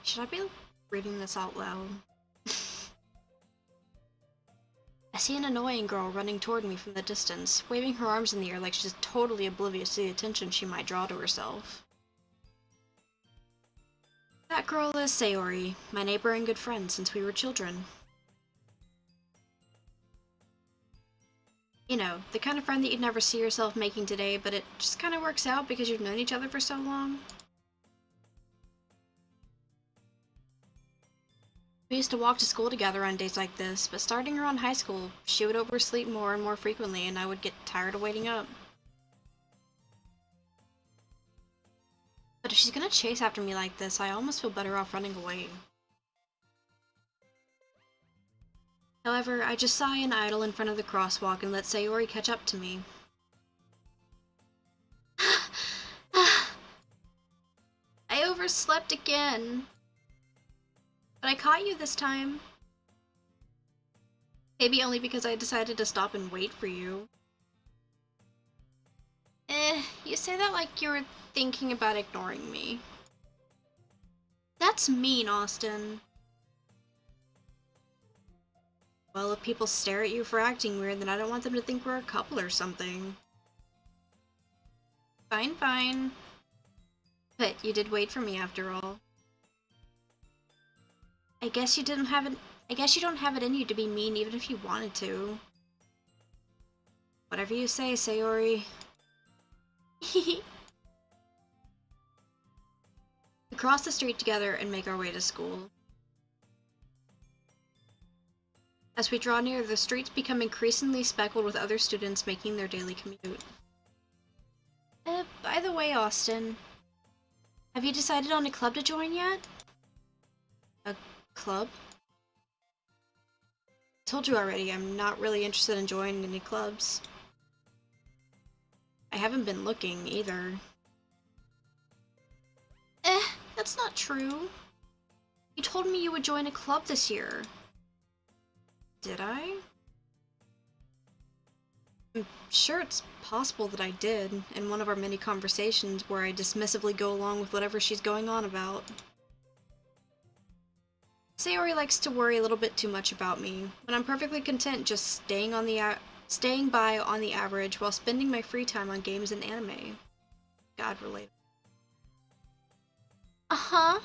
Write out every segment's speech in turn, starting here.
Should I be reading this out loud? I see an annoying girl running toward me from the distance, waving her arms in the air like she's totally oblivious to the attention she might draw to herself. That girl is Sayori, my neighbor and good friend since we were children. You know, the kind of friend that you'd never see yourself making today, but it just kind of works out because you've known each other for so long. We used to walk to school together on days like this, but starting around high school, she would oversleep more and more frequently, and I would get tired of waiting up. But if she's gonna chase after me like this, I almost feel better off running away. However, I just sigh and idle in front of the crosswalk and let Sayori catch up to me. I overslept again. But I caught you this time. Maybe only because I decided to stop and wait for you. You say that like you were thinking about ignoring me. That's mean, Austin. Well, if people stare at you for acting weird, then I don't want them to think we're a couple or something. Fine, fine. But you did wait for me after all. I guess you don't have it in you to be mean even if you wanted to. Whatever you say, Sayori. We cross the street together and make our way to school. As we draw near, the streets become increasingly speckled with other students making their daily commute. By the way, Austin, have you decided on a club to join yet? A club? I told you already, I'm not really interested in joining any clubs. I haven't been looking, either. That's not true. You told me you would join a club this year. Did I? I'm sure it's possible that I did, in one of our many conversations where I dismissively go along with whatever she's going on about. Sayori likes to worry a little bit too much about me, when I'm perfectly content just staying by on the average while spending my free time on games and anime. God-related. Uh-huh.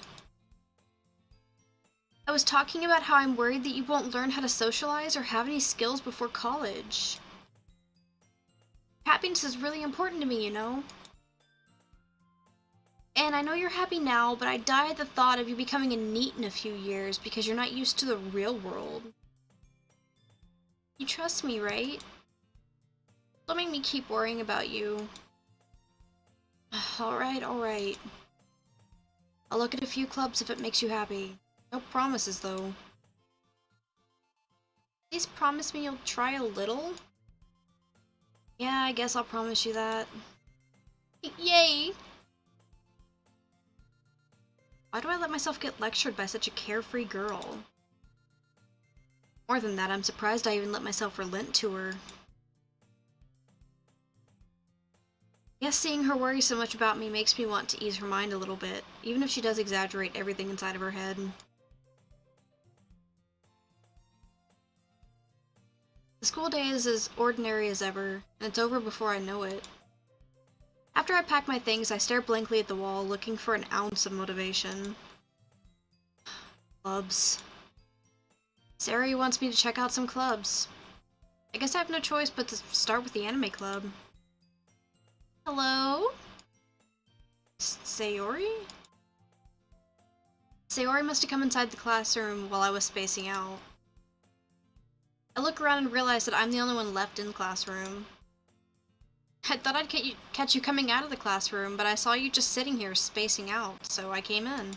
I was talking about how I'm worried that you won't learn how to socialize or have any skills before college. Happiness is really important to me, you know? And I know you're happy now, but I die at the thought of you becoming a NEET in a few years because you're not used to the real world. You trust me, right? Don't make me keep worrying about you. Alright, alright. I'll look at a few clubs if it makes you happy. No promises, though. Please promise me you'll try a little? Yeah, I guess I'll promise you that. Yay! Why do I let myself get lectured by such a carefree girl? More than that, I'm surprised I even let myself relent to her. I guess seeing her worry so much about me makes me want to ease her mind a little bit, even if she does exaggerate everything inside of her head. The school day is as ordinary as ever, and it's over before I know it. After I pack my things, I stare blankly at the wall, looking for an ounce of motivation. Clubs. Sayori wants me to check out some clubs. I guess I have no choice but to start with the anime club. Hello? Sayori? Sayori must have come inside the classroom while I was spacing out. I look around and realize that I'm the only one left in the classroom. I thought I'd catch you coming out of the classroom, but I saw you just sitting here spacing out, so I came in.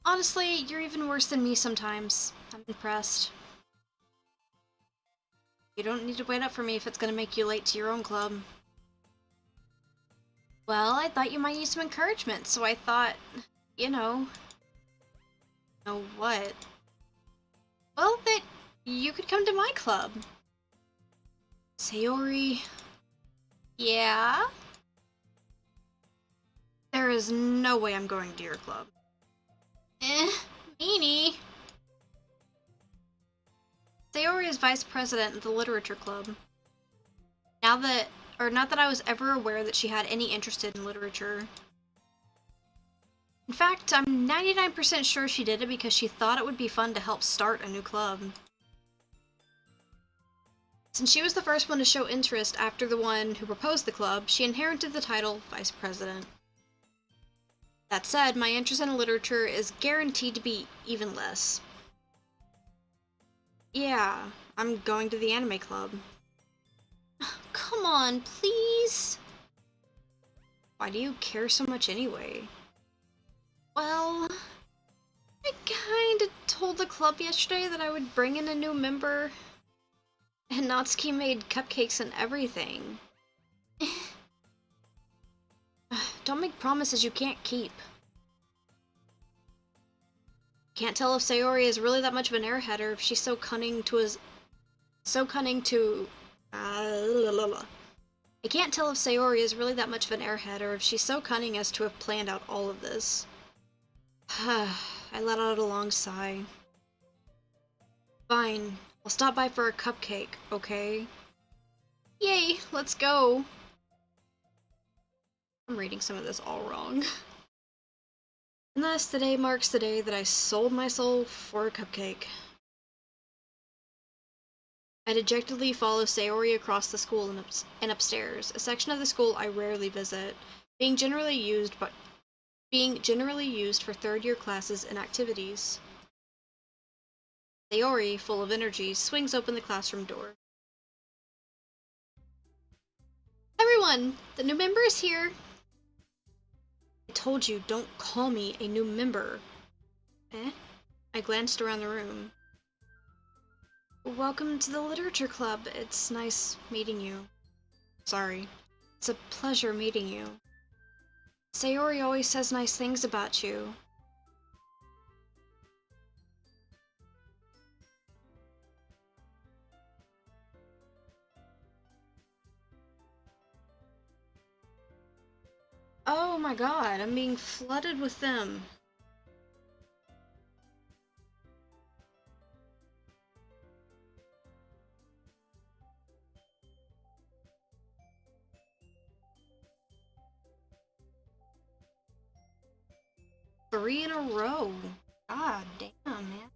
Honestly, you're even worse than me sometimes. I'm impressed. You don't need to wait up for me if it's gonna make you late to your own club. Well, I thought you might need some encouragement, so I thought, you know... Know what? Well, that you could come to my club. Sayori... Yeah? There is no way I'm going to your club. Meanie. Sayori is vice president of the literature club. Not that I was ever aware that she had any interest in literature. In fact, I'm 99% sure she did it because she thought it would be fun to help start a new club. Since she was the first one to show interest after the one who proposed the club, she inherited the title vice president. That said, my interest in literature is guaranteed to be even less. Yeah, I'm going to the anime club. Come on, please? Why do you care so much anyway? Well, I kinda told the club yesterday that I would bring in a new member, and Natsuki made cupcakes and everything. Don't make promises you can't keep. Can't tell if Sayori is really that much of an airhead or if she's so cunning to I can't tell if Sayori is really that much of an airhead or if she's so cunning as to have planned out all of this. I let out a long sigh. Fine, I'll stop by for a cupcake, okay? Yay, let's go! I'm reading some of this all wrong. And thus, today marks the day that I sold my soul for a cupcake. I dejectedly follow Sayori across the school and upstairs, a section of the school I rarely visit, being generally used for third-year classes and activities. Sayori, full of energy, swings open the classroom door. Everyone! The new member is here! I told you, don't call me a new member. Eh? I glanced around the room. Welcome to the literature club. It's nice meeting you. Sorry. It's a pleasure meeting you. Sayori always says nice things about you. Oh my god, I'm being flooded with them. Three in a row. God damn, man.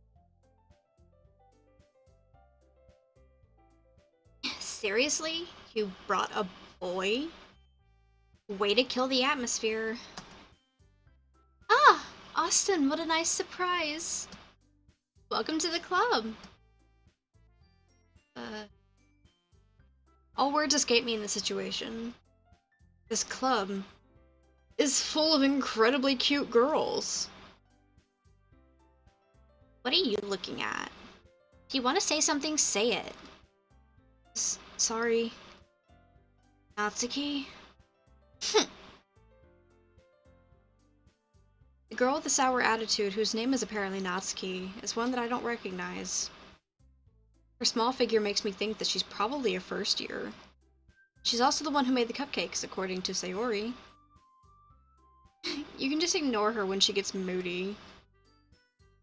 Seriously? You brought a boy? Way to kill the atmosphere. Ah! Austin, what a nice surprise. Welcome to the club. All words escape me in this situation. This club is full of incredibly cute girls. What are you looking at? If you want to say something, say it. Sorry. Natsuki? The girl with the sour attitude, whose name is apparently Natsuki, is one that I don't recognize. Her small figure makes me think that she's probably a first year. She's also the one who made the cupcakes, according to Sayori. You can just ignore her when she gets moody.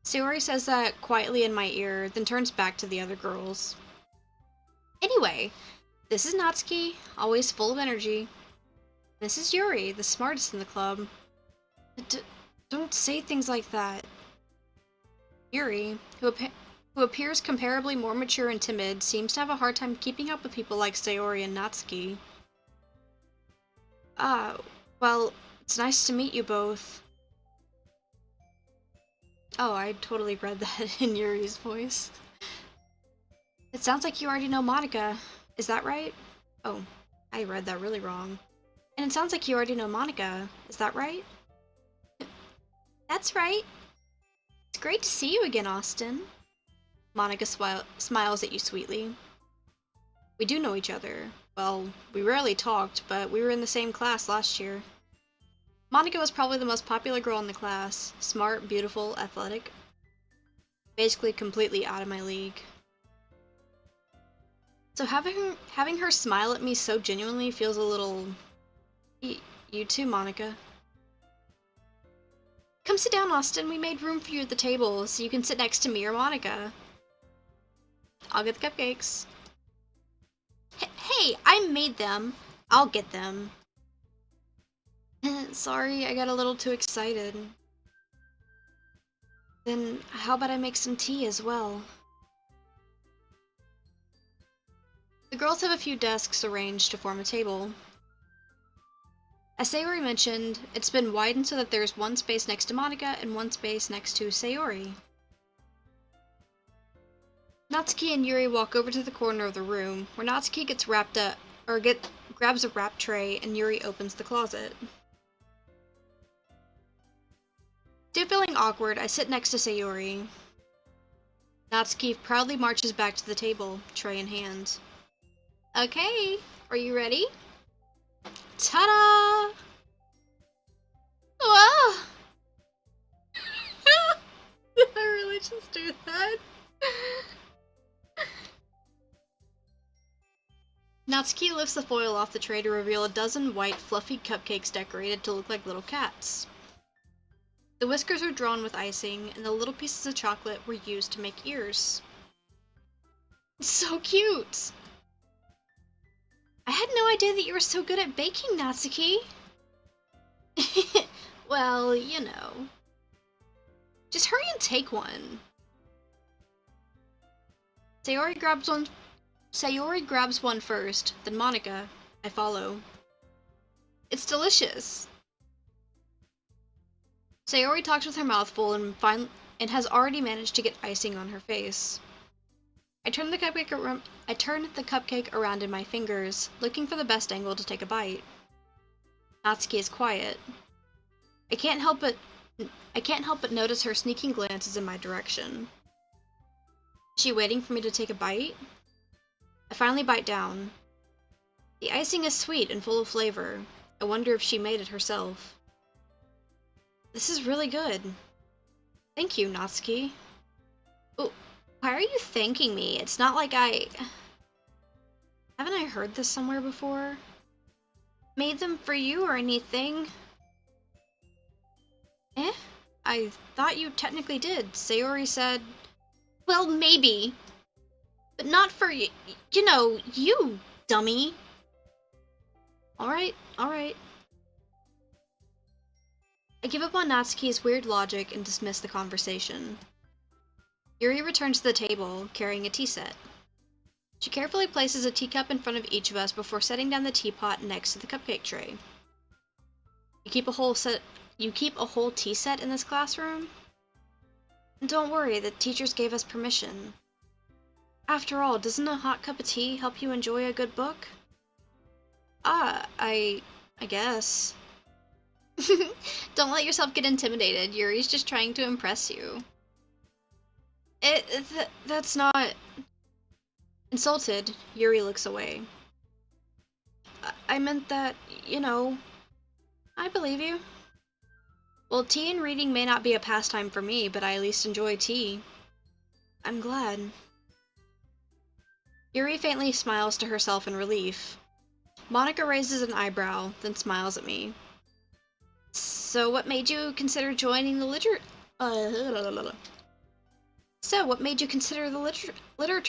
Sayori says that quietly in my ear, then turns back to the other girls. Anyway, this is Natsuki, always full of energy. This is Yuri, the smartest in the club. Don't say things like that. Yuri, who appears comparably more mature and timid, seems to have a hard time keeping up with people like Sayori and Natsuki. Well, it's nice to meet you both. Oh, I totally read that in Yuri's voice. It sounds like you already know Monica. Is that right? Oh, I read that really wrong. And it sounds like you already know Monica. Is that right? That's right. It's great to see you again, Austin. Monica smiles at you sweetly. We do know each other. Well, we rarely talked, but we were in the same class last year. Monica was probably the most popular girl in the class. Smart, beautiful, athletic. Basically completely out of my league. So having her smile at me so genuinely feels a little... You too, Monica. Come sit down, Austin. We made room for you at the table, so you can sit next to me or Monica. I'll get the cupcakes. Hey, I made them. I'll get them. Sorry, I got a little too excited. Then how about I make some tea as well? The girls have a few desks arranged to form a table. As Sayori mentioned, it's been widened so that there's one space next to Monica and one space next to Sayori. Natsuki and Yuri walk over to the corner of the room, where Natsuki gets wrapped up, grabs a wrap tray and Yuri opens the closet. Still feeling awkward, I sit next to Sayori. Natsuki proudly marches back to the table, tray in hand. Okay, are you ready? Ta-da! Wow! Did I really just do that? Natsuki lifts the foil off the tray to reveal a dozen white, fluffy cupcakes decorated to look like little cats. The whiskers are drawn with icing, and the little pieces of chocolate were used to make ears. So cute! I had no idea that you were so good at baking, Natsuki! Well, you know. Just hurry and take one. Sayori grabs one first, then Monica. I follow. It's delicious! Sayori talks with her mouth full and has already managed to get icing on her face. I turn the cupcake around in my fingers, looking for the best angle to take a bite. Natsuki is quiet. I can't help but notice her sneaking glances in my direction. Is she waiting for me to take a bite? I finally bite down. The icing is sweet and full of flavor. I wonder if she made it herself. This is really good. Thank you, Natsuki. Oh, why are you thanking me? It's not like Haven't I heard this somewhere before? Made them for you or anything? Eh? I thought you technically did. Sayori said... Well, maybe. But not for you know, you, dummy. Alright. I give up on Natsuki's weird logic and dismiss the conversation. Yuri returns to the table, carrying a tea set. She carefully places a teacup in front of each of us before setting down the teapot next to the cupcake tray. You keep a whole tea set in this classroom? And don't worry, the teachers gave us permission. After all, doesn't a hot cup of tea help you enjoy a good book? I guess. Don't let yourself get intimidated. Yuri's just trying to impress you. That's not... Insulted, Yuri looks away. I meant that, you know... I believe you. Well, tea and reading may not be a pastime for me, but I at least enjoy tea. I'm glad. Yuri faintly smiles to herself in relief. Monica raises an eyebrow, then smiles at me. So what made you consider joining the literature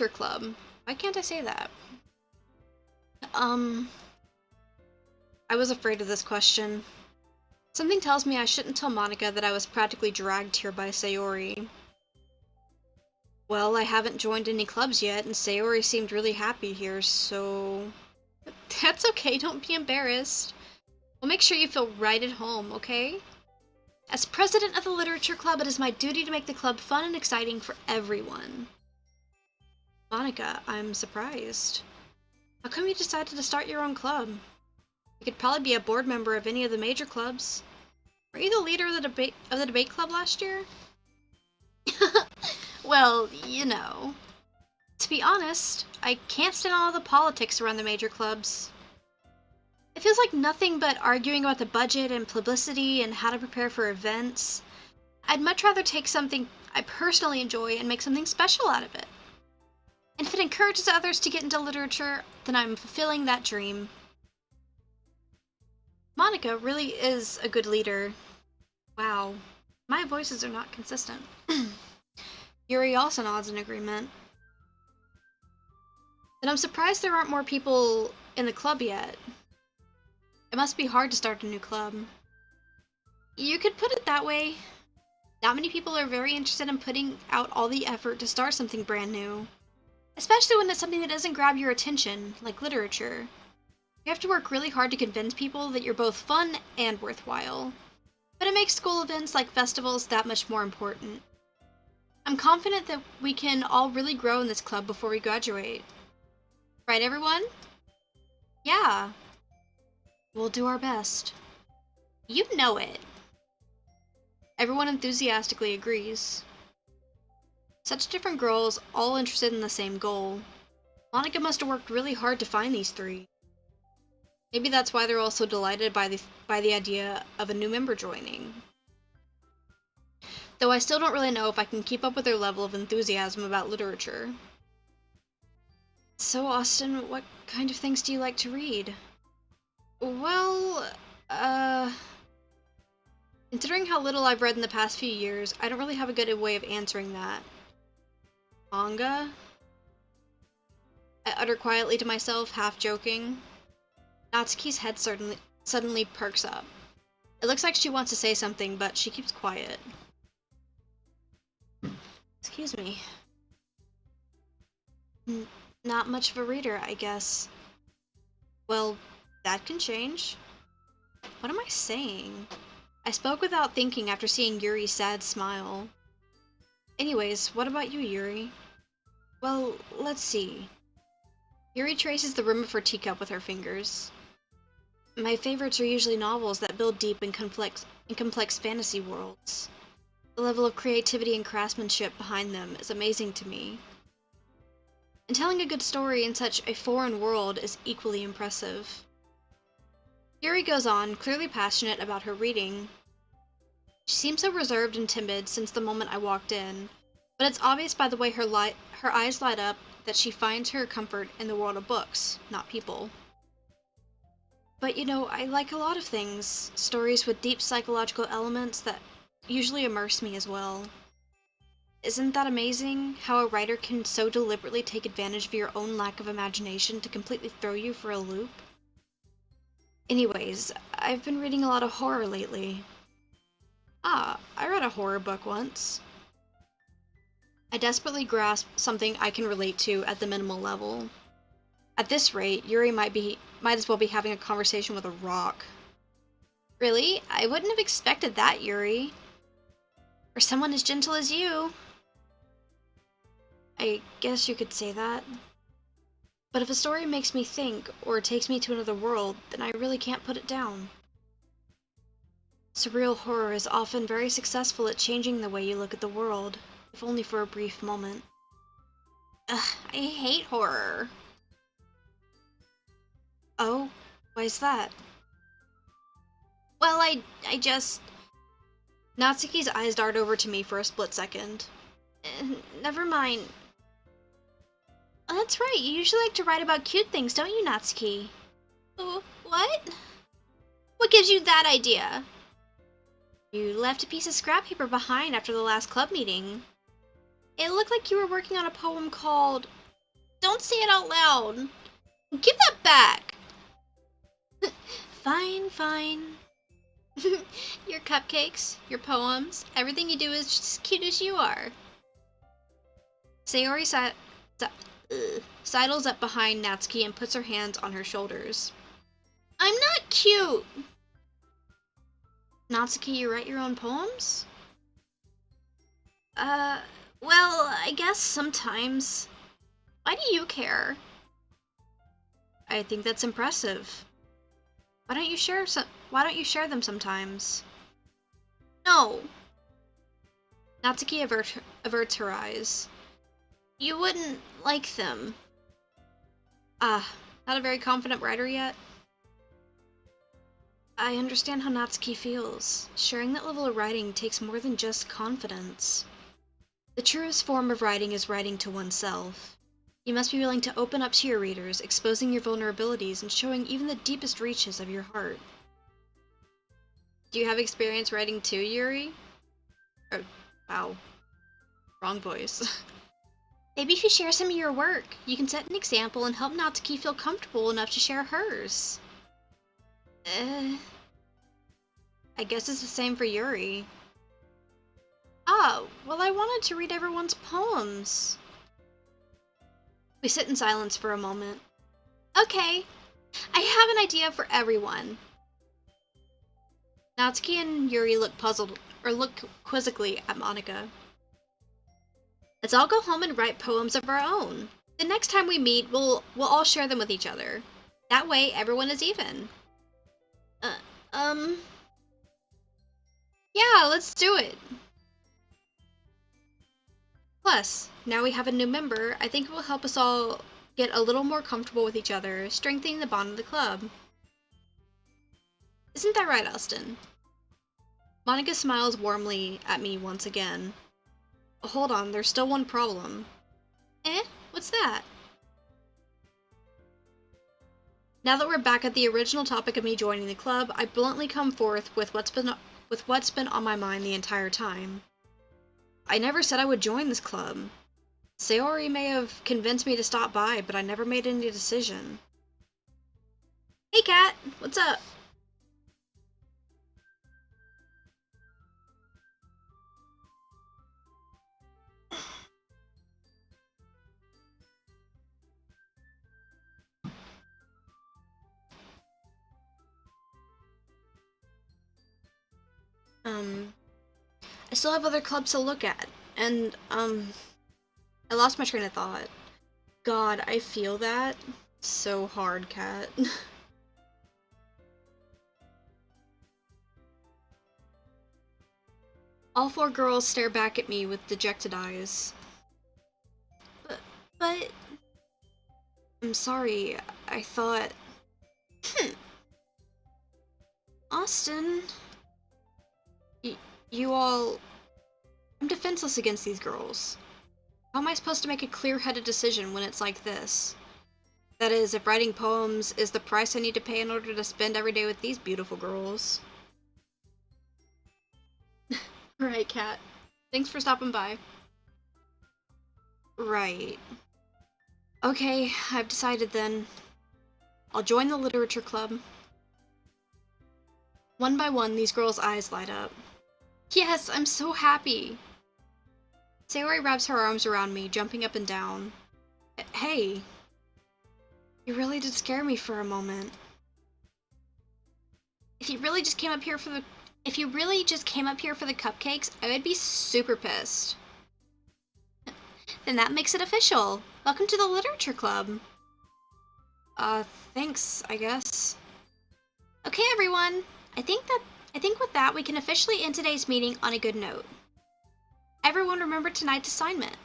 club? Why can't I say that? I was afraid of this question. Something tells me I shouldn't tell Monica that I was practically dragged here by Sayori. Well, I haven't joined any clubs yet, and Sayori seemed really happy here, so... That's okay, don't be embarrassed. We'll make sure you feel right at home, okay? As president of the literature club, it is my duty to make the club fun and exciting for everyone. Monica, I'm surprised. How come you decided to start your own club? You could probably be a board member of any of the major clubs. Were you the leader of the debate club last year? Well, you know. To be honest, I can't stand all the politics around the major clubs. It feels like nothing but arguing about the budget and publicity and how to prepare for events. I'd much rather take something I personally enjoy and make something special out of it. And if it encourages others to get into literature, then I'm fulfilling that dream. Monica really is a good leader. Wow. My voices are not consistent. Yuri also nods in agreement. Then I'm surprised there aren't more people in the club yet. It must be hard to start a new club. You could put it that way. Not many people are very interested in putting out all the effort to start something brand new. Especially when it's something that doesn't grab your attention, like literature. You have to work really hard to convince people that you're both fun and worthwhile. But it makes school events like festivals that much more important. I'm confident that we can all really grow in this club before we graduate. Right, everyone? Yeah. We'll do our best. You know it. Everyone enthusiastically agrees. Such different girls, all interested in the same goal. Monica must have worked really hard to find these three. Maybe that's why they're all so delighted by the idea of a new member joining. Though I still don't really know if I can keep up with their level of enthusiasm about literature. So, Austin, what kind of things do you like to read? Well, considering how little I've read in the past few years, I don't really have a good way of answering that. Manga? I utter quietly to myself, half joking. Natsuki's head suddenly perks up. It looks like she wants to say something, but she keeps quiet. Excuse me. Not much of a reader, I guess. Well, that can change. What am I saying? I spoke without thinking after seeing Yuri's sad smile. Anyways, what about you, Yuri? Well, let's see. Yuri traces the rim of her teacup with her fingers. My favorites are usually novels that build deep in complex fantasy worlds. The level of creativity and craftsmanship behind them is amazing to me. And telling a good story in such a foreign world is equally impressive. Yuri goes on, clearly passionate about her reading. She seems so reserved and timid since the moment I walked in, but it's obvious by the way her eyes light up that she finds her comfort in the world of books, not people. But you know, I like a lot of things, stories with deep psychological elements that usually immerse me as well. Isn't that amazing, how a writer can so deliberately take advantage of your own lack of imagination to completely throw you for a loop? Anyways, I've been reading a lot of horror lately. Ah, I read a horror book once. I desperately grasp something I can relate to at the minimal level. At this rate, Yuri might as well be having a conversation with a rock. Really? I wouldn't have expected that, Yuri. For someone as gentle as you. I guess you could say that. But if a story makes me think, or takes me to another world, then I really can't put it down. Surreal horror is often very successful at changing the way you look at the world, if only for a brief moment. Ugh, I hate horror. Oh, why is that? Well, I just... Natsuki's eyes dart over to me for a split second. Never mind. Oh, that's right, you usually like to write about cute things, don't you, Natsuki? What? What gives you that idea? You left a piece of scrap paper behind after the last club meeting. It looked like you were working on a poem called... Don't say it out loud. Give that back. Fine, fine. Your cupcakes, your poems, everything you do is just as cute as you are. Sayori sidles up behind Natsuki and puts her hands on her shoulders. I'm not cute! Natsuki, you write your own poems? Well, I guess sometimes. Why do you care? I think that's impressive. Why don't you share them sometimes? No. Natsuki averts her eyes. You wouldn't like them. Ah, not a very confident writer yet? I understand how Natsuki feels. Sharing that level of writing takes more than just confidence. The truest form of writing is writing to oneself. You must be willing to open up to your readers, exposing your vulnerabilities and showing even the deepest reaches of your heart. Do you have experience writing too, Yuri? Oh, wow. Wrong voice. Maybe if you share some of your work, you can set an example and help Natsuki feel comfortable enough to share hers. I guess it's the same for Yuri. Ah, well, I wanted to read everyone's poems. We sit in silence for a moment. Okay, I have an idea for everyone. Natsuki and Yuri look puzzled, or look quizzically at Monika. Let's all go home and write poems of our own. The next time we meet, we'll all share them with each other. That way, everyone is even. Uh, um... Yeah, let's do it. Plus, now we have a new member, I think it will help us all get a little more comfortable with each other, strengthening the bond of the club. Isn't that right, Austin? Monika smiles warmly at me once again. Hold on, there's still one problem. What's that? Now that we're back at the original topic of me joining the club, I bluntly come forth with what's been on my mind the entire time. I never said I would join this club. Sayori may have convinced me to stop by, but I never made any decision. Hey Kat, what's up? I still have other clubs to look at, and, I lost my train of thought. God, I feel that so hard, Kat. All four girls stare back at me with dejected eyes. But... I'm sorry, I thought... Austin... You all... I'm defenseless against these girls. How am I supposed to make a clear-headed decision when it's like this? That is, if writing poems is the price I need to pay in order to spend every day with these beautiful girls. Right, Kat. Thanks for stopping by. Right. Okay, I've decided then. I'll join the literature club. One by one, these girls' eyes light up. Yes, I'm so happy! Sayori wraps her arms around me, jumping up and down. Hey. You really did scare me for a moment. If you really just came up here for the cupcakes, I would be super pissed. Then that makes it official. Welcome to the literature club. Thanks, I guess. Okay, everyone. I think with that we can officially end today's meeting on a good note. Everyone remember tonight's assignment.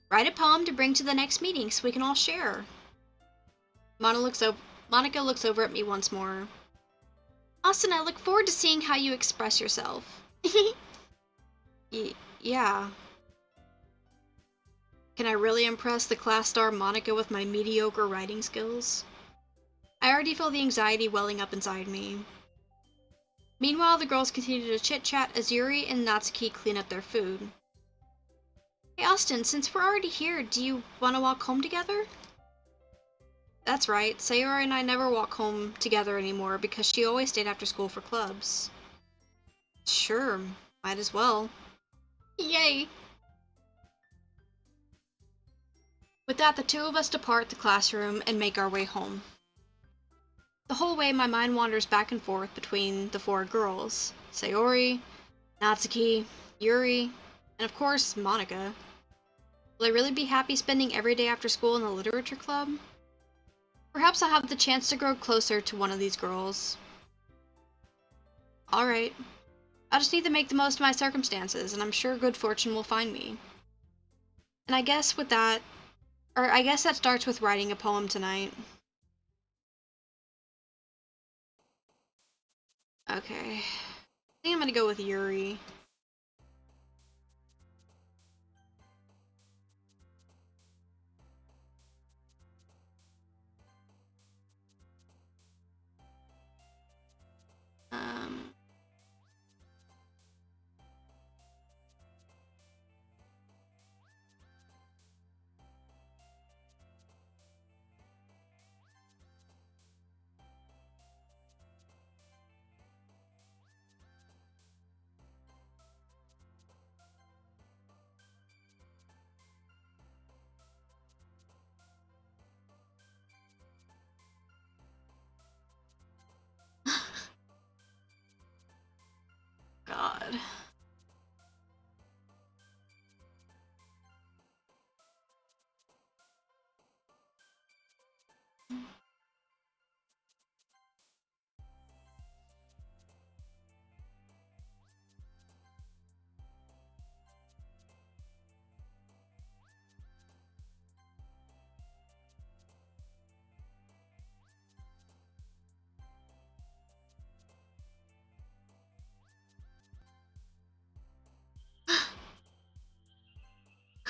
Write a poem to bring to the next meeting so we can all share. Monika looks over at me once more. Austin, I look forward to seeing how you express yourself. Yeah. Can I really impress the class star Monika with my mediocre writing skills? I already feel the anxiety welling up inside me. Meanwhile, the girls continue to chit-chat as Yuri and Natsuki clean up their food. Hey Austin, since we're already here, do you want to walk home together? That's right, Sayori and I never walk home together anymore because she always stayed after school for clubs. Sure, might as well. Yay! With that, the two of us depart the classroom and make our way home. The whole way, my mind wanders back and forth between the four girls. Sayori, Natsuki, Yuri, and of course, Monika. Will I really be happy spending every day after school in the literature club? Perhaps I'll have the chance to grow closer to one of these girls. Alright. I'll just need to make the most of my circumstances, and I'm sure good fortune will find me. And I guess that starts with writing a poem tonight. Okay. I think I'm gonna go with Yuri. Um...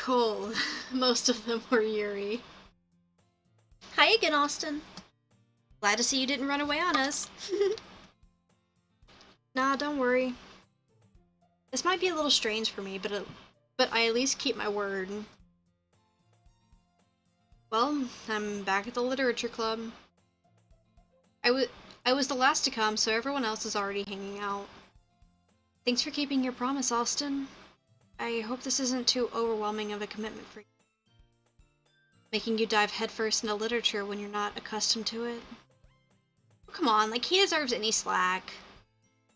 Cool. Most of them were Yuri. Hi again, Austin. Glad to see you didn't run away on us. Nah, don't worry. This might be a little strange for me, but I at least keep my word. Well, I'm back at the literature club. I was the last to come, so everyone else is already hanging out. Thanks for keeping your promise, Austin. I hope this isn't too overwhelming of a commitment for you. Making you dive headfirst into literature when you're not accustomed to it. Oh, come on, like he deserves any slack.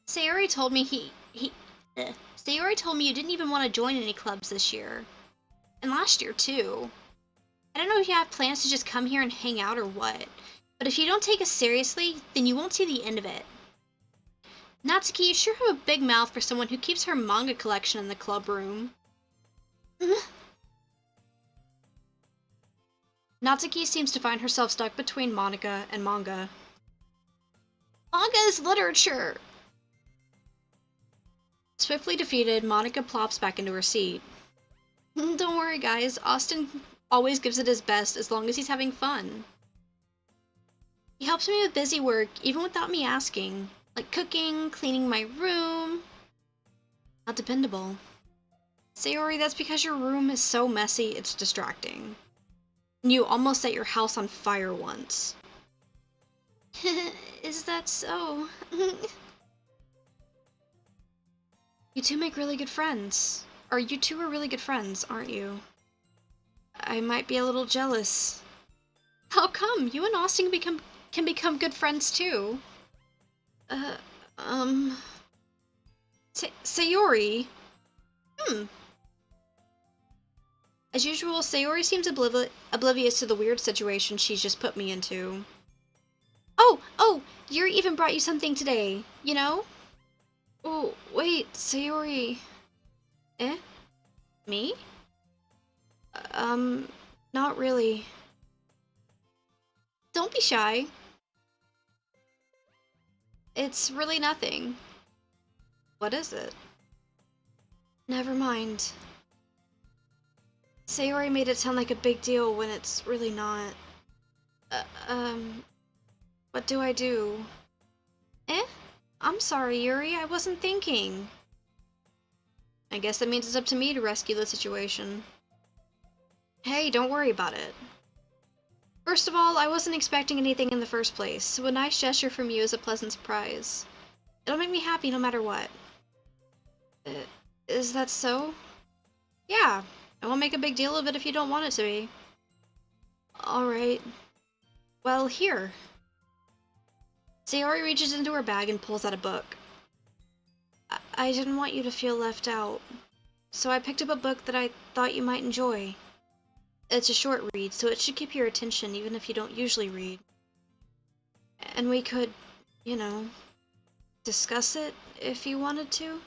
Sayori told me Sayori told me you didn't even want to join any clubs this year. And last year, too. I don't know if you have plans to just come here and hang out or what, but if you don't take us seriously, then you won't see the end of it. Natsuki, you sure have a big mouth for someone who keeps her manga collection in the club room. Natsuki seems to find herself stuck between Monica and manga. Manga is literature! Swiftly defeated, Monica plops back into her seat. Don't worry, guys. Austin always gives it his best as long as he's having fun. He helps me with busy work, even without me asking. Like cooking, cleaning my room. Not dependable. Sayori, that's because your room is so messy, it's distracting. And you almost set your house on fire once. Is that so? You two make really good friends. Or you two are really good friends, aren't you? I might be a little jealous. How come? You and Austin can become good friends too. Sayori? As usual, Sayori seems oblivious to the weird situation she's just put me into. Oh, Yuri even brought you something today, you know? Oh, wait, Sayori. Eh? Me? Not really. Don't be shy. It's really nothing. What is it? Never mind. Sayori made it sound like a big deal when it's really not. What do I do? Eh? I'm sorry, Yuri, I wasn't thinking. I guess that means it's up to me to rescue the situation. Hey, don't worry about it. First of all, I wasn't expecting anything in the first place, so a nice gesture from you is a pleasant surprise. It'll make me happy no matter what. Is that so? Yeah, I won't make a big deal of it if you don't want it to be. Alright. Well, here. Sayori reaches into her bag and pulls out a book. I didn't want you to feel left out, so I picked up a book that I thought you might enjoy. It's a short read, so it should keep your attention even if you don't usually read. And we could, you know, discuss it if you wanted to.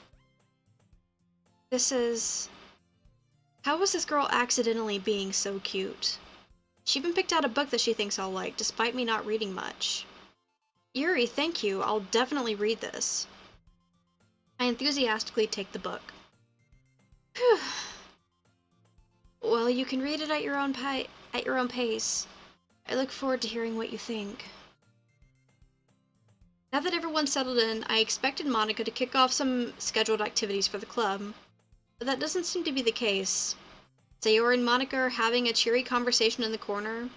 This is... How was this girl accidentally being so cute? She even picked out a book that she thinks I'll like, despite me not reading much. Yuri, thank you. I'll definitely read this. I enthusiastically take the book. Phew. Well, you can read it at your own pace. I look forward to hearing what you think. Now that everyone's settled in, I expected Monica to kick off some scheduled activities for the club, but that doesn't seem to be the case. Sayori and Monica are having a cheery conversation in the corner.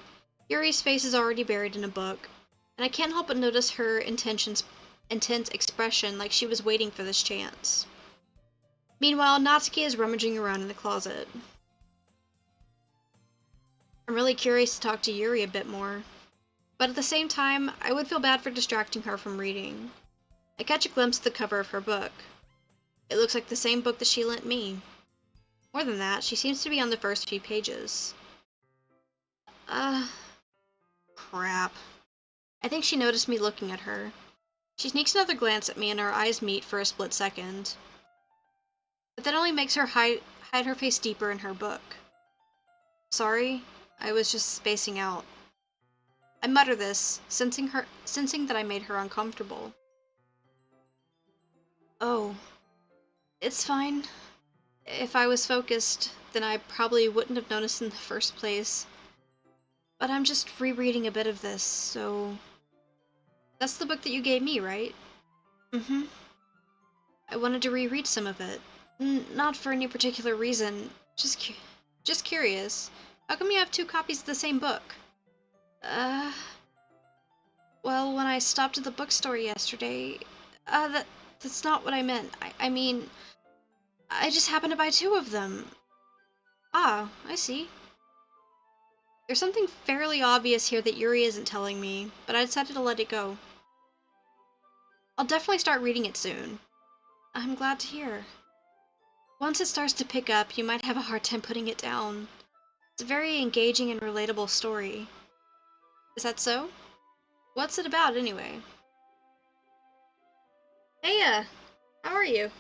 Yuri's face is already buried in a book, and I can't help but notice her intense expression like she was waiting for this chance. Meanwhile, Natsuki is rummaging around in the closet. I'm really curious to talk to Yuri a bit more, but at the same time, I would feel bad for distracting her from reading. I catch a glimpse of the cover of her book. It looks like the same book that she lent me. More than that, she seems to be on the first few pages. Crap. I think she noticed me looking at her. She sneaks another glance at me and our eyes meet for a split second. But that only makes her hide her face deeper in her book. Sorry, I was just spacing out. I mutter this, sensing that I made her uncomfortable. Oh, it's fine. If I was focused, then I probably wouldn't have noticed in the first place. But I'm just rereading a bit of this, so... That's the book that you gave me, right? Mm-hmm. I wanted to reread some of it. Not for any particular reason, just curious. How come you have 2 copies of the same book? Uh... Well, when I stopped at the bookstore yesterday... that's not what I meant. I mean... I just happened to buy 2 of them. Ah, I see. There's something fairly obvious here that Yuri isn't telling me, but I decided to let it go. I'll definitely start reading it soon. I'm glad to hear. Once it starts to pick up, you might have a hard time putting it down. It's a very engaging and relatable story. Is that so? What's it about, anyway? Hey, how are you?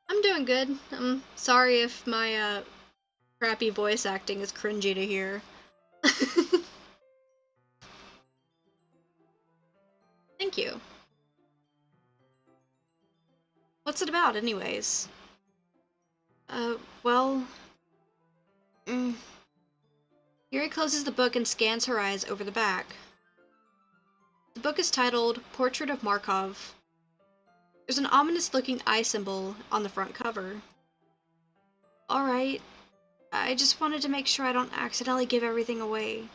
I'm doing good. I'm sorry if my, crappy voice acting is cringy to hear. Thank you. What's it about, anyways? Well... Mm. Yuri closes the book and scans her eyes over the back. The book is titled Portrait of Markov. There's an ominous-looking eye symbol on the front cover. Alright, I just wanted to make sure I don't accidentally give everything away.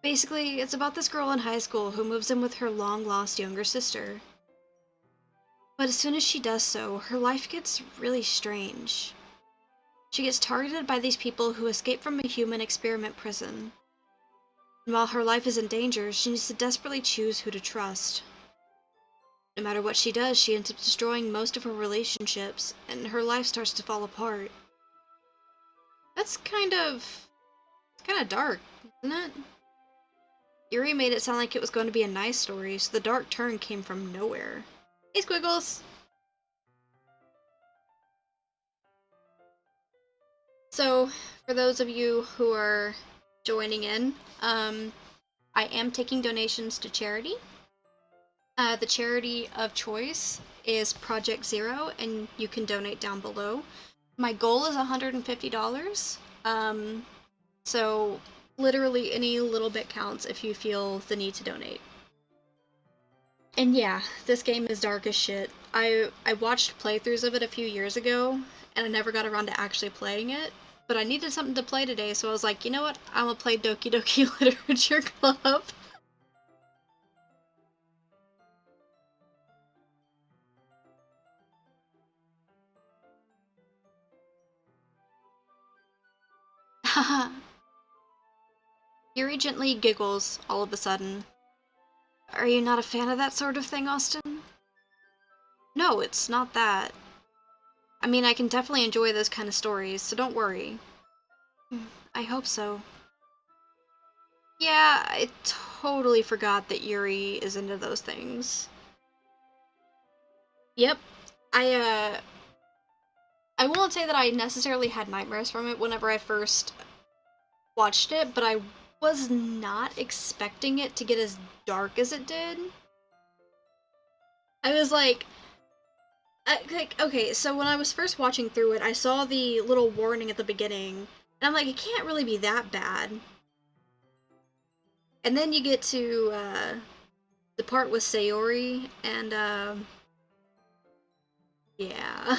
Basically, it's about this girl in high school who moves in with her long-lost younger sister. But as soon as she does so, her life gets really strange. She gets targeted by these people who escape from a human experiment prison. And while her life is in danger, she needs to desperately choose who to trust. No matter what she does, she ends up destroying most of her relationships, and her life starts to fall apart. That's it's kind of dark, isn't it? Yuri made it sound like it was going to be a nice story, so the dark turn came from nowhere. Hey, Squiggles! So, for those of you who are joining in, I am taking donations to charity. The charity of choice is Project Zero, and you can donate down below. My goal is $150. So literally any little bit counts if you feel the need to donate. And yeah, this game is dark as shit. I watched playthroughs of it a few years ago, and I never got around to actually playing it. But I needed something to play today, so I was like, you know what? I'm gonna play Doki Doki Literature Club. Haha. Yuri gently giggles all of a sudden. Are you not a fan of that sort of thing, Austin? No, it's not that. I mean, I can definitely enjoy those kind of stories, so don't worry. I hope so. Yeah, I totally forgot that Yuri is into those things. Yep. I, I won't say that I necessarily had nightmares from it whenever I first watched it, but I was not expecting it to get as dark as it did. I was like, okay, so when I was first watching through it, I saw the little warning at the beginning, and I'm like, it can't really be that bad. And then you get to, the part with Sayori, and, yeah.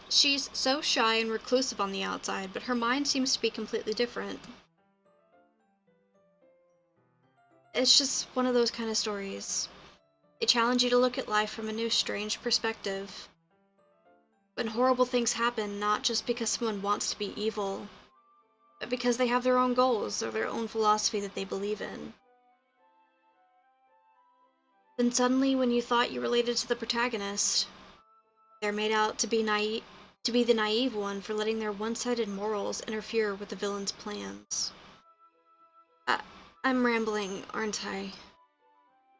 She's so shy and reclusive on the outside, but her mind seems to be completely different. It's just one of those kind of stories. They challenge you to look at life from a new, strange perspective. When horrible things happen, not just because someone wants to be evil, but because they have their own goals or their own philosophy that they believe in. Then suddenly, when you thought you related to the protagonist, they're made out to be the naive one for letting their one-sided morals interfere with the villain's plans. I, I'm rambling, aren't I?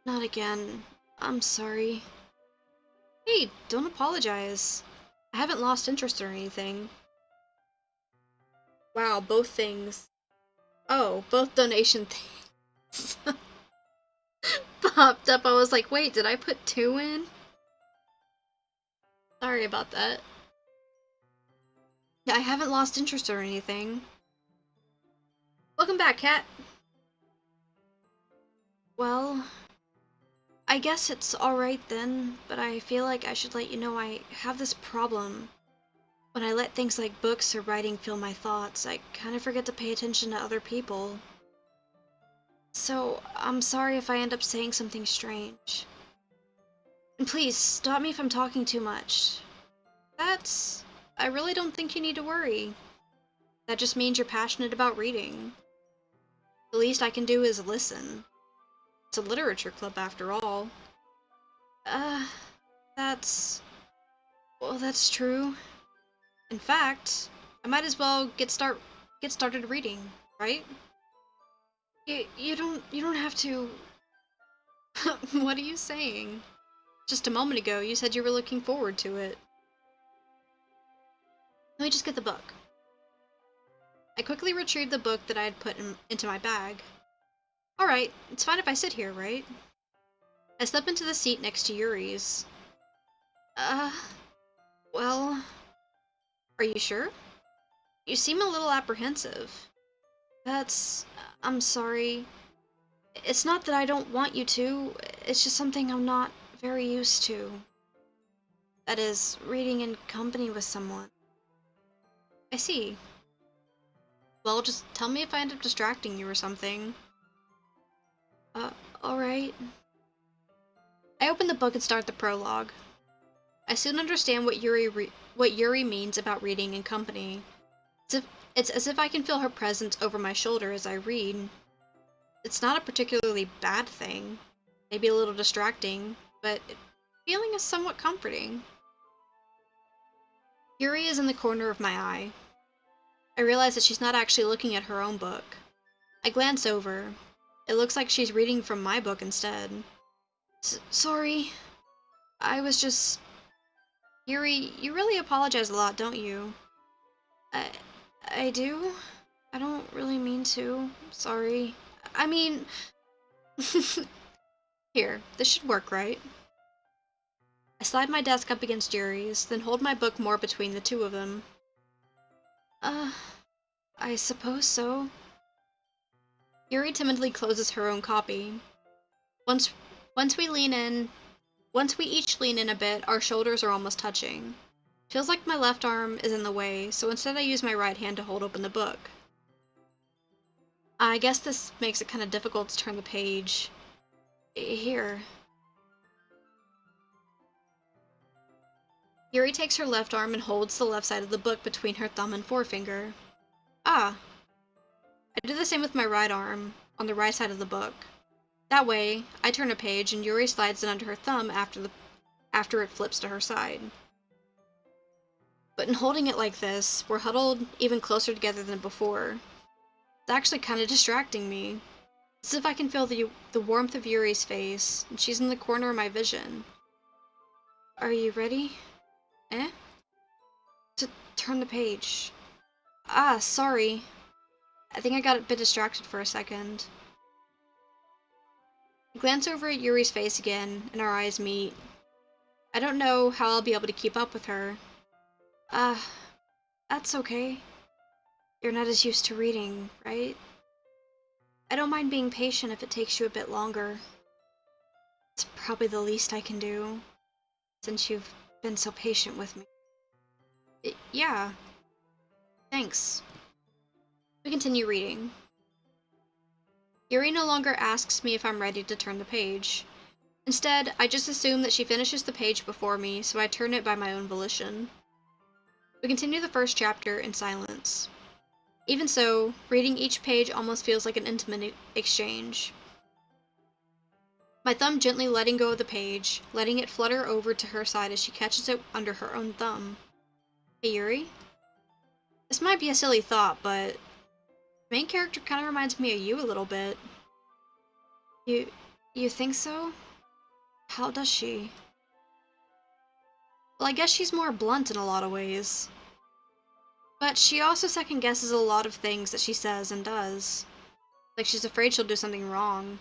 Not again. I'm sorry. Hey, don't apologize. I haven't lost interest or anything. Wow, both things. Oh, both donation things popped up. I was like, wait, did I put 2 in? Sorry about that. Yeah, I haven't lost interest or anything. Welcome back, Kat. Well, I guess it's alright then, but I feel like I should let you know I have this problem. When I let things like books or writing fill my thoughts, I kind of forget to pay attention to other people. So, I'm sorry if I end up saying something strange. And please, stop me if I'm talking too much. I really don't think you need to worry. That just means you're passionate about reading. The least I can do is listen. It's a literature club after all. Uh, that's... Well, that's true. In fact, I might as well get started reading, right? You don't have to... What are you saying? Just a moment ago, you said you were looking forward to it. Let me just get the book. I quickly retrieved the book that I had put into my bag. Alright, it's fine if I sit here, right? I slip into the seat next to Yuri's. Well... Are you sure? You seem a little apprehensive. I'm sorry. It's not that I don't want you to, it's just something I'm not very used to. That is, reading in company with someone. I see. Well, just tell me if I end up distracting you or something. Alright. I open the book and start the prologue. I soon understand what Yuri means about reading in company. It's as if I can feel her presence over my shoulder as I read. It's not a particularly bad thing. Maybe a little distracting, but feeling is somewhat comforting. Yuri is in the corner of my eye. I realize that she's not actually looking at her own book. I glance over. It looks like she's reading from my book instead. Sorry. I was just... Yuri, you really apologize a lot, don't you? I do? I don't really mean to. Sorry. I mean... Here, this should work, right? I slide my desk up against Yuri's, then hold my book more between the two of them. I suppose so. Yuri timidly closes her own copy. Once once we lean in, Once we each lean in a bit, our shoulders are almost touching. Feels like my left arm is in the way, so instead I use my right hand to hold open the book. I guess this makes it kind of difficult to turn the page. Here. Yuri takes her left arm and holds the left side of the book between her thumb and forefinger. Ah. I do the same with my right arm, on the right side of the book. That way, I turn a page and Yuri slides it under her thumb after it flips to her side. But in holding it like this, we're huddled even closer together than before. It's actually kind of distracting me. It's as if I can feel the warmth of Yuri's face, and she's in the corner of my vision. Are you ready? Eh? To turn the page. Ah, sorry. I think I got a bit distracted for a second. I glance over at Yuri's face again, and our eyes meet. I don't know how I'll be able to keep up with her. That's okay. You're not as used to reading, right? I don't mind being patient if it takes you a bit longer. It's probably the least I can do, since you've been so patient with me. Yeah. Thanks. We continue reading. Yuri no longer asks me if I'm ready to turn the page. Instead, I just assume that she finishes the page before me, so I turn it by my own volition. We continue the first chapter in silence. Even so, reading each page almost feels like an intimate exchange. My thumb gently letting go of the page, letting it flutter over to her side as she catches it under her own thumb. Hey, Yuri? This might be a silly thought, but the main character kind of reminds me of you a little bit. You think so? How does she? Well, I guess she's more blunt in a lot of ways. But she also second guesses a lot of things that she says and does. Like she's afraid she'll do something wrong.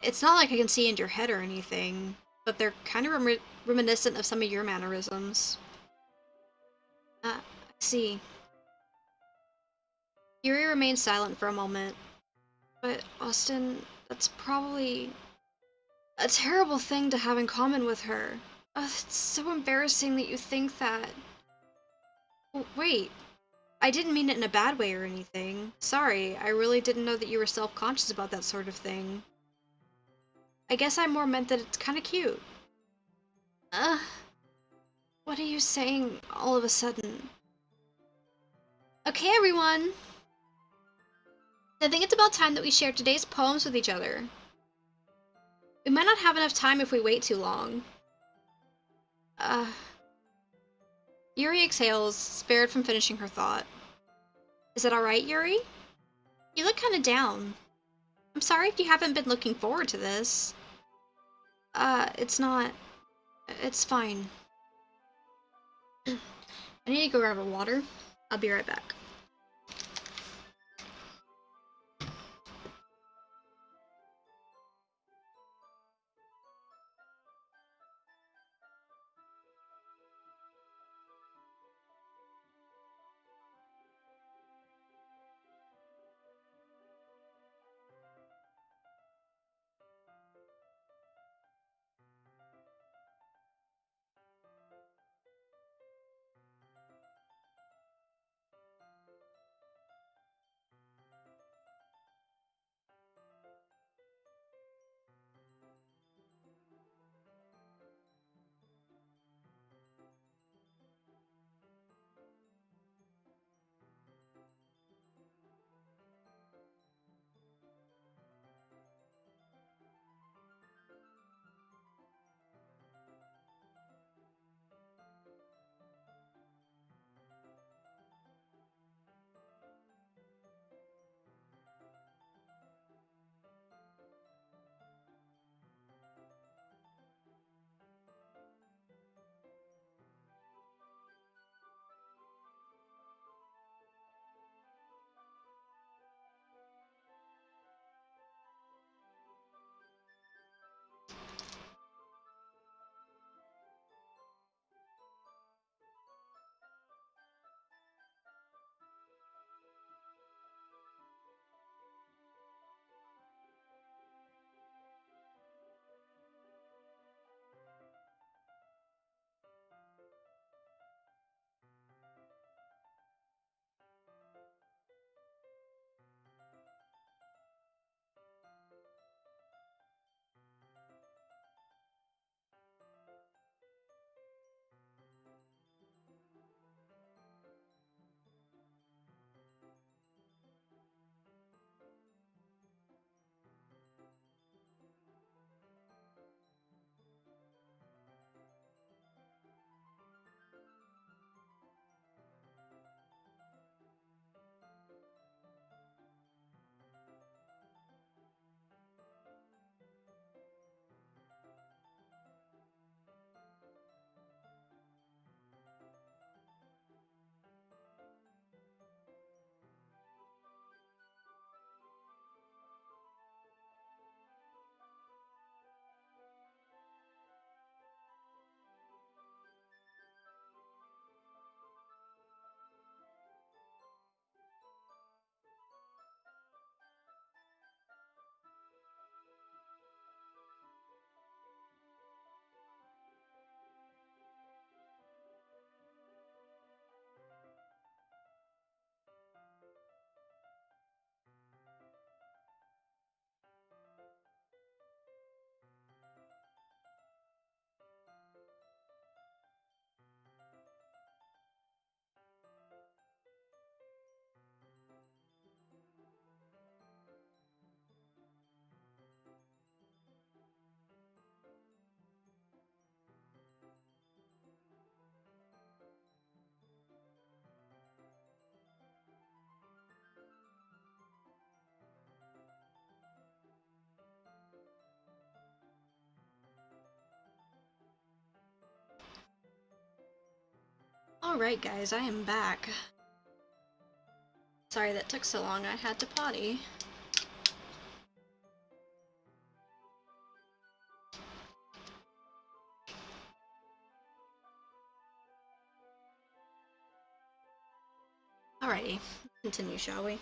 It's not like I can see into your head or anything, but they're kind of reminiscent of some of your mannerisms. I see. Yuri remained silent for a moment. But, Austin, that's probably a terrible thing to have in common with her. It's so embarrassing that you think that. Wait, I didn't mean it in a bad way or anything. Sorry, I really didn't know that you were self-conscious about that sort of thing. I guess I more meant that it's kind of cute. Ugh, what are you saying all of a sudden? Okay, everyone! I think it's about time that we share today's poems with each other. We might not have enough time if we wait too long. Uh, Yuri exhales, spared from finishing her thought. Is it alright, Yuri? You look kinda down. I'm sorry if you haven't been looking forward to this. It's not. It's fine. I need to go grab a water. I'll be right back. Alright guys, I am back. Sorry that took so long, I had to potty. Alrighty, continue, shall we?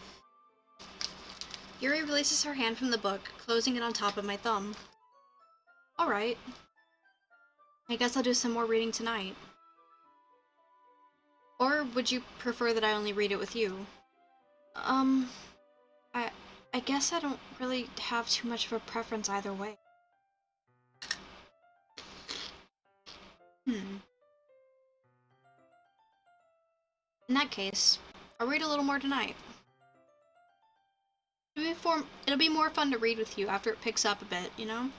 Yuri releases her hand from the book, closing it on top of my thumb. Alright. I guess I'll do some more reading tonight. Or would you prefer that I only read it with you? I guess I don't really have too much of a preference either way. In that case, I'll read a little more tonight. It'll be more fun to read with you after it picks up a bit, you know?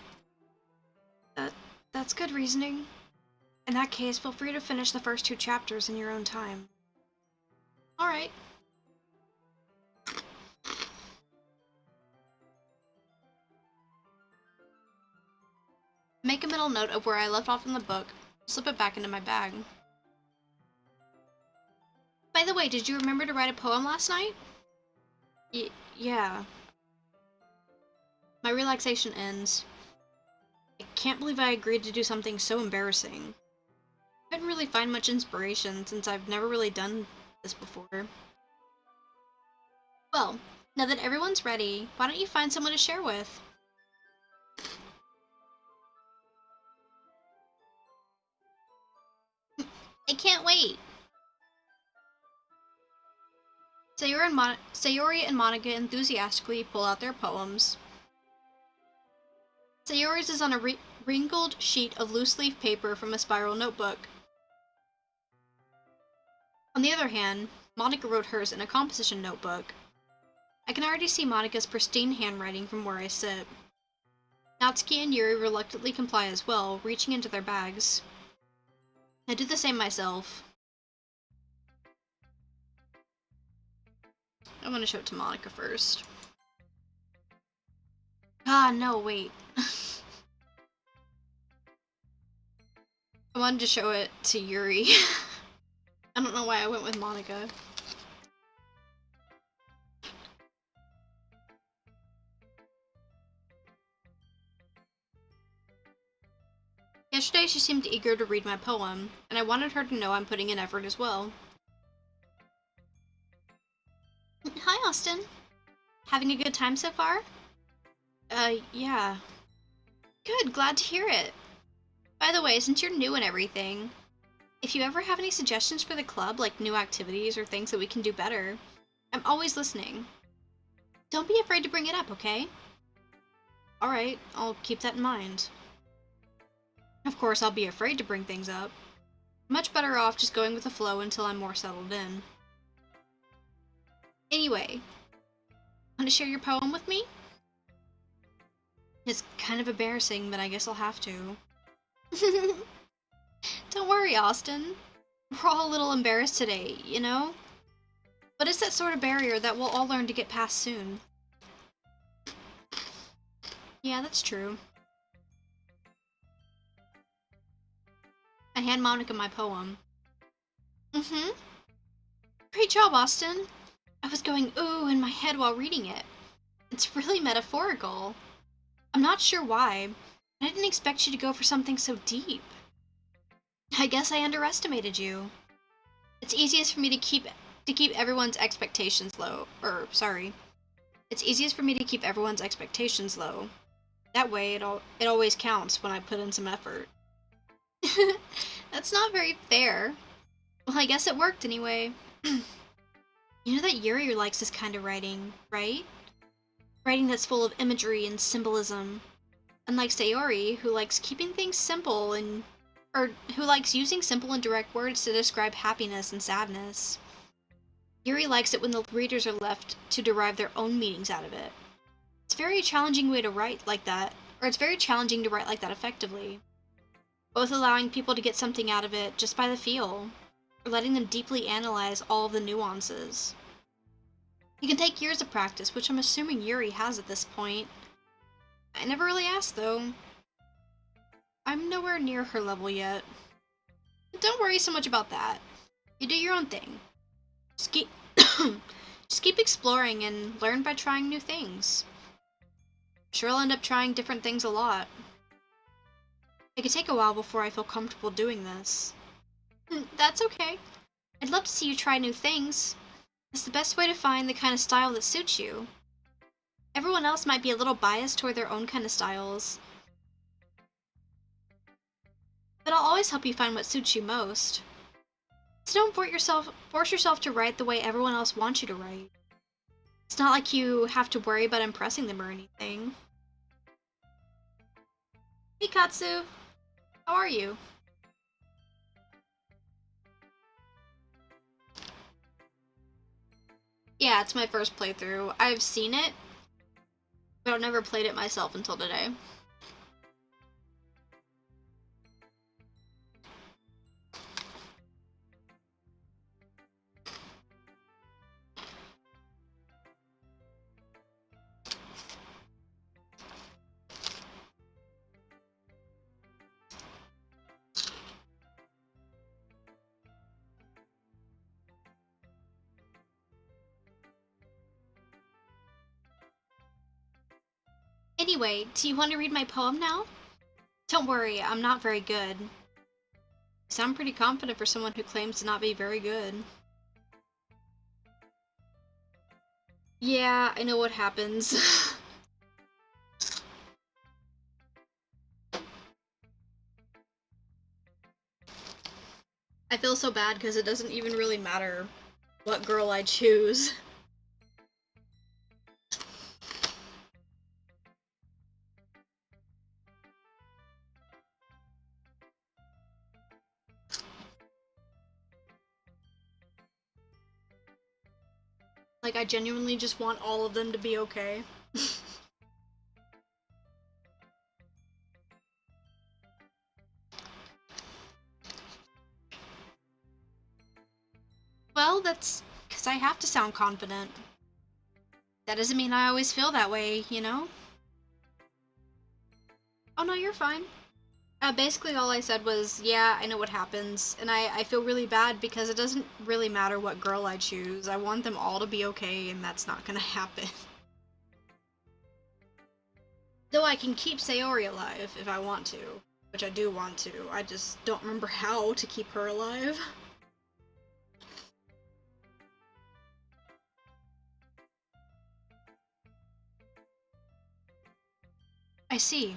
That's good reasoning. In that case, feel free to finish the first 2 chapters in your own time. Alright. Make a mental note of where I left off in the book, slip it back into my bag. By the way, did you remember to write a poem last night? Yeah. My relaxation ends. I can't believe I agreed to do something so embarrassing. I couldn't really find much inspiration since I've never really done this before. Well, now that everyone's ready, why don't you find someone to share with? I can't wait! Sayori and Monica enthusiastically pull out their poems. Sayori's is on a wrinkled sheet of loose-leaf paper from a spiral notebook. On the other hand, Monica wrote hers in a composition notebook. I can already see Monica's pristine handwriting from where I sit. Natsuki and Yuri reluctantly comply as well, reaching into their bags. I do the same myself. I want to show it to Monica first. Ah, no, wait. I wanted to show it to Yuri. I don't know why I went with Monica. Yesterday she seemed eager to read my poem, and I wanted her to know I'm putting in effort as well. Hi, Austin. Having a good time so far? Yeah. Good, glad to hear it. By the way, since you're new and everything, if you ever have any suggestions for the club, like new activities or things that we can do better, I'm always listening. Don't be afraid to bring it up, okay? Alright, I'll keep that in mind. Of course, I'll be afraid to bring things up. Much better off just going with the flow until I'm more settled in. Anyway, want to share your poem with me? It's kind of embarrassing, but I guess I'll have to. Don't worry, Austin. We're all a little embarrassed today, you know? But it's that sort of barrier that we'll all learn to get past soon. Yeah, that's true. I hand Monica my poem. Great job, Austin. I was going ooh in my head while reading it. It's really metaphorical. I'm not sure why, but I didn't expect you to go for something so deep. I guess I underestimated you. It's easiest for me to keep everyone's expectations low. It's easiest for me to keep everyone's expectations low. That way, it always counts when I put in some effort. That's not very fair. Well, I guess it worked anyway. You know that Yuri likes this kind of writing, right? Writing that's full of imagery and symbolism. Unlike Sayori, who likes keeping things simple or who likes using simple and direct words to describe happiness and sadness. Yuri likes it when the readers are left to derive their own meanings out of it. It's a very challenging way to write like that, or it's very challenging to write like that effectively. Both allowing people to get something out of it just by the feel, or letting them deeply analyze all of the nuances. It can take years of practice, which I'm assuming Yuri has at this point. I never really asked, though. I'm nowhere near her level yet. But don't worry so much about that. You do your own thing. Just keep, just keep exploring and learn by trying new things. Sure, I'll end up trying different things a lot. It could take a while before I feel comfortable doing this. That's okay. I'd love to see you try new things. It's the best way to find the kind of style that suits you. Everyone else might be a little biased toward their own kind of styles, but I'll always help you find what suits you most. So don't force yourself to write the way everyone else wants you to write. It's not like you have to worry about impressing them or anything. Hey Katsu, how are you? Yeah, it's my first playthrough. I've seen it, but I've never played it myself until today. Anyway, do you want to read my poem now? Don't worry, I'm not very good. You sound pretty confident for someone who claims to not be very good. Yeah, I know what happens. I feel so bad because it doesn't even really matter what girl I choose. Like, I genuinely just want all of them to be okay. Well, that's because I have to sound confident. That doesn't mean I always feel that way, you know? Oh no, you're fine. Basically all I said was, yeah, I know what happens, and I feel really bad because it doesn't really matter what girl I choose. I want them all to be okay, and that's not gonna happen. Though I can keep Sayori alive if I want to, which I do want to. I just don't remember how to keep her alive. I see.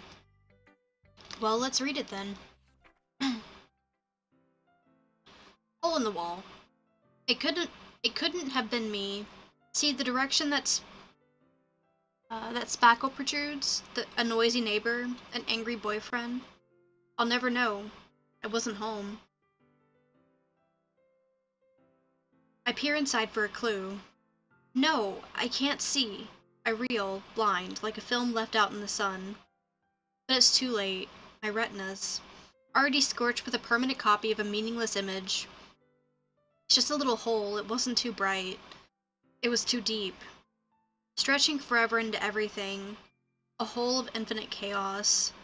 Well, let's read it then. Hole in the wall. It couldn't have been me. See the direction that spackle protrudes? A noisy neighbor? An angry boyfriend? I'll never know. I wasn't home. I peer inside for a clue. No, I can't see. I reel, blind, like a film left out in the sun. But it's too late. My retinas. Already scorched with a permanent copy of a meaningless image. It's just a little hole. It wasn't too bright. It was too deep. Stretching forever into everything. A hole of infinite chaos.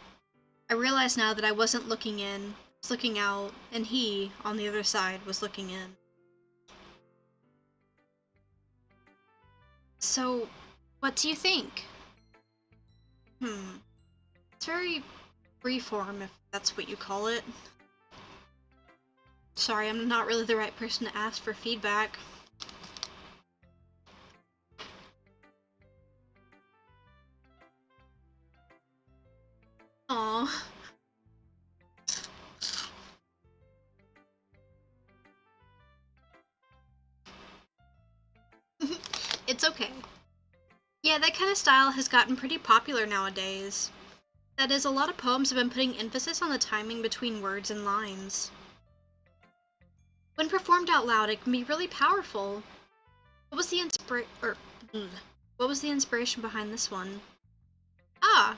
I realized now that I wasn't looking in. I was looking out, and he, on the other side, was looking in. So, what do you think? It's very freeform, if that's what you call it. Sorry, I'm not really the right person to ask for feedback. Aw. It's okay. Yeah, that kind of style has gotten pretty popular nowadays. That is, a lot of poems have been putting emphasis on the timing between words and lines. When performed out loud, it can be really powerful. What was the what was the inspiration behind this one? Ah.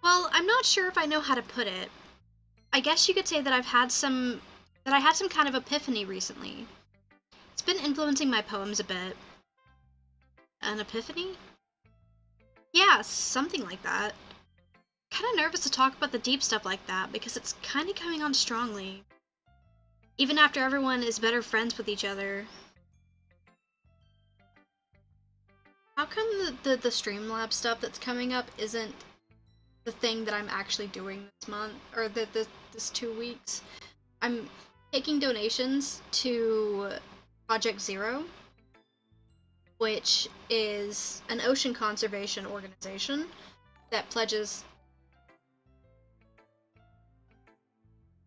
Well, I'm not sure if I know how to put it. I guess you could say that I had some kind of epiphany recently. It's been influencing my poems a bit. An epiphany? Yeah, something like that. Kinda nervous to talk about the deep stuff like that because it's kinda coming on strongly. Even after everyone is better friends with each other. How come the Streamlabs stuff that's coming up isn't the thing that I'm actually doing this month, or this 2 weeks? I'm taking donations to Project Zero, which is an ocean conservation organization that pledges...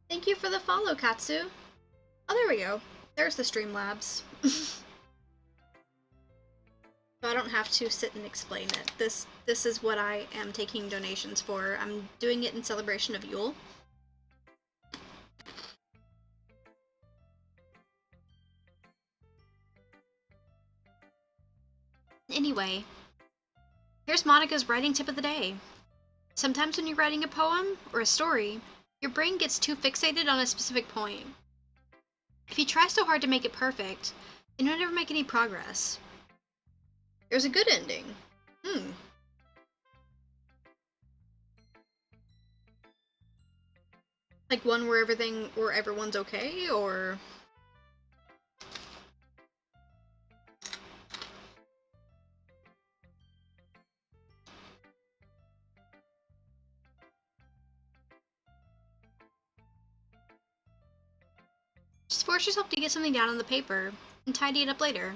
Thank you for the follow, Katsu! Oh, there we go. There's the Streamlabs. So I don't have to sit and explain it. This is what I am taking donations for. I'm doing it in celebration of Yule. Anyway, here's Monica's writing tip of the day. Sometimes when you're writing a poem or a story, your brain gets too fixated on a specific point. If you try so hard to make it perfect, then you'll never make any progress. There's a good ending. Like one where everyone's okay, or... Just force yourself to get something down on the paper and tidy it up later.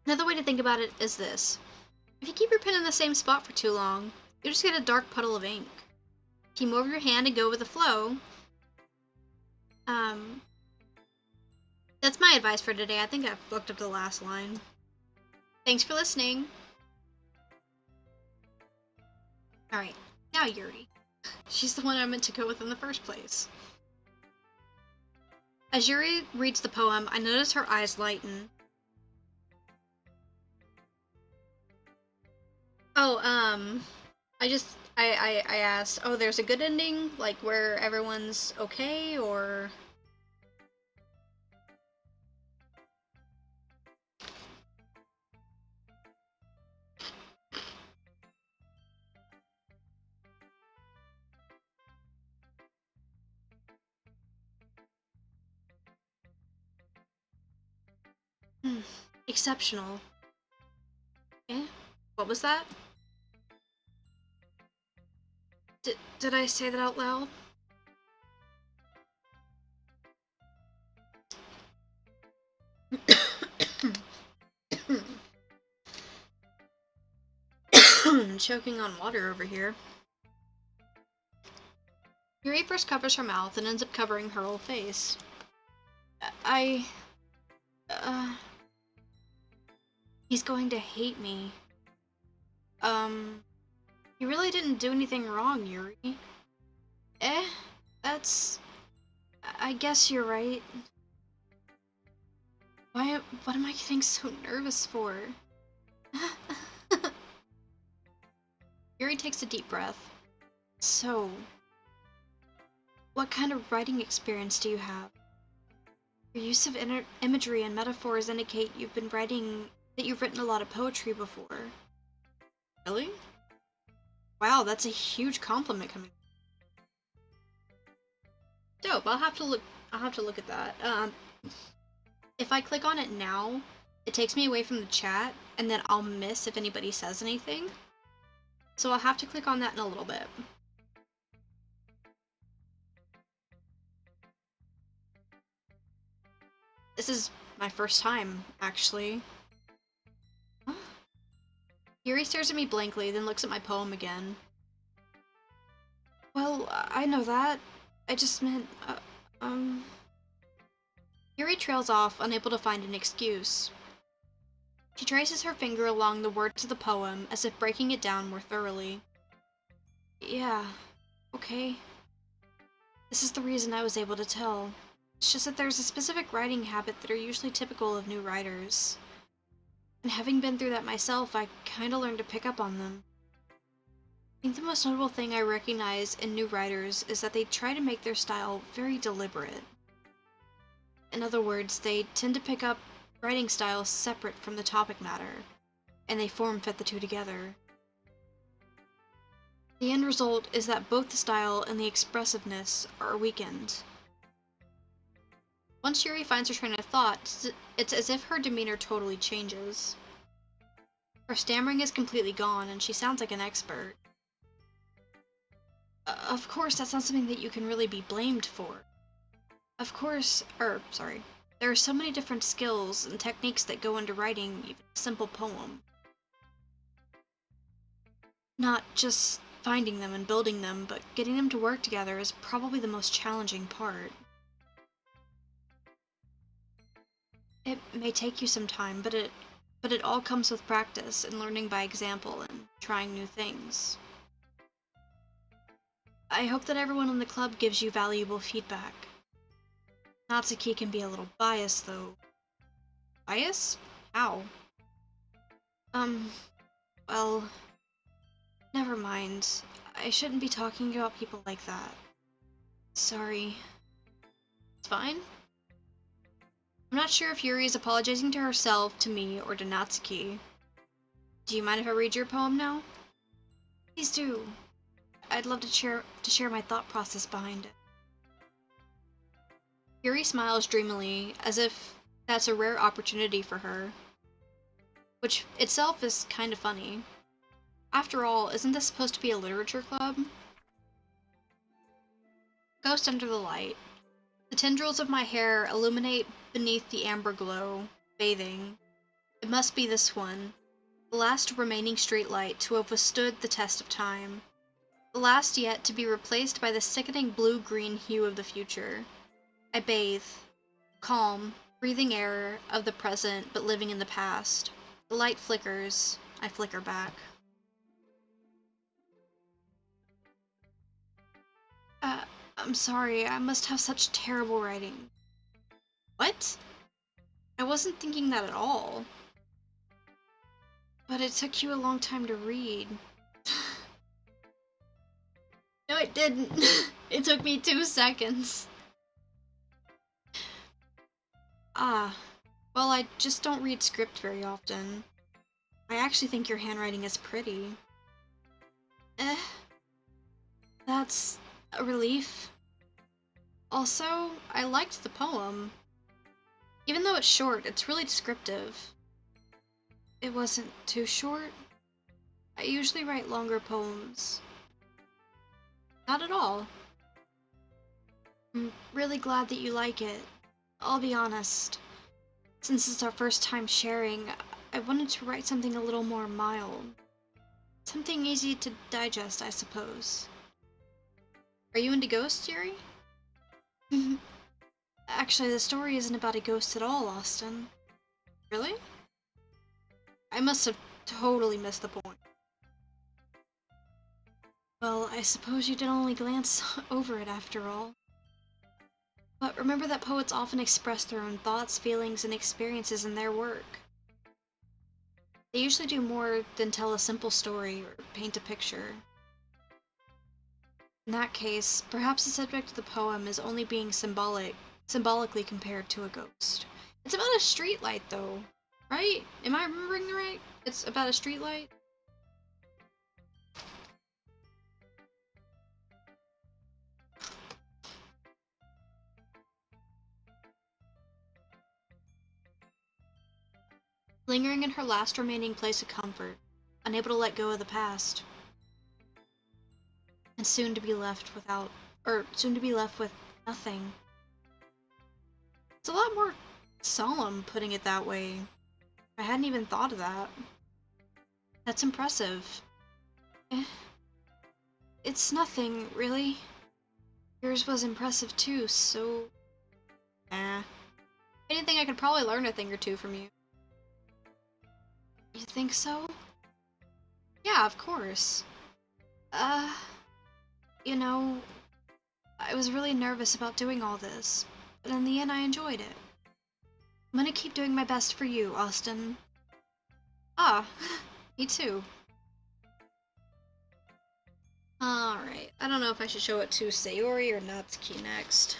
Another way to think about it is this. If you keep your pen in the same spot for too long, you'll just get a dark puddle of ink. If you move your hand and go with the flow, that's my advice for today. I think I fucked up the last line. Thanks for listening. Alright, now Yuri. She's the one I meant to go with in the first place. As Yuri reads the poem, I notice her eyes lighten. Oh, I asked, oh, there's a good ending? Like, where everyone's okay, or... Exceptional. Eh? What was that? Did I say that out loud? Choking on water over here. Yuri first covers her mouth and ends up covering her whole face. He's going to hate me. You really didn't do anything wrong, Yuri. I guess you're right. What am I getting so nervous for? Yuri takes a deep breath. So, what kind of writing experience do you have? Your use of imagery and metaphors indicate you've written a lot of poetry before. Really? Wow, that's a huge compliment coming. Dope. I'll have to look at that. If I click on it now, it takes me away from the chat, and then I'll miss if anybody says anything. So I'll have to click on that in a little bit. This is my first time, actually. Huh? Yuri stares at me blankly, then looks at my poem again. Well, I know that. I just meant, Yuri trails off, unable to find an excuse. She traces her finger along the words of the poem, as if breaking it down more thoroughly. Yeah, okay. This is the reason I was able to tell. It's just that there's a specific writing habit that are usually typical of new writers. And having been through that myself, I kinda learned to pick up on them. I think the most notable thing I recognize in new writers is that they try to make their style very deliberate. In other words, they tend to pick up writing styles separate from the topic matter, and they form-fit the two together. The end result is that both the style and the expressiveness are weakened. Once Yuri finds her train of thought, it's as if her demeanor totally changes. Her stammering is completely gone, and she sounds like an expert. Of course, that's not something that you can really be blamed for. Of course, sorry. There are so many different skills and techniques that go into writing even a simple poem. Not just finding them and building them, but getting them to work together is probably the most challenging part. It may take you some time, but it all comes with practice and learning by example and trying new things. I hope that everyone in the club gives you valuable feedback. Natsuki can be a little biased, though. Bias? How? Well, never mind. I shouldn't be talking about people like that. Sorry. It's fine. I'm not sure if Yuri is apologizing to herself, to me, or to Natsuki. Do you mind if I read your poem now? Please do. I'd love to share my thought process behind it. Yuri smiles dreamily, as if that's a rare opportunity for her, which itself is kind of funny. After all, isn't this supposed to be a literature club? Ghost under the light. The tendrils of my hair illuminate beneath the amber glow, bathing. It must be this one, the last remaining streetlight to have withstood the test of time. The last yet to be replaced by the sickening blue-green hue of the future. I bathe, calm, breathing air of the present but living in the past. The light flickers, I flicker back. I'm sorry, I must have such terrible writing. What? I wasn't thinking that at all. But it took you a long time to read. No, it didn't. It took me 2 seconds. Well, I just don't read script very often. I actually think your handwriting is pretty. That's a relief. Also, I liked the poem. Even though it's short, it's really descriptive. It wasn't too short. I usually write longer poems. Not at all. I'm really glad that you like it. I'll be honest. Since it's our first time sharing, I wanted to write something a little more mild. Something easy to digest, I suppose. Are you into ghosts, Yuri? Actually, the story isn't about a ghost at all, Austin. Really? I must have totally missed the point. Well, I suppose you did only glance over it after all. But remember that poets often express their own thoughts, feelings, and experiences in their work. They usually do more than tell a simple story or paint a picture. In that case, perhaps the subject of the poem is only being symbolically compared to a ghost. It's about a streetlight, though, right? Am I remembering right? It's about a streetlight? Lingering in her last remaining place of comfort, unable to let go of the past, and soon to be left with nothing. It's a lot more solemn putting it that way. I hadn't even thought of that. That's impressive. It's nothing, really. Yours was impressive too, so... Anything I could probably learn a thing or two from you. You think so? Yeah, of course. You know, I was really nervous about doing all this, but in the end I enjoyed it. I'm gonna keep doing my best for you, Austin. Ah, me too. Alright, I don't know if I should show it to Sayori or Natsuki next.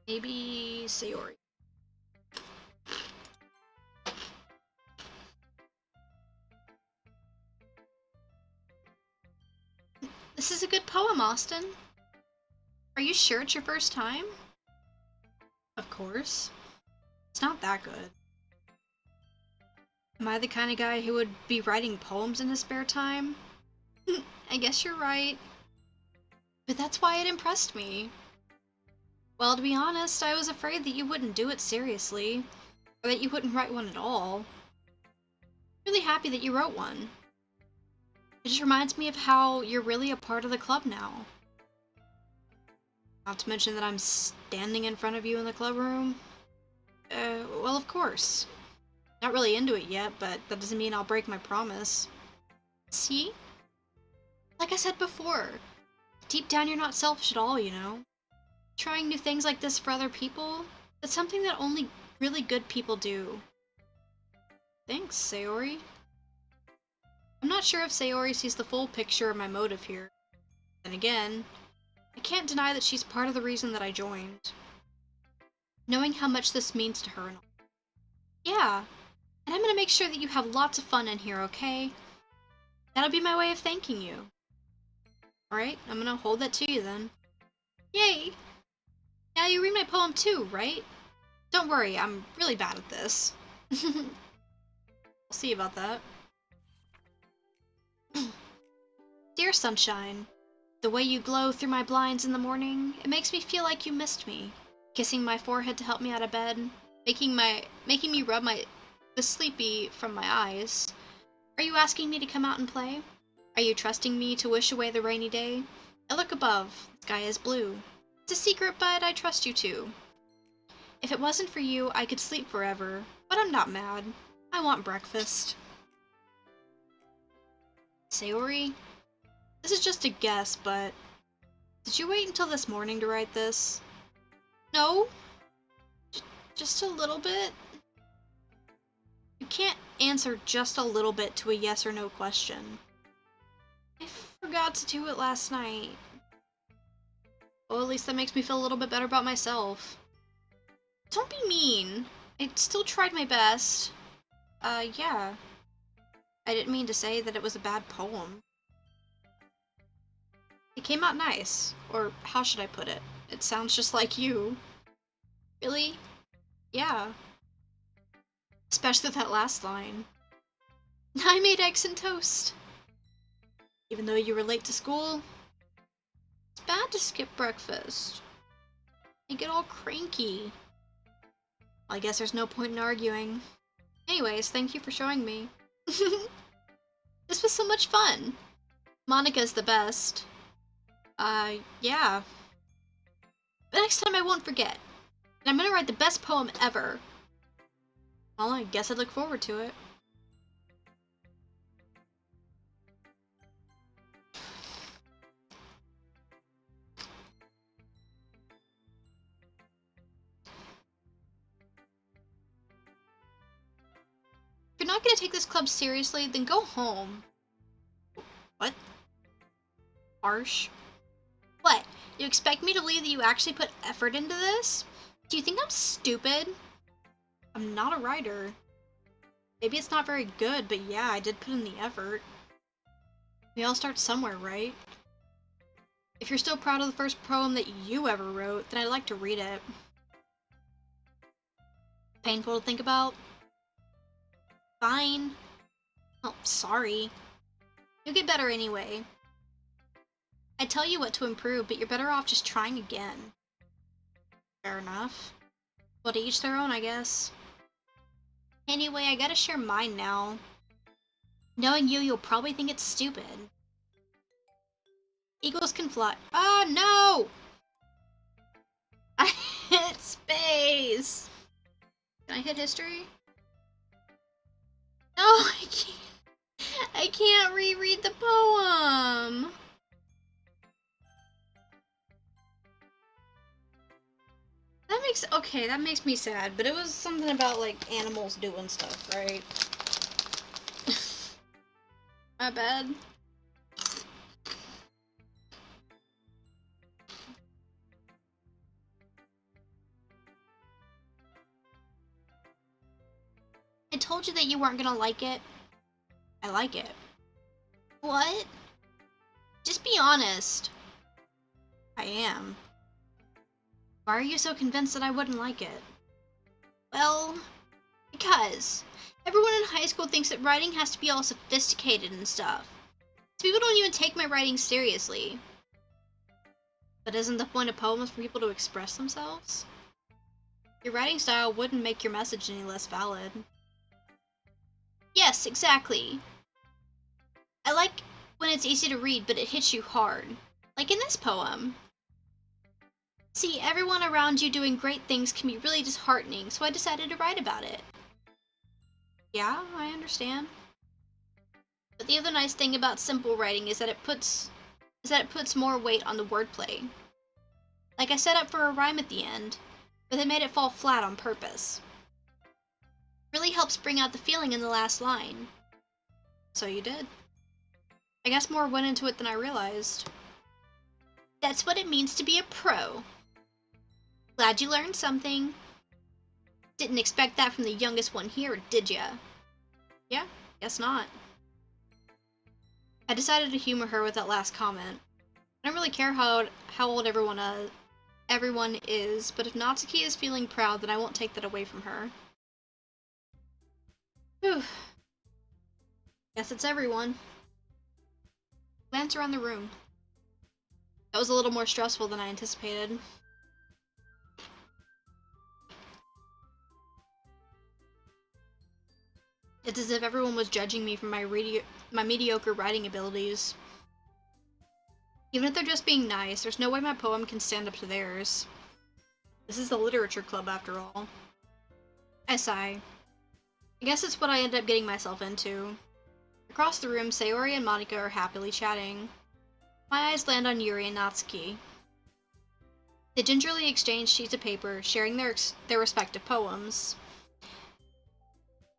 Maybe Sayori. This is a good poem, Austin. Are you sure it's your first time? Of course. It's not that good. Am I the kind of guy who would be writing poems in his spare time? I guess you're right. But that's why it impressed me. Well, to be honest, I was afraid that you wouldn't do it seriously, or that you wouldn't write one at all. Really happy that you wrote one. It just reminds me of how you're really a part of the club now. Not to mention that I'm standing in front of you in the club room. Well, of course. Not really into it yet, but that doesn't mean I'll break my promise. See? Like I said before, deep down you're not selfish at all, you know? Trying new things like this for other people, that's something that only really good people do. Thanks, Sayori. I'm not sure if Sayori sees the full picture of my motive here. Then again, I can't deny that she's part of the reason that I joined. Knowing how much this means to her and all. Yeah, and I'm gonna make sure that you have lots of fun in here, okay? That'll be my way of thanking you. Alright, I'm gonna hold that to you then. Yay! Now you read my poem too, right? Don't worry, I'm really bad at this. I'll see about that. Dear Sunshine, the way you glow through my blinds in the morning, it makes me feel like you missed me. Kissing my forehead to help me out of bed, making me rub the sleepy from my eyes. Are you asking me to come out and play? Are you trusting me to wish away the rainy day? I look above, the sky is blue. It's a secret, but I trust you too. If it wasn't for you, I could sleep forever, but I'm not mad. I want breakfast. Sayori, this is just a guess, but did you wait until this morning to write this? No? Just a little bit? You can't answer just a little bit to a yes or no question. I forgot to do it last night. Well, at least that makes me feel a little bit better about myself. Don't be mean. I still tried my best. Yeah. I didn't mean to say that it was a bad poem. It came out nice. Or how should I put it? It sounds just like you. Really? Yeah. Especially that last line. I made eggs and toast. Even though you were late to school, it's bad to skip breakfast. You get all cranky. Well, I guess there's no point in arguing. Anyways, thank you for showing me. This was so much fun. Monica's the best. Yeah. But next time I won't forget. And I'm gonna write the best poem ever. Well, I guess I look forward to it. If you're not gonna take this club seriously, then go home. What? Harsh. What? You expect me to believe that you actually put effort into this? Do you think I'm stupid? I'm not a writer. Maybe it's not very good, but yeah, I did put in the effort. We all start somewhere, right? If you're still proud of the first poem that you ever wrote, then I'd like to read it. Painful to think about? Fine. Oh, sorry. You'll get better anyway. I tell you what to improve, but you're better off just trying again. Fair enough. Well, to each their own, I guess. Anyway, I gotta share mine now. Knowing you, you'll probably think it's stupid. Eagles can fly. Oh, no! I hit space! Can I hit history? No, I can't. I can't reread the poem! That makes me sad, but it was something about, like, animals doing stuff, right? My bad. I told you that you weren't gonna like it. I like it. What? Just be honest. I am. Why are you so convinced that I wouldn't like it? Well, because everyone in high school thinks that writing has to be all sophisticated and stuff. So people don't even take my writing seriously. But isn't the point of poems for people to express themselves? Your writing style wouldn't make your message any less valid. Yes, exactly. I like when it's easy to read, but it hits you hard. Like in this poem. See, everyone around you doing great things can be really disheartening, so I decided to write about it. Yeah, I understand. But the other nice thing about simple writing is that it puts more weight on the wordplay. Like I set up for a rhyme at the end, but they made it fall flat on purpose. Really helps bring out the feeling in the last line. So you did. I guess more went into it than I realized. That's what it means to be a pro. Glad you learned something. Didn't expect that from the youngest one here, did ya? Yeah, guess not. I decided to humor her with that last comment. I don't really care how old everyone is, but if Natsuki is feeling proud, then I won't take that away from her. Whew. Guess it's everyone. Glance around the room. That was a little more stressful than I anticipated. It's as if everyone was judging me for my mediocre writing abilities. Even if they're just being nice, there's no way my poem can stand up to theirs. This is the literature club after all. I sigh. I guess it's what I end up getting myself into. Across the room, Sayori and Monika are happily chatting. My eyes land on Yuri and Natsuki. They gingerly exchange sheets of paper, sharing their respective poems.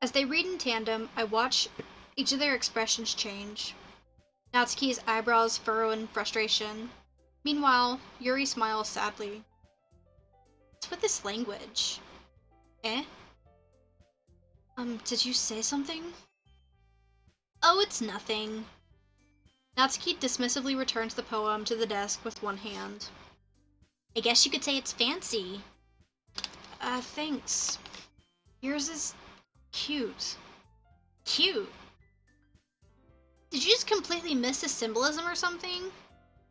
As they read in tandem, I watch each of their expressions change. Natsuki's eyebrows furrow in frustration. Meanwhile, Yuri smiles sadly. What's with this language? Eh? Did you say something? Oh, it's nothing. Natsuki dismissively returns the poem to the desk with one hand. I guess you could say it's fancy. Thanks. Yours is cute. Cute? Did you just completely miss the symbolism or something?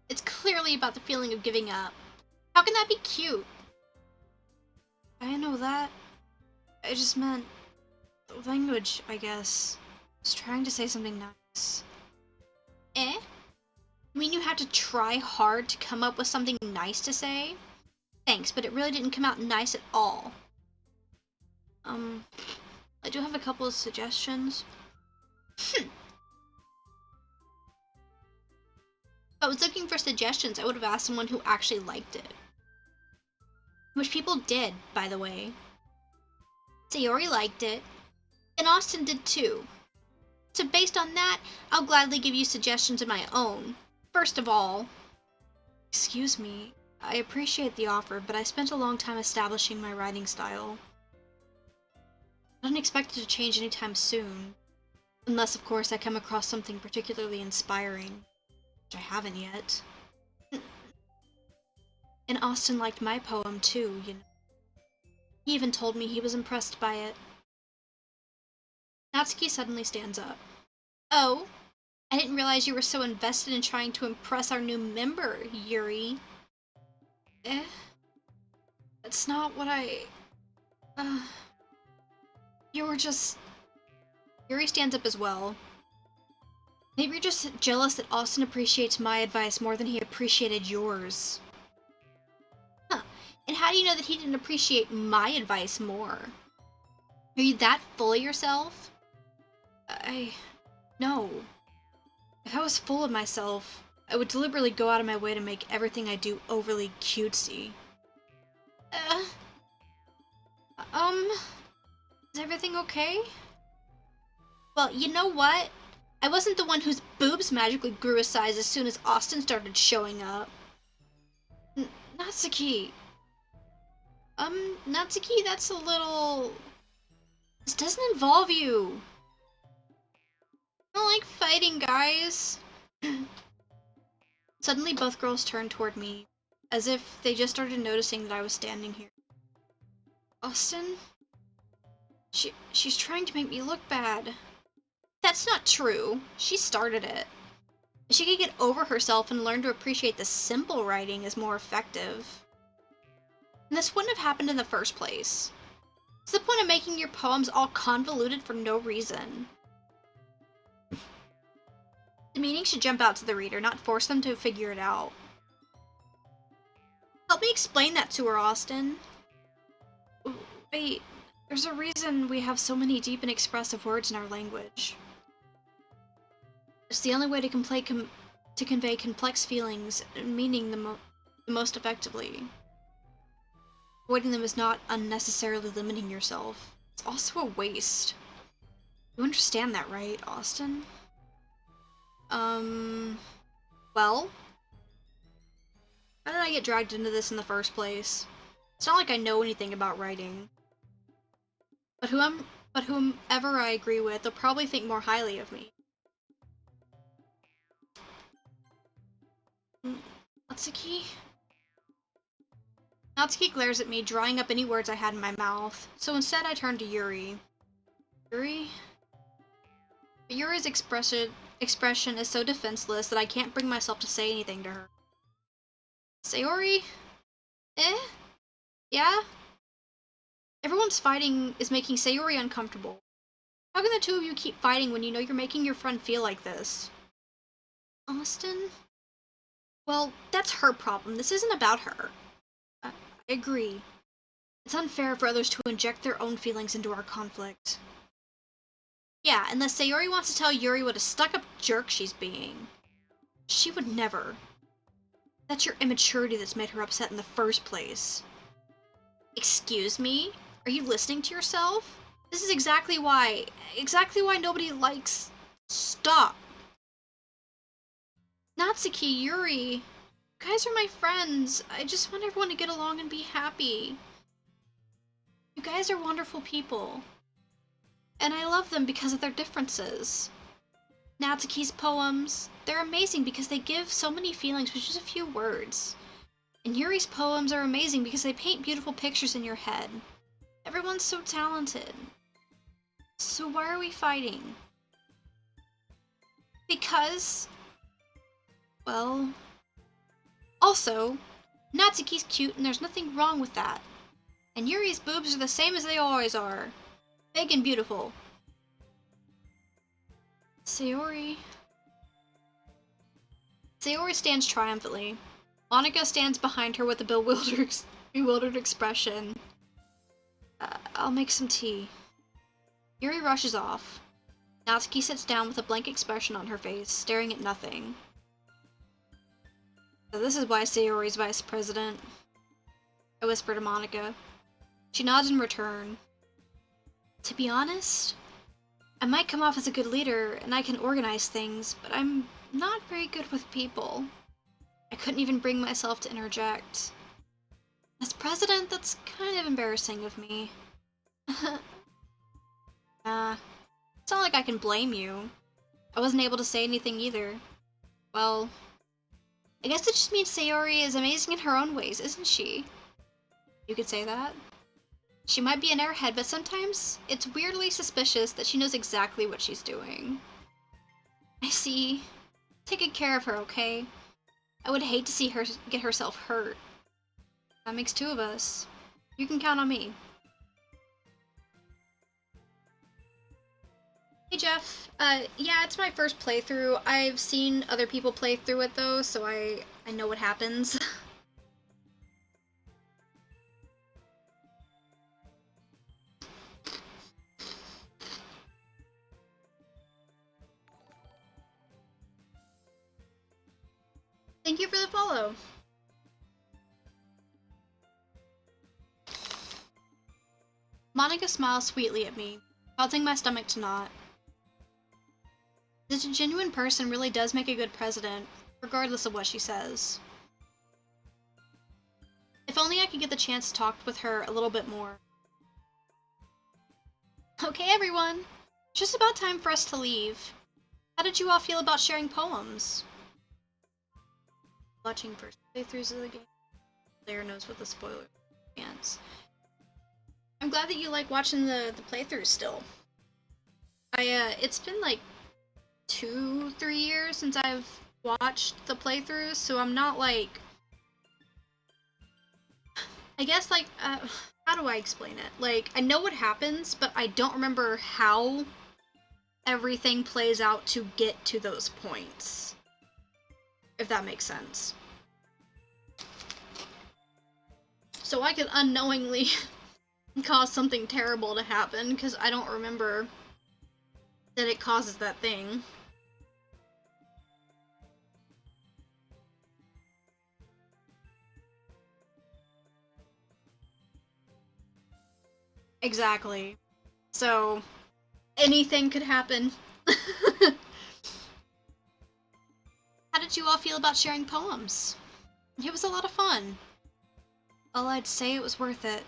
It's clearly about the feeling of giving up. How can that be cute? I know that. I just meant the language, I guess. I was trying to say something nice. Eh? You mean you had to try hard to come up with something nice to say? Thanks, but it really didn't come out nice at all. I do have a couple of suggestions. If I was looking for suggestions, I would have asked someone who actually liked it. Which people did, by the way. Sayori liked it, and Austin did too. So based on that, I'll gladly give you suggestions of my own. First of all... Excuse me, I appreciate the offer, but I spent a long time establishing my writing style. I don't expect it to change anytime soon. Unless, of course, I come across something particularly inspiring. Which I haven't yet. And Austin liked my poem too, you know. He even told me he was impressed by it. Natsuki suddenly stands up. Oh, I didn't realize you were so invested in trying to impress our new member, Yuri. Eh? That's not what I... You were just... Yuri stands up as well. Maybe you're just jealous that Austin appreciates my advice more than he appreciated yours. Huh. And how do you know that he didn't appreciate my advice more? Are you that full of yourself? No. If I was full of myself, I would deliberately go out of my way to make everything I do overly cutesy. Is everything okay? Well, you know what? I wasn't the one whose boobs magically grew a size as soon as Austin started showing up. Natsuki. Natsuki, that's a little... This doesn't involve you. I don't like fighting, guys. Suddenly, both girls turned toward me, as if they just started noticing that I was standing here. Austin? She's trying to make me look bad. That's not true. She started it. If she could get over herself and learn to appreciate the simple writing is more effective. And this wouldn't have happened in the first place. What's the point of making your poems all convoluted for no reason? The meaning should jump out to the reader, not force them to figure it out. Help me explain that to her, Austin. Wait, there's a reason we have so many deep and expressive words in our language. It's the only way to convey complex feelings and meaning the most effectively. Avoiding them is not unnecessarily limiting yourself. It's also a waste. You understand that, right, Austin? Well? How did I get dragged into this in the first place? It's not like I know anything about writing. But whomever I agree with, they'll probably think more highly of me. Natsuki? Natsuki glares at me, drawing up any words I had in my mouth. So instead I turned to Yuri. Yuri? But Yuri's expression is so defenseless that I can't bring myself to say anything to her. Sayori? Eh? Yeah? Everyone's fighting is making Sayori uncomfortable. How can the two of you keep fighting when you know you're making your friend feel like this? Austin? Well, that's her problem. This isn't about her. I agree. It's unfair for others to inject their own feelings into our conflict. Yeah, unless Sayori wants to tell Yuri what a stuck-up jerk she's being. She would never. That's your immaturity that's made her upset in the first place. Excuse me? Are you listening to yourself? This is exactly why nobody likes... Stop. Natsuki, Yuri, you guys are my friends. I just want everyone to get along and be happy. You guys are wonderful people. And I love them because of their differences. Natsuki's poems, they're amazing because they give so many feelings with just a few words. And Yuri's poems are amazing because they paint beautiful pictures in your head. Everyone's so talented. So why are we fighting? Because... well... Also, Natsuki's cute and there's nothing wrong with that. And Yuri's boobs are the same as they always are. Big and beautiful. Sayori stands triumphantly. Monika stands behind her with a bewildered expression. I'll make some tea. Yuri rushes off. Natsuki sits down with a blank expression on her face, staring at nothing. So this is why Sayori's vice president. I whisper to Monika. She nods in return. To be honest, I might come off as a good leader and I can organize things, but I'm not very good with people. I couldn't even bring myself to interject. As president, that's kind of embarrassing of me. It's not like I can blame you. I wasn't able to say anything either. Well, I guess it just means Sayori is amazing in her own ways, isn't she? You could say that. She might be an airhead, but sometimes it's weirdly suspicious that she knows exactly what she's doing. I see. Take good care of her, okay? I would hate to see her get herself hurt. That makes two of us. You can count on me. Hey Jeff, yeah, it's my first playthrough. I've seen other people play through it though, so I know what happens. Thank you for the follow. Monika smiles sweetly at me, causing my stomach to knot. This genuine person really does make a good president, regardless of what she says. If only I could get the chance to talk with her a little bit more. Okay, everyone. Just about time for us to leave. How did you all feel about sharing poems? watching first playthroughs of the game. Player knows what the spoiler is. I'm glad that you like watching the playthroughs still. It's been like 2-3 years since I've watched the playthroughs, so I'm not like, I guess like, how do I explain it? Like, I know what happens, but I don't remember how everything plays out to get to those points. If that makes sense. So I could unknowingly cause something terrible to happen, because I don't remember that it causes that thing. Exactly. So, anything could happen. How did you all feel about sharing poems? It was a lot of fun. Well, I'd say it was worth it.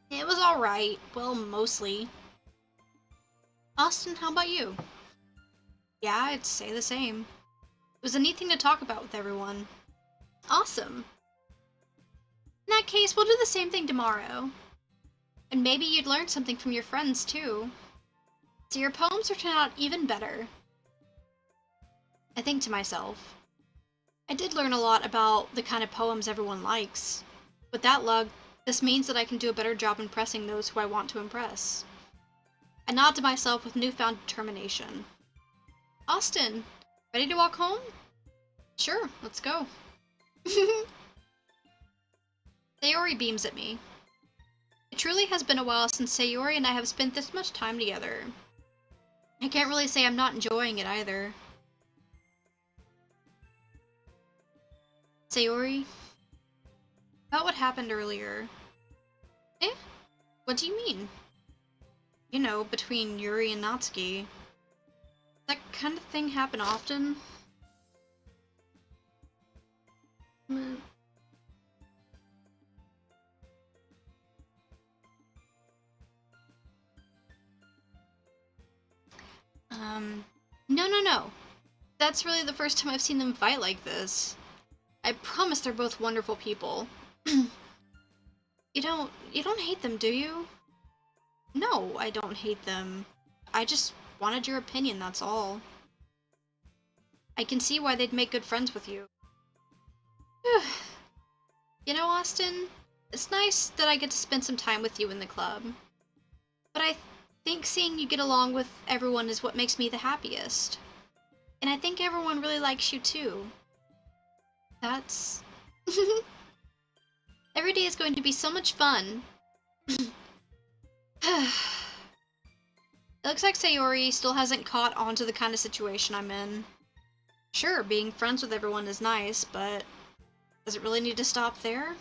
It was alright. Well, mostly. Austin, how about you? Yeah, I'd say the same. It was a neat thing to talk about with everyone. Awesome. In that case, we'll do the same thing tomorrow. And maybe you'd learn something from your friends, too. So your poems will turn out even better. I think to myself, I did learn a lot about the kind of poems everyone likes. With that luck, this means that I can do a better job impressing those who I want to impress. I nod to myself with newfound determination. Austin, ready to walk home? Sure, let's go. Sayori beams at me. It truly has been a while since Sayori and I have spent this much time together. I can't really say I'm not enjoying it either. Sayori, about what happened earlier. Eh? What do you mean? You know, between Yuri and Natsuki. That kind of thing happen often? No. That's really the first time I've seen them fight like this. I promise they're both wonderful people. You don't hate them, do you? No, I don't hate them. I just wanted your opinion, that's all. I can see why they'd make good friends with you. You know, Austin, it's nice that I get to spend some time with you in the club. But I think seeing you get along with everyone is what makes me the happiest. And I think everyone really likes you too. That's... Every day is going to be so much fun. It looks like Sayori still hasn't caught on to the kind of situation I'm in. Sure, being friends with everyone is nice, but does it really need to stop there?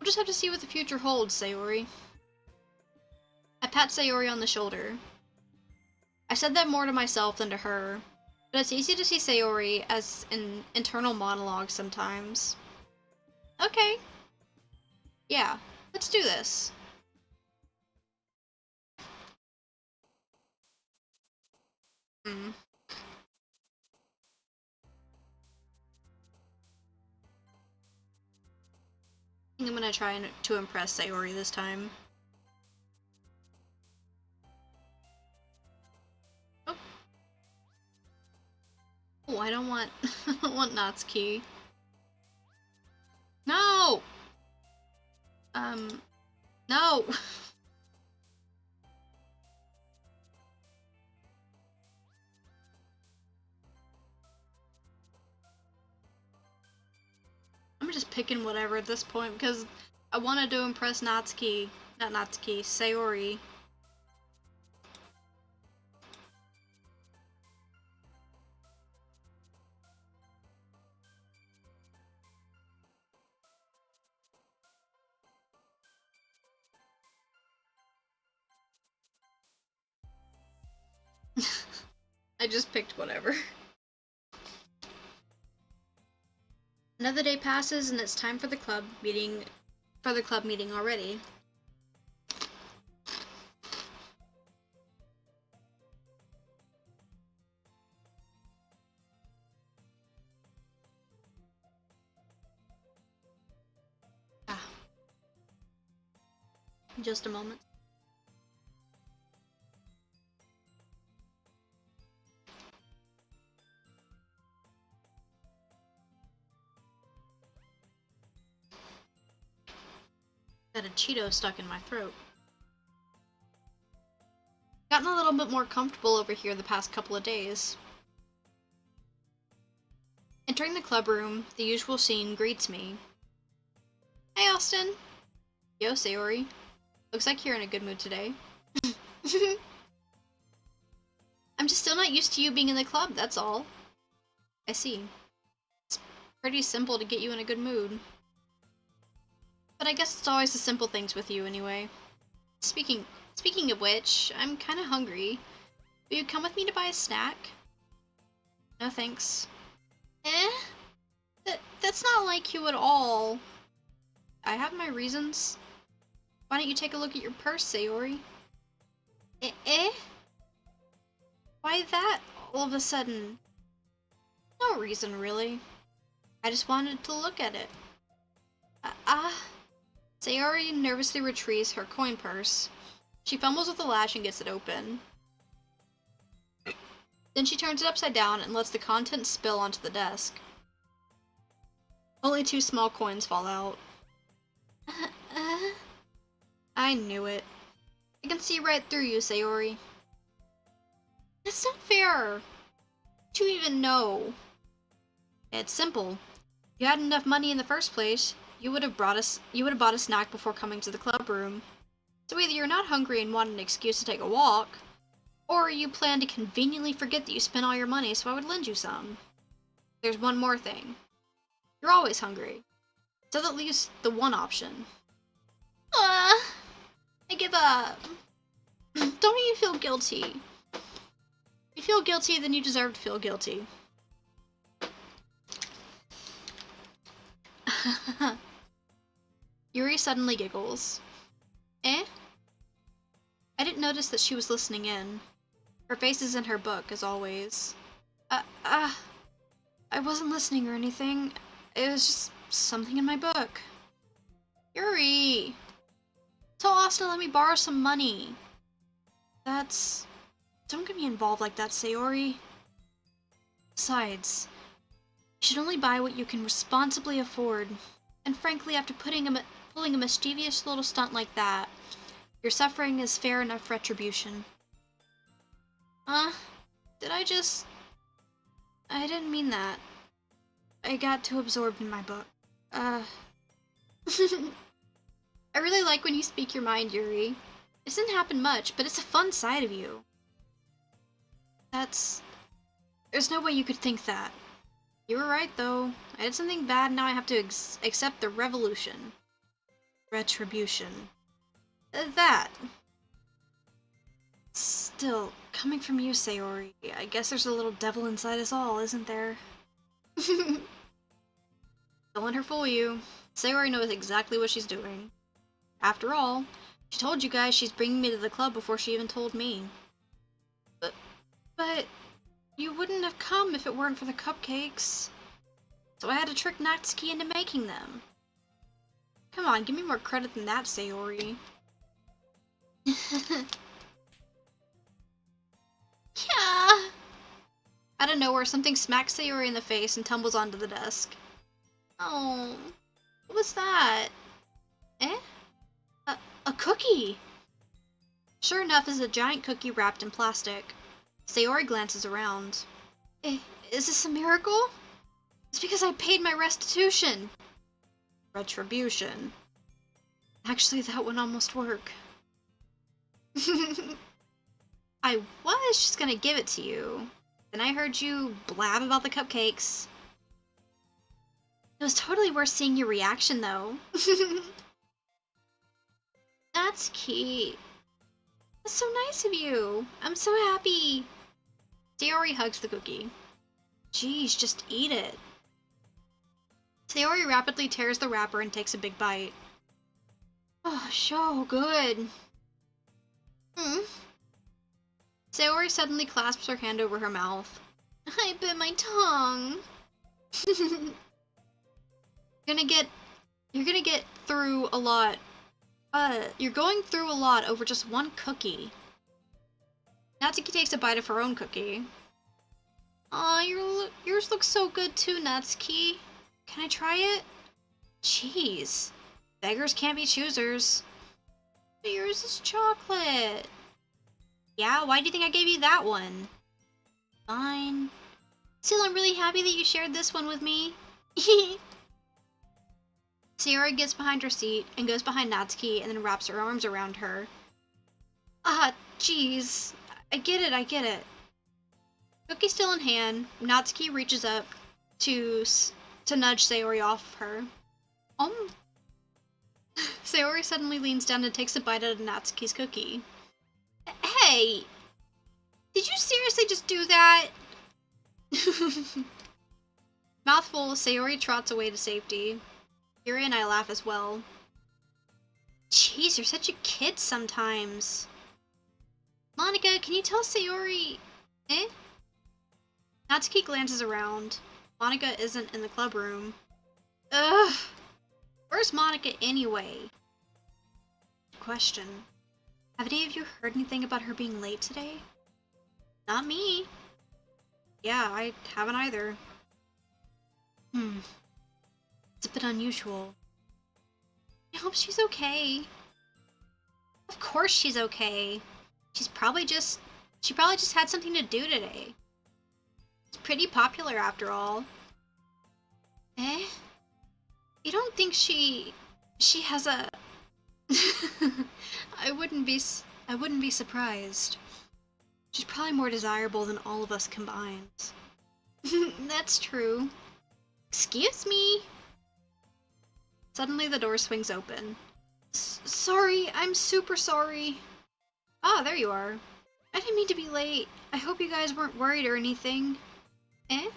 We'll just have to see what the future holds, Sayori. I pat Sayori on the shoulder. I said that more to myself than to her, but it's easy to see Sayori as an internal monologue sometimes. Okay. Yeah, let's do this. Hmm. I think I'm gonna try to impress Sayori this time. Oh, I don't want I don't want Natsuki. No! No! I'm just picking whatever at this point because I wanted to impress Natsuki. Not Natsuki, Sayori. I just picked whatever. Another day passes and it's time for the club meeting already. Just a moment. Got a Cheeto stuck in my throat. Gotten a little bit more comfortable over here the past couple of days. Entering the club room, the usual scene greets me. Hey, Austin. Yo, Sayori. Looks like you're in a good mood today. I'm just still not used to you being in the club, that's all. I see. It's pretty simple to get you in a good mood. But I guess it's always the simple things with you anyway. Speaking of which, I'm kinda hungry. Will you come with me to buy a snack? No thanks. That's not like you at all. I have my reasons. Why don't you take a look at your purse, Sayori? Why that all of a sudden? No reason, really. I just wanted to look at it. Sayori nervously retrieves her coin purse. She fumbles with the latch and gets it open. Then she turns it upside down and lets the contents spill onto the desk. Only 2 small coins fall out. I knew it. I can see right through you, Sayori. That's not fair. To even know. It's simple. If you had enough money in the first place, you would have bought a snack before coming to the club room. So either you're not hungry and want an excuse to take a walk, or you plan to conveniently forget that you spent all your money so I would lend you some. There's one more thing. You're always hungry. So that leaves the one option. I give up. Don't you feel guilty? If you feel guilty, then you deserve to feel guilty. Yuri suddenly giggles. I didn't notice that she was listening in. Her face is in her book, as always. I wasn't listening or anything. It was just something in my book. Yuri! Tell Austin to let me borrow some money. Don't get me involved like that, Sayori. Besides, you should only buy what you can responsibly afford. And frankly, after pulling a mischievous little stunt like that, your suffering is fair enough retribution. Did I didn't mean that. I got too absorbed in my book. I really like when you speak your mind, Yuri. It doesn't happen much, but it's a fun side of you. There's no way you could think that. You were right, though. I did something bad, now I have to accept the revolution. Retribution. That. Still, coming from you, Sayori, I guess there's a little devil inside us all, isn't there? Don't let her fool you. Sayori knows exactly what she's doing. After all, she told you guys she's bringing me to the club before she even told me. But you wouldn't have come if it weren't for the cupcakes. So I had to trick Natsuki into making them. Come on, give me more credit than that, Sayori. Yeah. Out of nowhere, something smacks Sayori in the face and tumbles onto the desk. Oh, what was that? A cookie! Sure enough, it's a giant cookie wrapped in plastic. Sayori glances around. Is this a miracle? It's because I paid my restitution. Retribution. Actually, that would almost work. I was just gonna give it to you. Then I heard you blab about the cupcakes. It was totally worth seeing your reaction, though. That's cute. That's so nice of you. I'm so happy. Sayori hugs the cookie. Jeez, just eat it. Sayori rapidly tears the wrapper and takes a big bite. Oh, so good. Sayori suddenly clasps her hand over her mouth. I bit my tongue. You're gonna get through a lot You're going through a lot over just one cookie. Natsuki takes a bite of her own cookie. Aw, yours looks so good too, Natsuki. Can I try it? Jeez. Beggars can't be choosers. But yours is chocolate. Yeah, why do you think I gave you that one? Fine. Still, I'm really happy that you shared this one with me. Sayori gets behind her seat and goes behind Natsuki and then wraps her arms around her. Ah, jeez. I get it. Cookie still in hand, Natsuki reaches up to nudge Sayori off of her. Sayori suddenly leans down and takes a bite out of Natsuki's cookie. Hey! Did you seriously just do that? Mouthful, Sayori trots away to safety. Yuri and I laugh as well. Jeez, you're such a kid sometimes. Monica, can you tell Sayori... Eh? Natsuki glances around. Monica isn't in the club room. Ugh! Where's Monica anyway? Question. Have any of you heard anything about her being late today? Not me. Yeah, I haven't either. It's a bit unusual. I hope she's okay. Of course she's okay. She probably just had something to do today. It's pretty popular after all. Eh? You don't think she has a... I wouldn't be surprised. She's probably more desirable than all of us combined. That's true. Excuse me? Suddenly the door swings open. Sorry, I'm super sorry. Ah, there you are. I didn't mean to be late. I hope you guys weren't worried or anything. Eh?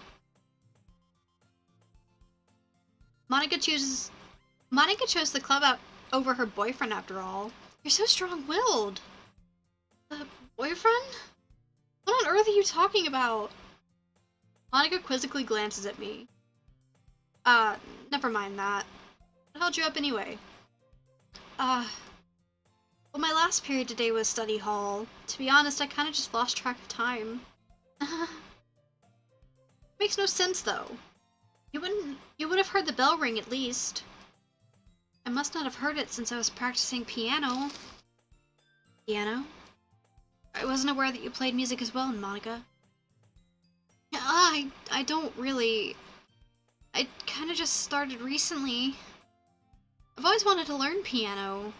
Monica chose the club out over her boyfriend after all. You're so strong-willed. Boyfriend? What on earth are you talking about? Monica quizzically glances at me. Never mind that. What held you up anyway? Well, my last period today was study hall. To be honest, I kinda just lost track of time. Makes no sense, though. You would have heard the bell ring at least. I must not have heard it since I was practicing piano. Piano? I wasn't aware that you played music as well, Monica. I don't really... I kinda just started recently. I've always wanted to learn piano.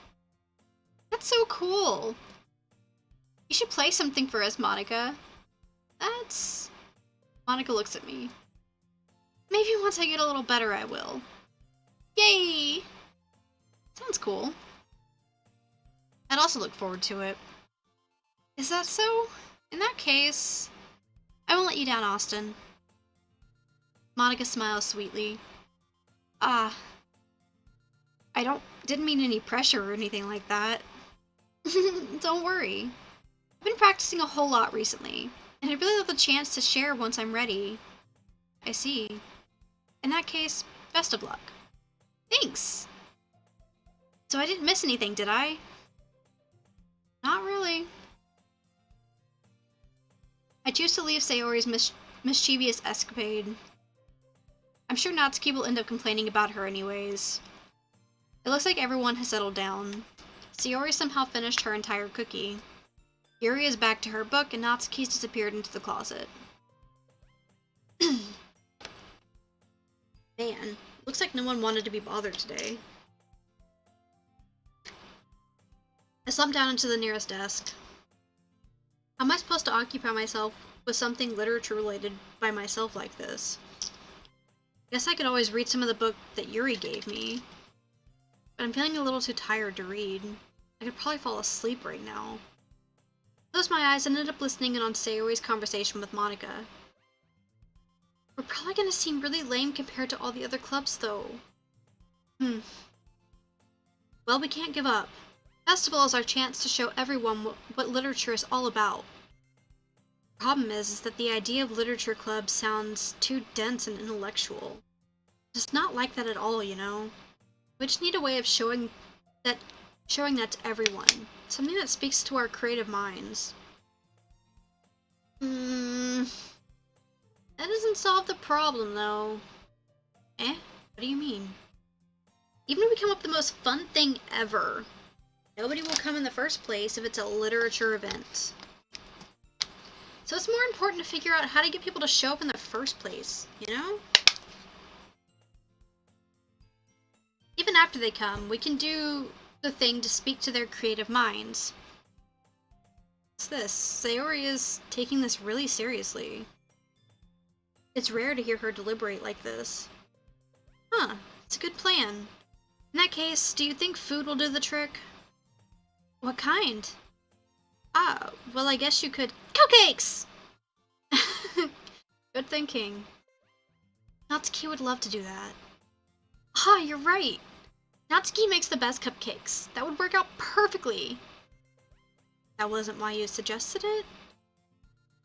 That's so cool. You should play something for us, Monica. That's... Monica looks at me. Maybe once I get a little better, I will. Yay! Sounds cool. I'd also look forward to it. Is that so? In that case, I won't let you down, Austin. Monica smiles sweetly. I didn't mean any pressure or anything like that. Don't worry. I've been practicing a whole lot recently, and I'd really love the chance to share once I'm ready. I see. In that case, best of luck. Thanks! So I didn't miss anything, did I? Not really. I choose to leave Sayori's mischievous escapade. I'm sure Natsuki will end up complaining about her anyways. It looks like everyone has settled down. Sayori somehow finished her entire cookie. Yuri is back to her book and Natsuki's disappeared into the closet. Man, looks like no one wanted to be bothered today. I slumped down into the nearest desk. How am I supposed to occupy myself with something literature related by myself like this? Guess I could always read some of the book that Yuri gave me. But I'm feeling a little too tired to read. I could probably fall asleep right now. I closed my eyes and ended up listening in on Sayori's conversation with Monica. We're probably gonna seem really lame compared to all the other clubs, though. Well, we can't give up. Festival is our chance to show everyone what literature is all about. The problem is that the idea of literature clubs sounds too dense and intellectual. It's not like that at all, you know? We just need a way of showing Showing that to everyone. Something that speaks to our creative minds. That doesn't solve the problem, though. Eh? What do you mean? Even if we come up with the most fun thing ever, nobody will come in the first place if it's a literature event. So it's more important to figure out how to get people to show up in the first place, you know? Even after they come, we can do the thing to speak to their creative minds. What's this? Sayori is taking this really seriously. It's rare to hear her deliberate like this. Huh, it's a good plan. In that case, do you think food will do the trick? What kind? Ah, well, I guess you could— Cupcakes! Good thinking. Natsuki would love to do that. Ah, you're right. Natsuki makes the best cupcakes. That would work out perfectly. That wasn't why you suggested it?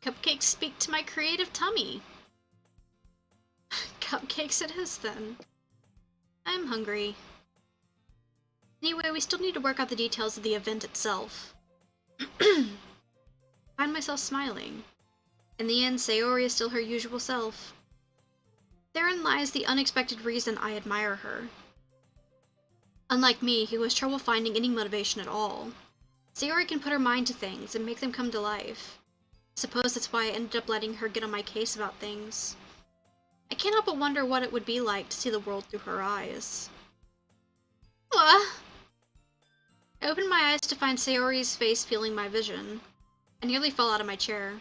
Cupcakes speak to my creative tummy. Cupcakes it is, then. I'm hungry. Anyway, we still need to work out the details of the event itself. Find myself smiling. In the end, Sayori is still her usual self. Therein lies the unexpected reason I admire her. Unlike me, who has trouble finding any motivation at all, Sayori can put her mind to things and make them come to life. I suppose that's why I ended up letting her get on my case about things. I can't help but wonder what it would be like to see the world through her eyes. What? I opened my eyes to find Sayori's face filling my vision. I nearly fell out of my chair.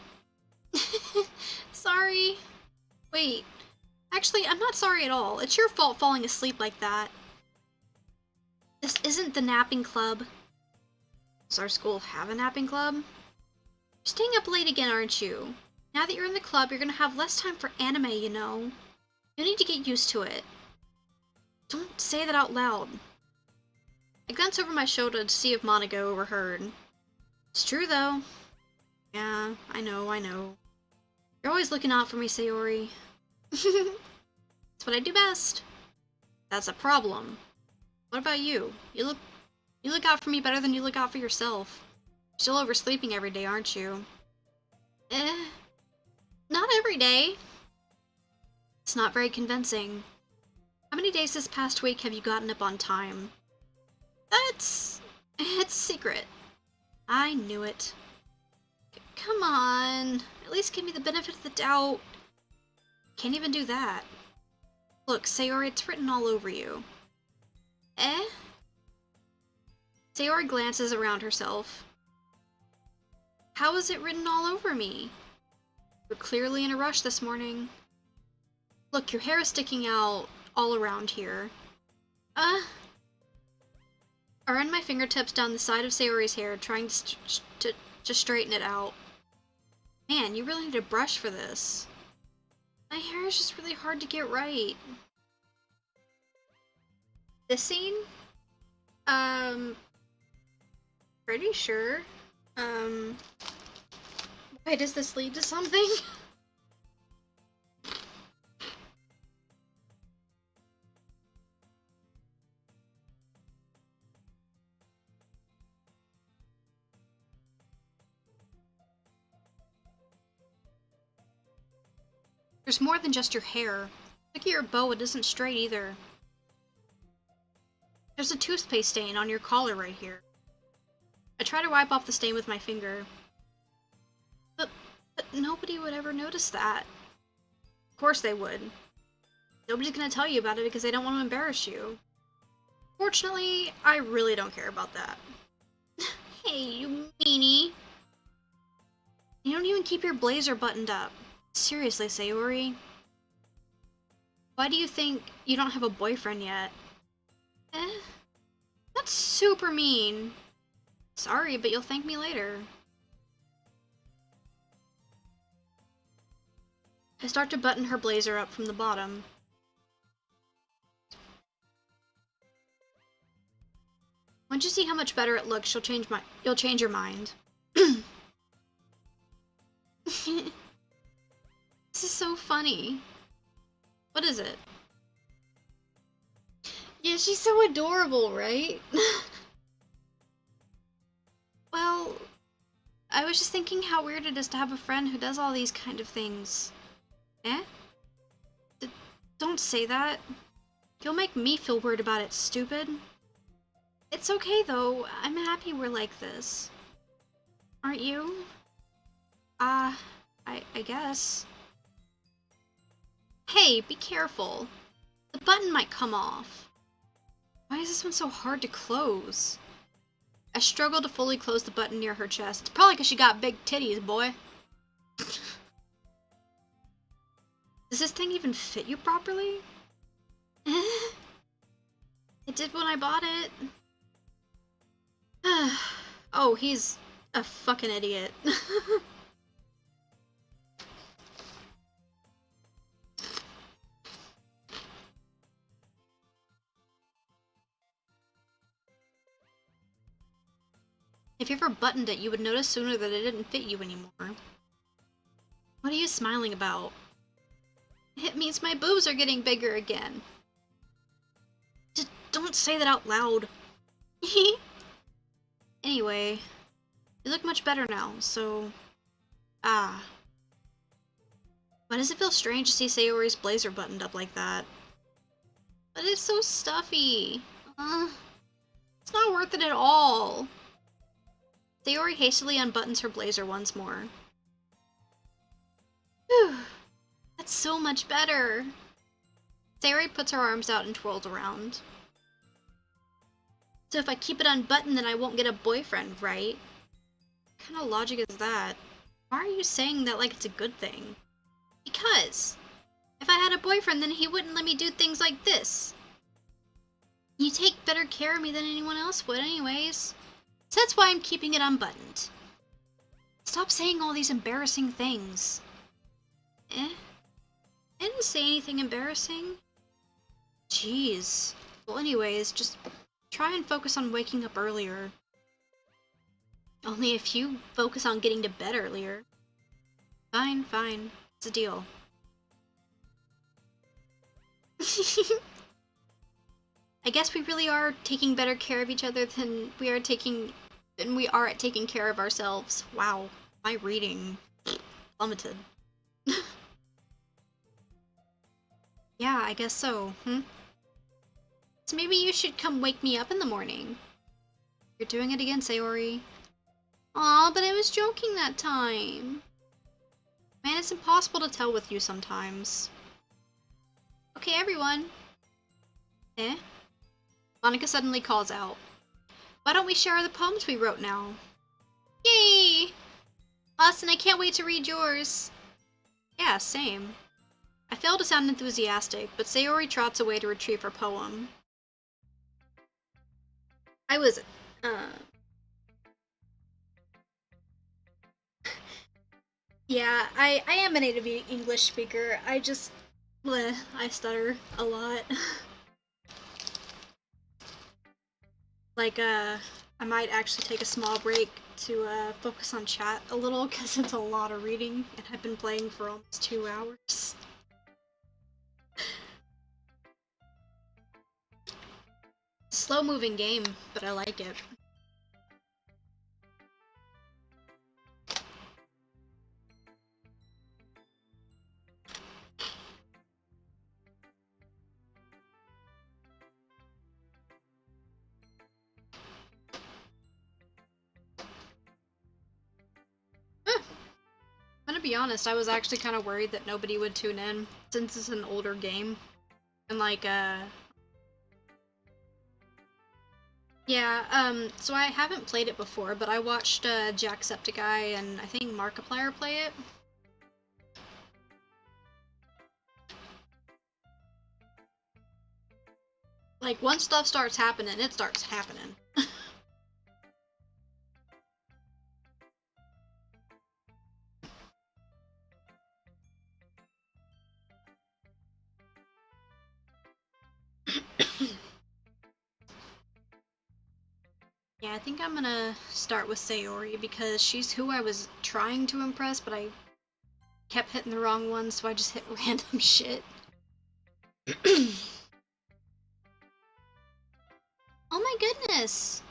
Sorry. Wait. Actually, I'm not sorry at all. It's your fault falling asleep like that. This isn't the napping club. Does our school have a napping club? You're staying up late again, aren't you? Now that you're in the club, you're gonna have less time for anime, you know. You need to get used to it. Don't say that out loud. I glanced over my shoulder to see if Monaco overheard. It's true, though. Yeah, I know. You're always looking out for me, Sayori. That's what I do best. That's a problem. What about you? You look out for me better than you look out for yourself. You're still oversleeping every day, aren't you? Not every day. It's not very convincing. How many days this past week have you gotten up on time? It's a secret. I knew it. Come on. At least give me the benefit of the doubt. Can't even do that. Look, Sayori, it's written all over you. Sayori glances around herself. How is it written all over me? You're clearly in a rush this morning. Look, your hair is sticking out all around here. I run my fingertips down the side of Sayori's hair, trying to straighten it out. Man, you really need a brush for this. My hair is just really hard to get right. This scene? Pretty sure. Why does this lead to something? There's more than just your hair. Look at your bow, it isn't straight either. There's a toothpaste stain on your collar right here. I try to wipe off the stain with my finger. But nobody would ever notice that. Of course they would. Nobody's gonna tell you about it because they don't want to embarrass you. Fortunately, I really don't care about that. Hey, you meanie. You don't even keep your blazer buttoned up. Seriously, Sayori. Why do you think you don't have a boyfriend yet? That's super mean. Sorry, but you'll thank me later. I start to button her blazer up from the bottom. Once you see how much better it looks, you'll change your mind. This is so funny. What is it? Yeah, she's so adorable, right? Well, I was just thinking how weird it is to have a friend who does all these kind of things. Eh? Don't say that. You'll make me feel weird about it, stupid. It's okay, though. I'm happy we're like this. Aren't you? I guess. Hey, be careful. The button might come off. Why is this one so hard to close? I struggle to fully close the button near her chest. It's probably because she got big titties, boy. Does this thing even fit you properly? It did when I bought it. Oh, he's a fucking idiot. If you ever buttoned it, you would notice sooner that it didn't fit you anymore. What are you smiling about? It means my boobs are getting bigger again. Just don't say that out loud. Anyway, you look much better now, so... Why does it feel strange to see Sayori's blazer buttoned up like that? But it's so stuffy. It's not worth it at all. Sayori hastily unbuttons her blazer once more. Whew. That's so much better. Sayori puts her arms out and twirls around. So if I keep it unbuttoned, then I won't get a boyfriend, right? What kind of logic is that? Why are you saying that like it's a good thing? Because if I had a boyfriend, then he wouldn't let me do things like this. You take better care of me than anyone else would anyways. So that's why I'm keeping it unbuttoned. Stop saying all these embarrassing things. I didn't say anything embarrassing. Jeez. Well, anyways, just try and focus on waking up earlier. Only if you focus on getting to bed earlier. Fine, fine. It's a deal. I guess we really are taking better care of each other than we are at taking care of ourselves. Wow, my reading plummeted. Yeah, I guess so. So maybe you should come wake me up in the morning. You're doing it again, Sayori. Aw, but I was joking that time. Man, it's impossible to tell with you sometimes. Okay, everyone. Monica suddenly calls out. Why don't we share the poems we wrote now? Yay! Austin, I can't wait to read yours. Yeah, same. I fail to sound enthusiastic, but Sayori trots away to retrieve her poem. I was, Yeah, I am a native English speaker. I just... I stutter a lot. Like, I might actually take a small break to, focus on chat a little, because it's a lot of reading, and I've been playing for almost 2 hours. Slow-moving game, but I like it. I'm gonna be honest, I was actually kind of worried that nobody would tune in, since it's an older game. And like, yeah, so I haven't played it before, but I watched, Jacksepticeye and I think Markiplier play it. Like, once stuff starts happening, it starts happening. Yeah, I think I'm gonna start with Sayori because she's who I was trying to impress, but I kept hitting the wrong one, so I just hit random shit. Oh my goodness!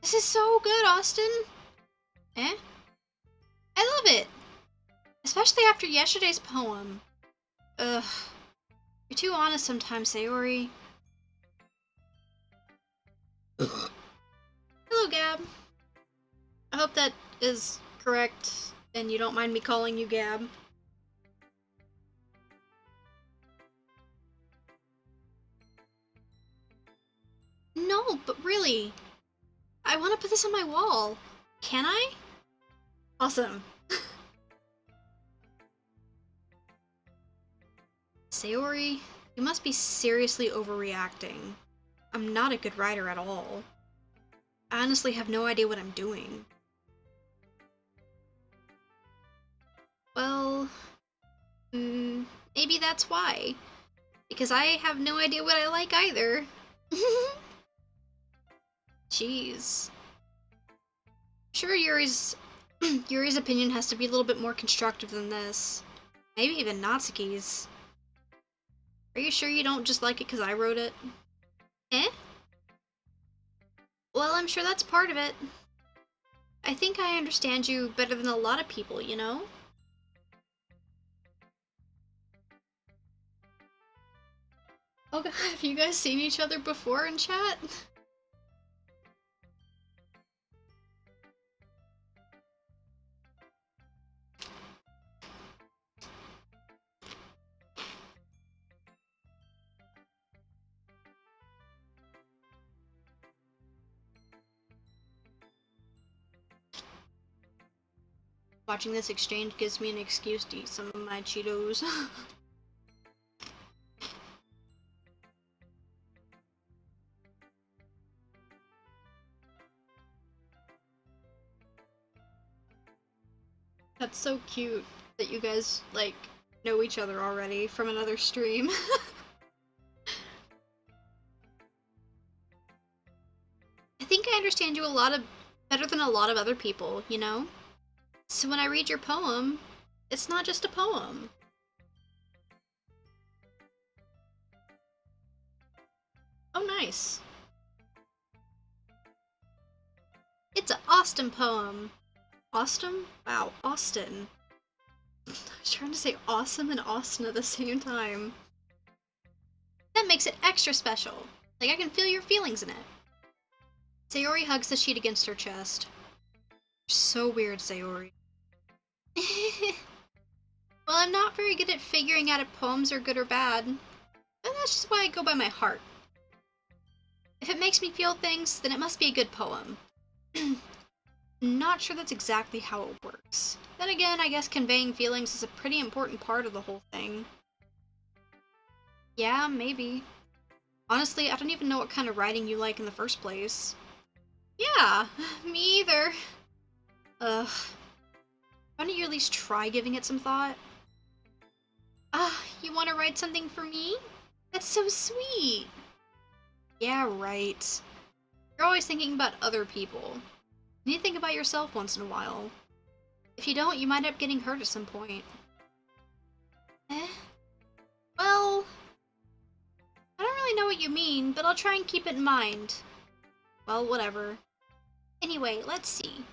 This is so good, Austin! Eh? I love it! Especially after yesterday's poem. Ugh. You're too honest sometimes, Sayori. Hello, Gab. I hope that is correct, and you don't mind me calling you Gab. No, but really, I want to put this on my wall. Can I? Awesome. Sayori, you must be seriously overreacting. I'm not a good writer at all. I honestly have no idea what I'm doing. Well, maybe that's why. Because I have no idea what I like either. Jeez. Sure, Yuri's opinion has to be a little bit more constructive than this. Maybe even Natsuki's. Are you sure you don't just like it because I wrote it? Eh? Well, I'm sure that's part of it. I think I understand you better than a lot of people, you know? Oh god, have you guys seen each other before in chat? Watching this exchange gives me an excuse to eat some of my Cheetos. That's so cute that you guys, like, know each other already from another stream. I think I understand you better than a lot of other people, you know? So when I read your poem, it's not just a poem. Oh, nice. It's an Austin poem. Austin? Wow, Austin. I was trying to say awesome and Austin at the same time. That makes it extra special. Like I can feel your feelings in it. Sayori hugs the sheet against her chest. You're so weird, Sayori. Well, I'm not very good at figuring out if poems are good or bad. And that's just why I go by my heart. If it makes me feel things, then it must be a good poem. Not sure that's exactly how it works. Then again, I guess conveying feelings is a pretty important part of the whole thing. Yeah, maybe. Honestly, I don't even know what kind of writing you like in the first place. Yeah, me either. Ugh. Why don't you at least try giving it some thought? You want to write something for me? That's so sweet. Yeah, right. You're always thinking about other people. You need to think about yourself once in a while. If you don't, you might end up getting hurt at some point. Eh? Well, I don't really know what you mean, but I'll try and keep it in mind. Well, whatever. Anyway, let's see.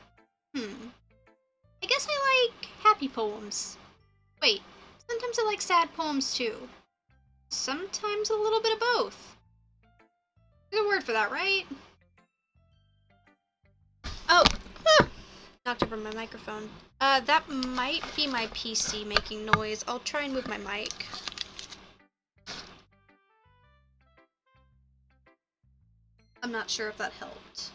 I guess I like happy poems. Wait, sometimes I like sad poems too. Sometimes a little bit of both. There's a word for that, right? Oh! Knocked over my microphone. That might be my PC making noise. I'll try and move my mic. I'm not sure if that helped.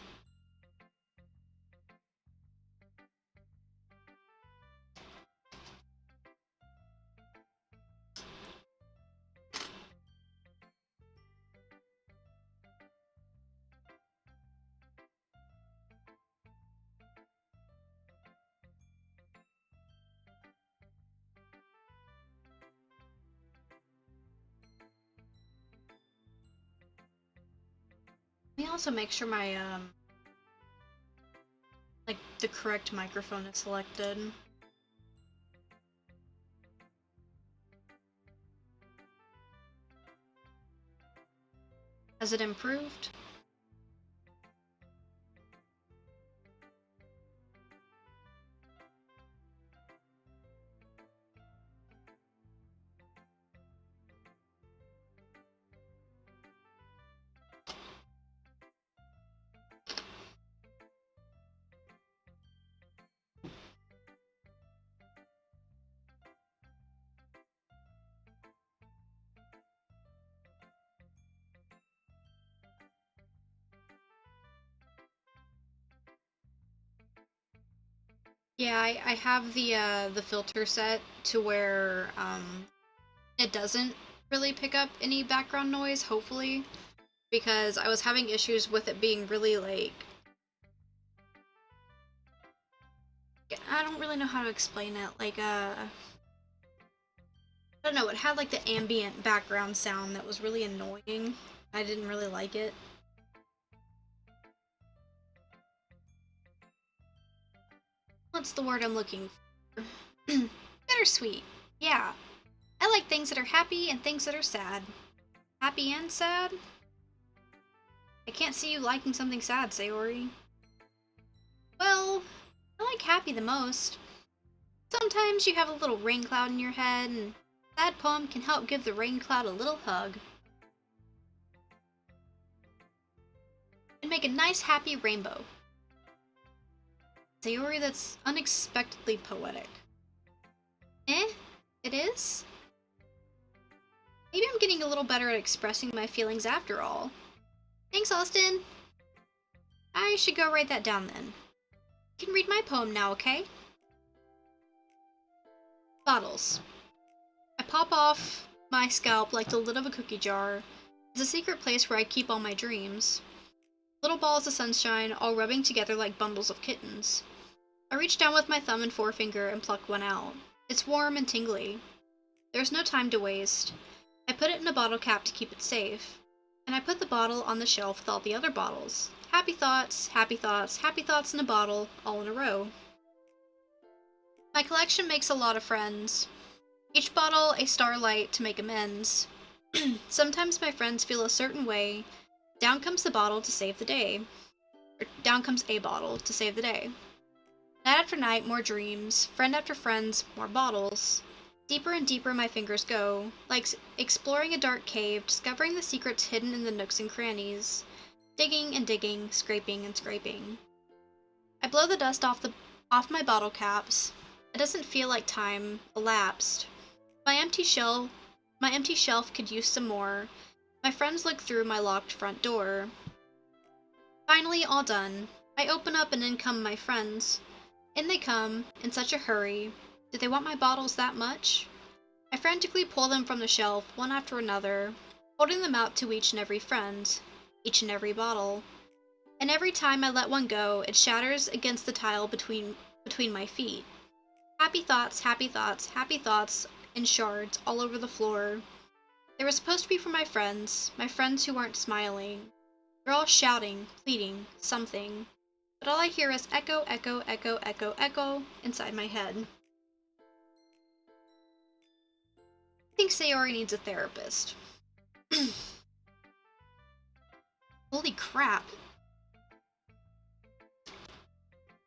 Let me also make sure my, like, the correct microphone is selected. Has it improved? Yeah, I have the filter set to where it doesn't really pick up any background noise, hopefully, because I was having issues with it being really like I don't really know how to explain it. Like I don't know, it had like the ambient background sound that was really annoying. I didn't really like it. What's the word I'm looking for? Bittersweet. Yeah. I like things that are happy and things that are sad. Happy and sad? I can't see you liking something sad, Sayori. Well, I like happy the most. Sometimes you have a little rain cloud in your head, and a sad poem can help give the rain cloud a little hug. And make a nice happy rainbow. Sayori, that's unexpectedly poetic. Eh? It is? Maybe I'm getting a little better at expressing my feelings after all. Thanks, Austin! I should go write that down then. You can read my poem now, okay? Bottles. I pop off my scalp like the lid of a cookie jar. It's a secret place where I keep all my dreams. Little balls of sunshine, all rubbing together like bundles of kittens. I reach down with my thumb and forefinger and pluck one out. It's warm and tingly. There's no time to waste. I put it in a bottle cap to keep it safe. And I put the bottle on the shelf with all the other bottles. Happy thoughts, happy thoughts, happy thoughts in a bottle, all in a row. My collection makes a lot of friends. Each bottle a starlight to make amends. Sometimes my friends feel a certain way. Down comes the bottle to save the day. Or down comes a bottle to save the day. Night after night, more dreams. Friend after friends, more bottles. Deeper and deeper my fingers go, like exploring a dark cave, discovering the secrets hidden in the nooks and crannies. Digging and digging, scraping and scraping. I blow the dust off my bottle caps. It doesn't feel like time elapsed. My empty shelf could use some more. My friends look through my locked front door. Finally, all done. I open up and in come my friends. In they come, in such a hurry. Do they want my bottles that much? I frantically pull them from the shelf, one after another, holding them out to each and every friend, each and every bottle. And every time I let one go, it shatters against the tile between my feet. Happy thoughts, happy thoughts, happy thoughts in shards all over the floor. They were supposed to be for my friends who weren't smiling. They're all shouting, pleading, something. But all I hear is echo, echo, echo, echo, echo inside my head. I think Sayori needs a therapist. Holy crap.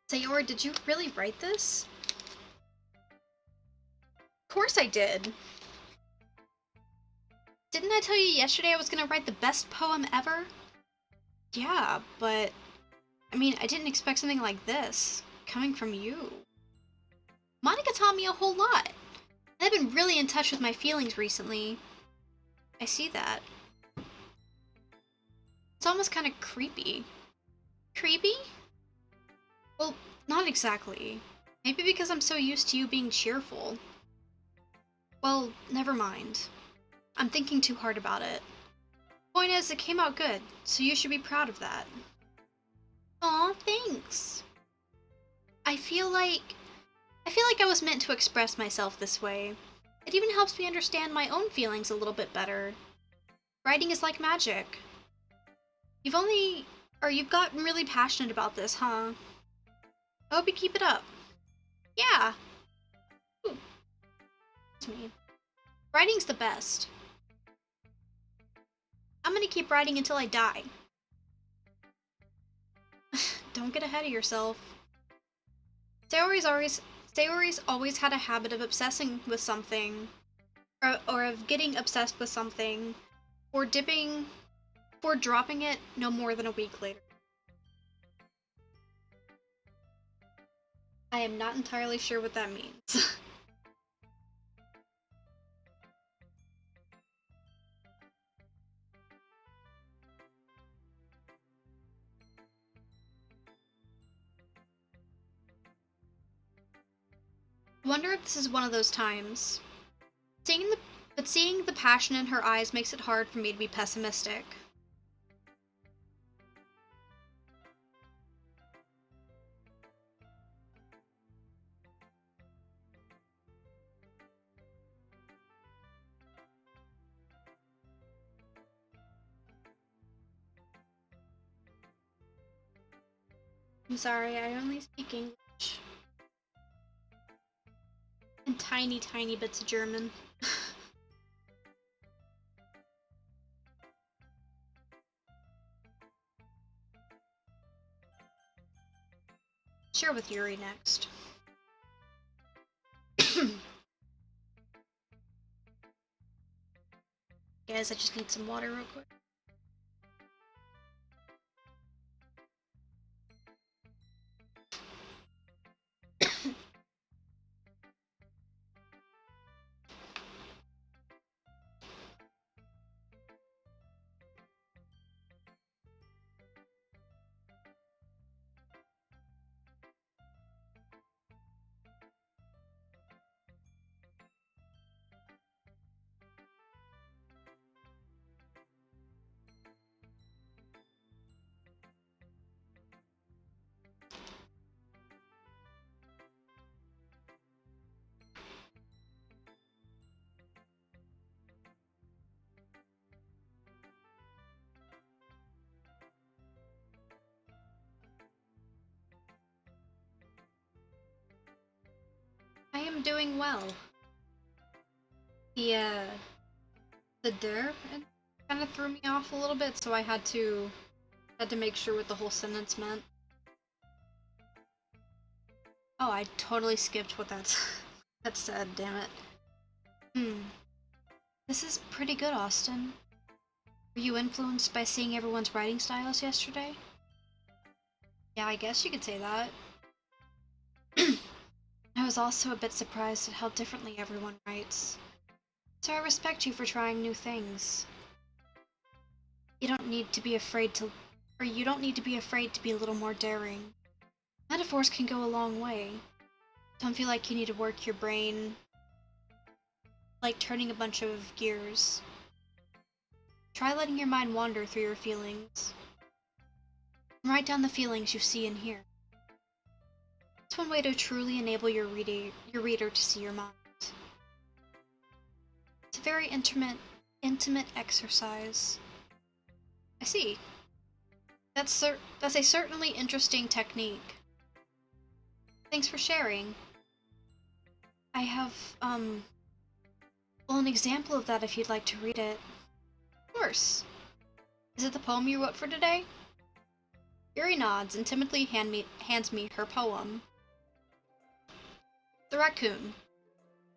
Sayori, did you really write this? Of course I did. Didn't I tell you yesterday I was gonna write the best poem ever? Yeah, but I mean, I didn't expect something like this, coming from you. Monica taught me a whole lot. And I've been really in touch with my feelings recently. I see that. It's almost kind of creepy. Creepy? Well, not exactly. Maybe because I'm so used to you being cheerful. Well, never mind. I'm thinking too hard about it. Point is, it came out good, so you should be proud of that. Aw, thanks. I feel like I was meant to express myself this way. It even helps me understand my own feelings a little bit better. Writing is like magic. You've gotten really passionate about this, huh? I hope you keep it up. Yeah. Ooh, to me. Writing's the best. I'm gonna keep writing until I die. Don't get ahead of yourself. Sayori's always had a habit of obsessing with something, or of getting obsessed with something, or dropping it no more than a week later. I am not entirely sure what that means. wonder if this is one of those times. Seeing the passion in her eyes makes it hard for me to be pessimistic. I'm sorry, I only speak English. And tiny, tiny bits of German. Share with Yuri next. Guys, I just need some water real quick. I am doing well. The der kind of threw me off a little bit, so I had to make sure what the whole sentence meant. Oh, I totally skipped what that said, damn it. This is pretty good, Austin. Were you influenced by seeing everyone's writing styles yesterday? Yeah, I guess you could say that. I was also a bit surprised at how differently everyone writes. So I respect you for trying new things. You don't need to be afraid to be a little more daring. Metaphors can go a long way. Don't feel like you need to work your brain like turning a bunch of gears. Try letting your mind wander through your feelings. Write down the feelings you see and hear. It's one way to truly enable your reader to see your mind. It's a very intimate exercise. I see. That's a certainly interesting technique. Thanks for sharing. I have, well, an example of that if you'd like to read it. Of course. Is it the poem you wrote for today? Yuri nods and timidly hands me her poem. The Raccoon.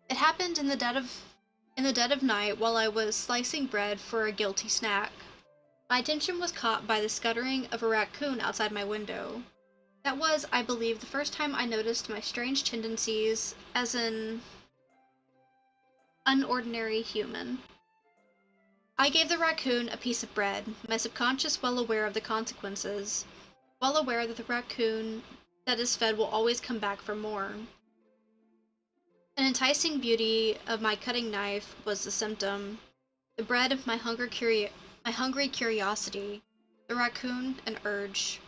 It happened in the dead of night while I was slicing bread for a guilty snack. My attention was caught by the scuttering of a raccoon outside my window. That was, I believe, the first time I noticed my strange tendencies as an unordinary human. I gave the raccoon a piece of bread, my subconscious well aware of the consequences, well aware that the raccoon that is fed will always come back for more. An enticing beauty of my cutting knife was the symptom, the bread of my hungry curiosity, the raccoon an urge.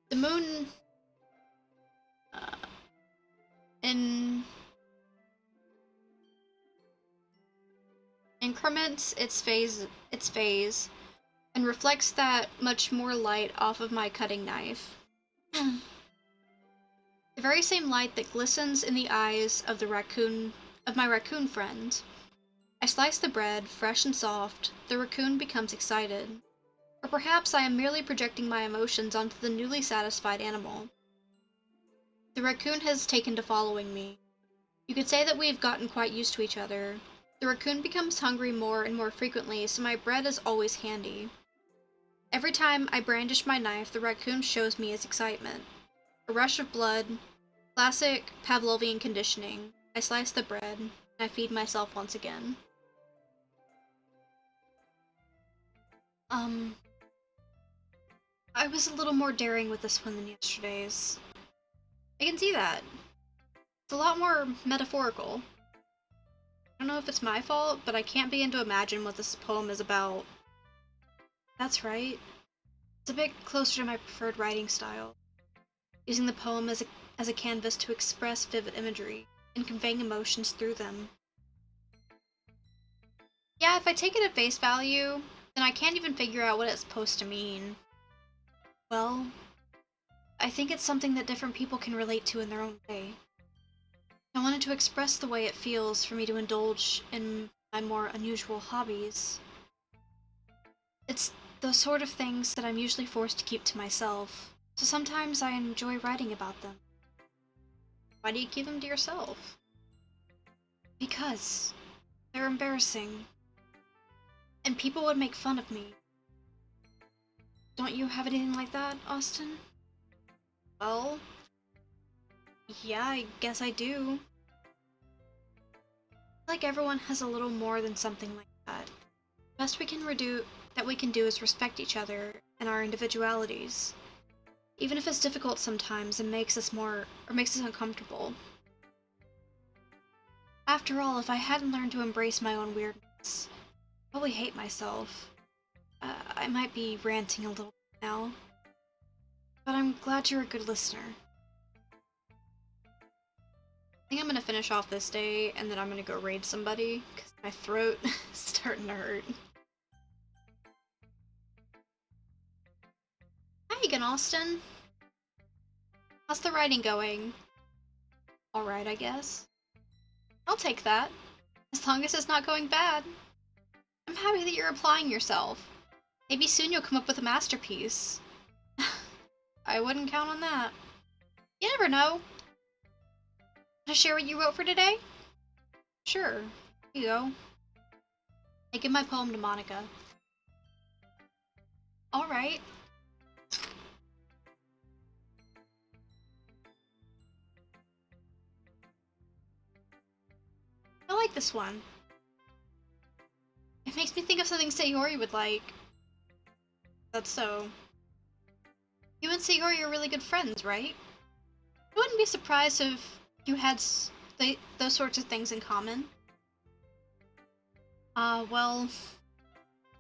The moon increments its phase and reflects that much more light off of my cutting knife. The very same light that glistens in the eyes of my raccoon friend. I slice the bread, fresh and soft. The raccoon becomes excited. Or perhaps I am merely projecting my emotions onto the newly satisfied animal. The raccoon has taken to following me. You could say that we have gotten quite used to each other. The raccoon becomes hungry more and more frequently, so my bread is always handy. Every time I brandish my knife, the raccoon shows me his excitement. A rush of blood, classic Pavlovian conditioning. I slice the bread, and I feed myself once again. I was a little more daring with this one than yesterday's. I can see that. It's a lot more metaphorical. I don't know if it's my fault, but I can't begin to imagine what this poem is about. That's right. It's a bit closer to my preferred writing style, using the poem as a canvas to express vivid imagery and conveying emotions through them. Yeah, if I take it at face value, then I can't even figure out what it's supposed to mean. Well, I think it's something that different people can relate to in their own way. I wanted to express the way it feels for me to indulge in my more unusual hobbies. It's the sort of things that I'm usually forced to keep to myself, so sometimes I enjoy writing about them. Why do you keep them to yourself? Because they're embarrassing, and people would make fun of me. Don't you have anything like that, Austin? Well, yeah, I guess I do. I feel like everyone has a little more than something like that. The best we can do is respect each other and our individualities, even if it's difficult sometimes and makes us uncomfortable. After all, if I hadn't learned to embrace my own weirdness, I'd probably hate myself. I might be ranting a little bit now, but I'm glad you're a good listener. I think I'm gonna finish off this day, and then I'm gonna go raid somebody, because my throat is starting to hurt. Hi again, Austin. How's the writing going? Alright, I guess. I'll take that, as long as it's not going bad. I'm happy that you're applying yourself. Maybe soon you'll come up with a masterpiece. I wouldn't count on that. You never know. Want to share what you wrote for today? Sure. Here you go. I give my poem to Monica. Alright. I like this one. It makes me think of something Sayori would like. That's so. You and Sayori are really good friends, right? I wouldn't be surprised if you had those sorts of things in common. Well,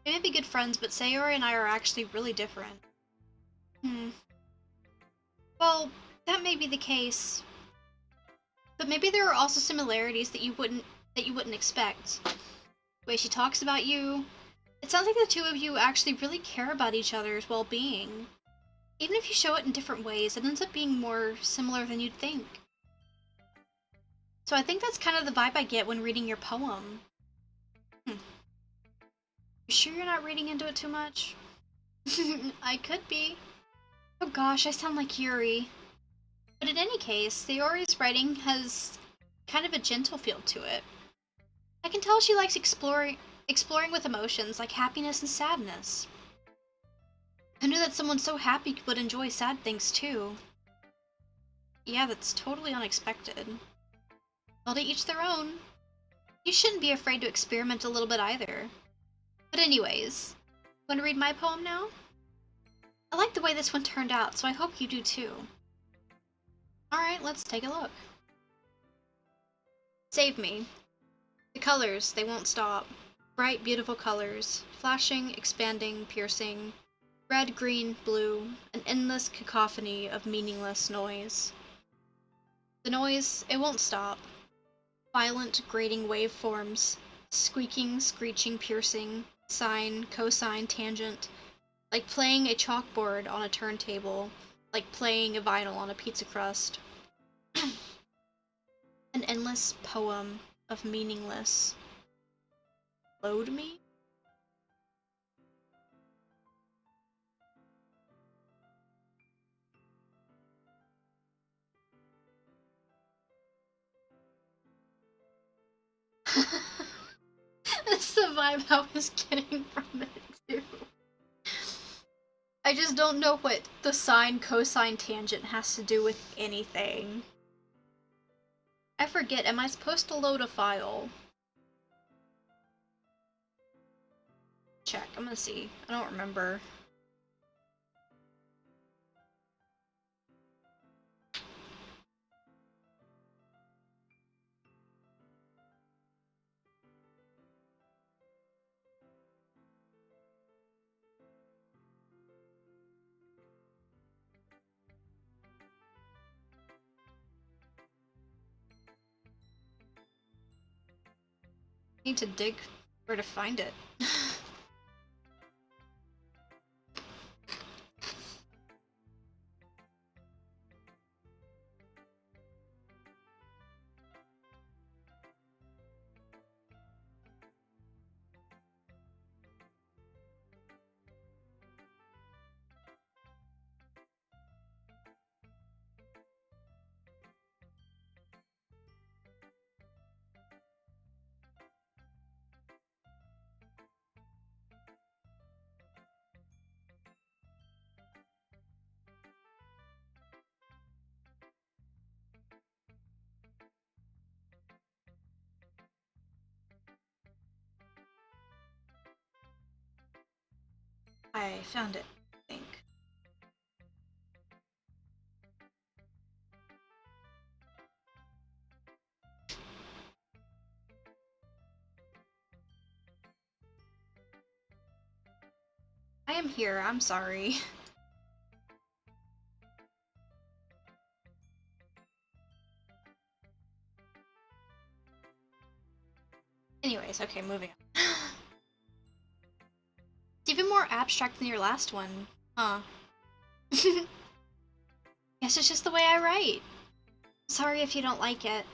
we may be good friends, but Sayori and I are actually really different. Well, that may be the case, but maybe there are also similarities that you wouldn't expect. The way she talks about you, it sounds like the two of you actually really care about each other's well-being. Even if you show it in different ways, it ends up being more similar than you'd think. So I think that's kind of the vibe I get when reading your poem. You sure you're not reading into it too much? I could be. Oh gosh, I sound like Yuri. But in any case, Sayori's writing has kind of a gentle feel to it. I can tell she likes exploring with emotions like happiness and sadness. I knew that someone so happy would enjoy sad things too. Yeah, that's totally unexpected. Well, to each their own. You shouldn't be afraid to experiment a little bit either. But anyways, want to read my poem now? I like the way this one turned out, so I hope you do too. Alright, let's take a look. Save me. The colors, they won't stop. Bright, beautiful colors, flashing, expanding, piercing. Red, green, blue, an endless cacophony of meaningless noise. The noise, it won't stop. Violent, grating waveforms, squeaking, screeching, piercing, sine, cosine, tangent, like playing a chalkboard on a turntable, like playing a vinyl on a pizza crust. An endless poem of meaningless. Load me? That's the vibe I was getting from it, too. I just don't know what the sine cosine tangent has to do with anything. I forget, am I supposed to load a file? Check, I'm gonna see. I don't remember. need to dig where to find it. I found it, I think. I am here, I'm sorry. Anyways, okay, moving on. It's even more abstract than your last one, huh? Guess it's just the way I write. Sorry if you don't like it.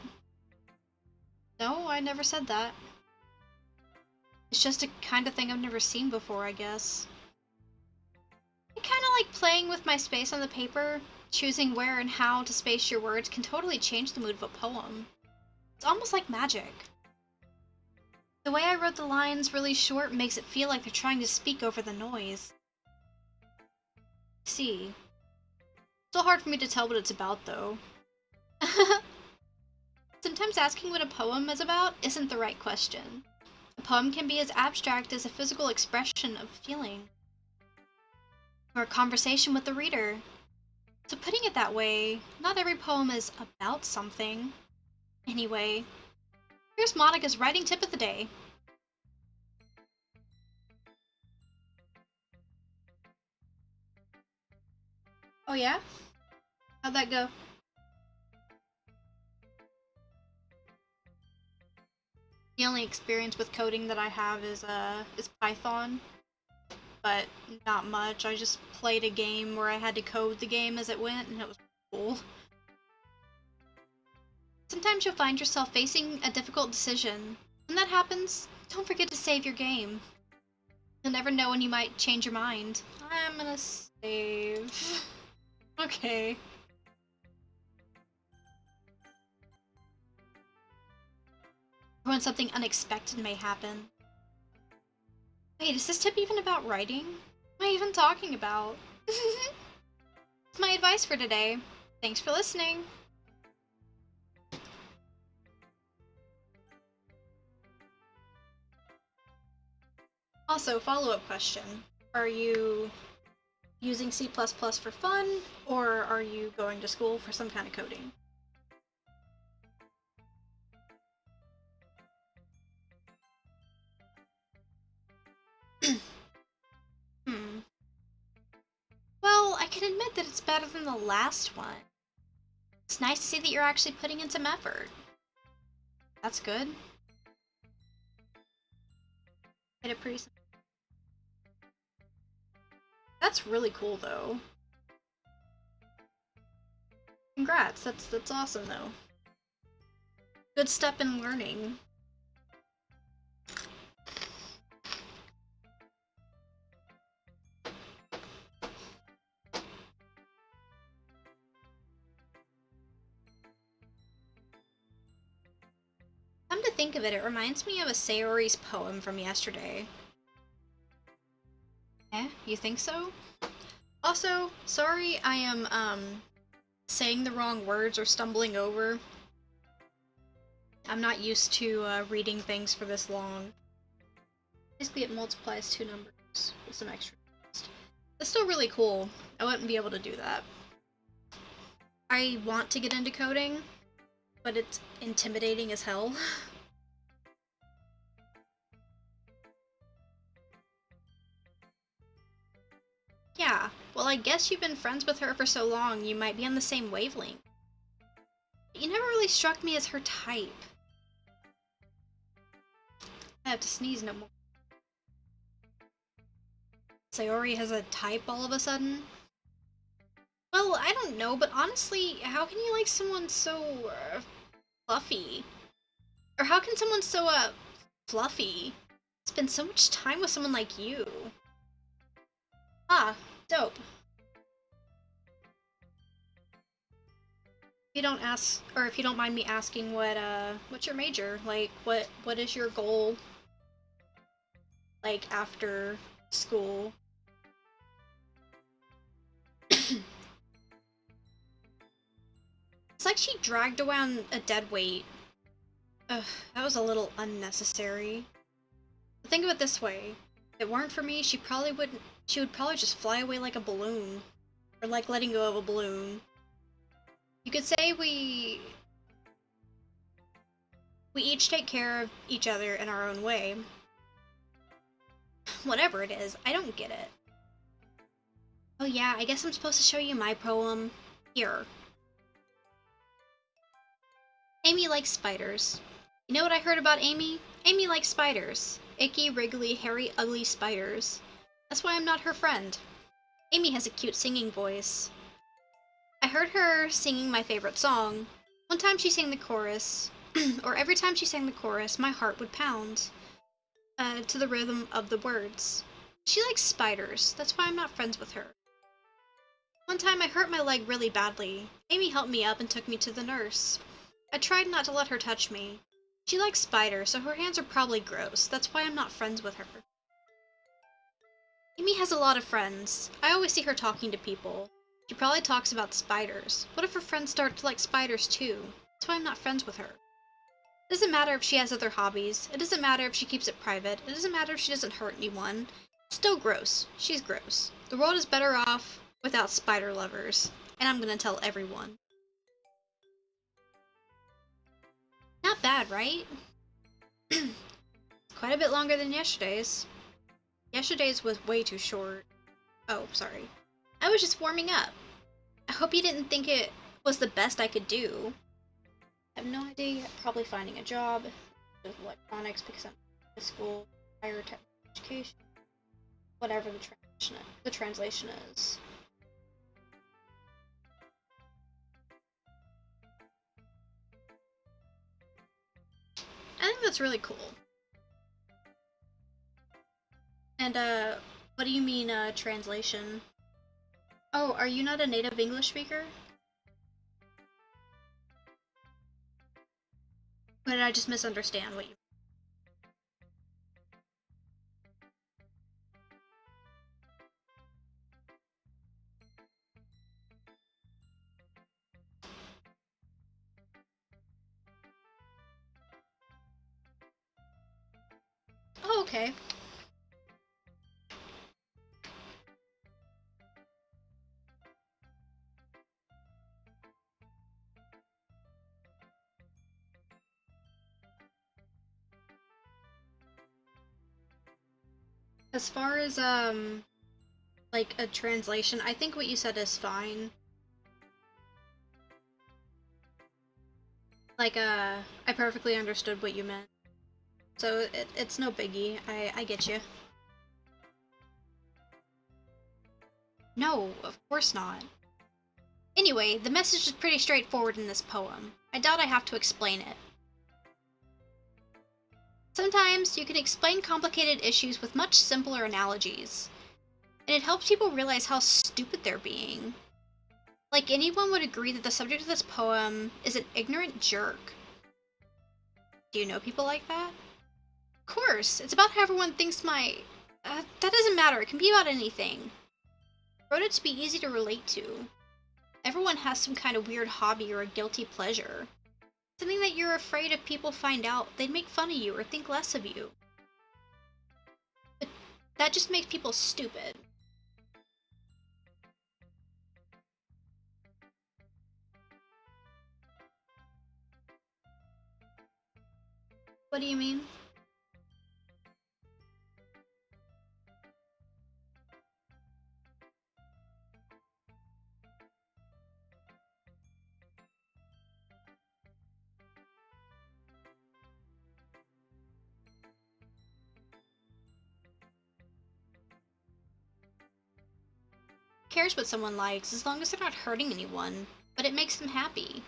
No, I never said that. It's just a kind of thing I've never seen before, I guess. I kinda like playing with my space on the paper. Choosing where and how to space your words can totally change the mood of a poem. It's almost like magic. The way I wrote the lines really short makes it feel like they're trying to speak over the noise. See. Still hard for me to tell what it's about, though. Sometimes asking what a poem is about isn't the right question. A poem can be as abstract as a physical expression of feeling, or a conversation with the reader. So putting it that way, not every poem is about something. Anyway, here's Monica's writing tip of the day. Oh yeah? How'd that go? The only experience with coding that I have is Python, but not much. I just played a game where I had to code the game as it went, and it was cool. Sometimes you'll find yourself facing a difficult decision. When that happens, don't forget to save your game. You'll never know when you might change your mind. I'm gonna save. Okay. Or when something unexpected may happen. Wait, is this tip even about writing? What am I even talking about? That's my advice for today. Thanks for listening. Also, follow-up question. Are you using C++ for fun, or are you going to school for some kind of coding? Well, I can admit that it's better than the last one. It's nice to see that you're actually putting in some effort. That's good. Made it pretty. That's really cool, though. Congrats, that's awesome, though. Good step in learning. Come to think of it, it reminds me of a Sayori's poem from yesterday. Eh? You think so? Also, sorry I am, saying the wrong words or stumbling over. I'm not used to, reading things for this long. Basically, it multiplies two numbers with some extra text. That's still really cool. I wouldn't be able to do that. I want to get into coding, but it's intimidating as hell. Yeah, well, I guess you've been friends with her for so long, you might be on the same wavelength. But you never really struck me as her type. I have to sneeze no more. Sayori has a type all of a sudden. Well, I don't know, but honestly, how can you like someone so fluffy? Or how can someone so fluffy spend so much time with someone like you? Ah, dope. If you don't ask, or if you don't mind me asking, what's your major? Like, what is your goal? Like after school? It's like she dragged around a dead weight. Ugh, that was a little unnecessary. But think of it this way. If it weren't for me, she would probably just fly away like a balloon. Or like letting go of a balloon. You could say we each take care of each other in our own way. Whatever it is, I don't get it. Oh yeah, I guess I'm supposed to show you my poem. Here. Amy likes spiders. You know what I heard about Amy? Amy likes spiders. Icky, wriggly, hairy, ugly spiders. That's why I'm not her friend. Amy has a cute singing voice. I heard her singing my favorite song. One time she sang the chorus, or every time she sang the chorus, my heart would pound, to the rhythm of the words. She likes spiders, that's why I'm not friends with her. One time I hurt my leg really badly. Amy helped me up and took me to the nurse. I tried not to let her touch me. She likes spiders, so her hands are probably gross, that's why I'm not friends with her. Amy has a lot of friends. I always see her talking to people. She probably talks about spiders. What if her friends start to like spiders too? That's why I'm not friends with her. It doesn't matter if she has other hobbies. It doesn't matter if she keeps it private. It doesn't matter if she doesn't hurt anyone. It's still gross. She's gross. The world is better off without spider lovers. And I'm gonna tell everyone. Not bad, right? Quite a bit longer than yesterday's. Yesterday's was way too short. Oh, sorry. I was just warming up. I hope you didn't think it was the best I could do. I have no idea yet. Probably finding a job with electronics because I'm in school, higher technical education, whatever the translation is. I think that's really cool. And what do you mean translation? Oh, are you not a native English speaker? Or did I just misunderstand what you mean? Oh, okay. As far as like a translation, I think what you said is fine. Like I perfectly understood what you meant. So it's no biggie. I get you. No, of course not. Anyway, the message is pretty straightforward in this poem. I doubt I have to explain it. Sometimes you can explain complicated issues with much simpler analogies, and it helps people realize how stupid they're being. Like, anyone would agree that the subject of this poem is an ignorant jerk. Do you know people like that? Of course, it's about how everyone thinks that doesn't matter, it can be about anything. I wrote it to be easy to relate to. Everyone has some kind of weird hobby or a guilty pleasure. Something that you're afraid if people find out, they'd make fun of you or think less of you. But that just makes people stupid. What do you mean? cares what someone likes as long as they're not hurting anyone, but it makes them happy.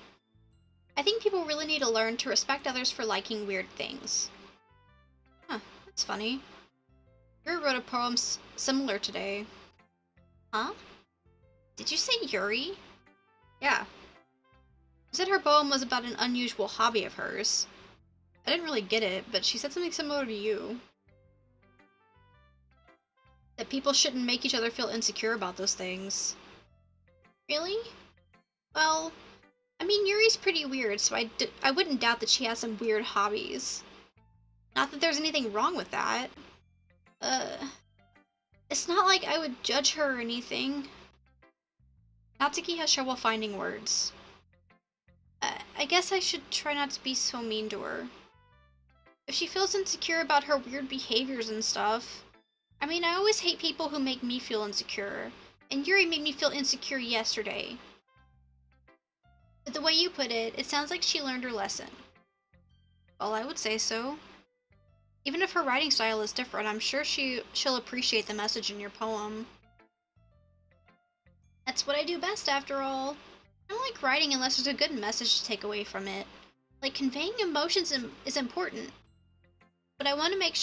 I think people really need to learn to respect others for liking weird things. Huh, that's funny. Yuri wrote a poem similar today. Huh? Did you say Yuri? Yeah. She said her poem was about an unusual hobby of hers. I didn't really get it, but she said something similar to you. That people shouldn't make each other feel insecure about those things. Really? Well, I mean, Yuri's pretty weird, so I wouldn't doubt that she has some weird hobbies. Not that there's anything wrong with that. It's not like I would judge her or anything. Natsuki has trouble finding words. I guess I should try not to be so mean to her. If she feels insecure about her weird behaviors and stuff... I mean, I always hate people who make me feel insecure. And Yuri made me feel insecure yesterday. But the way you put it, it sounds like she learned her lesson. Well, I would say so. Even if her writing style is different, I'm sure she'll appreciate the message in your poem. That's what I do best, after all. I don't like writing unless there's a good message to take away from it. Like, conveying emotions is important. But I want to make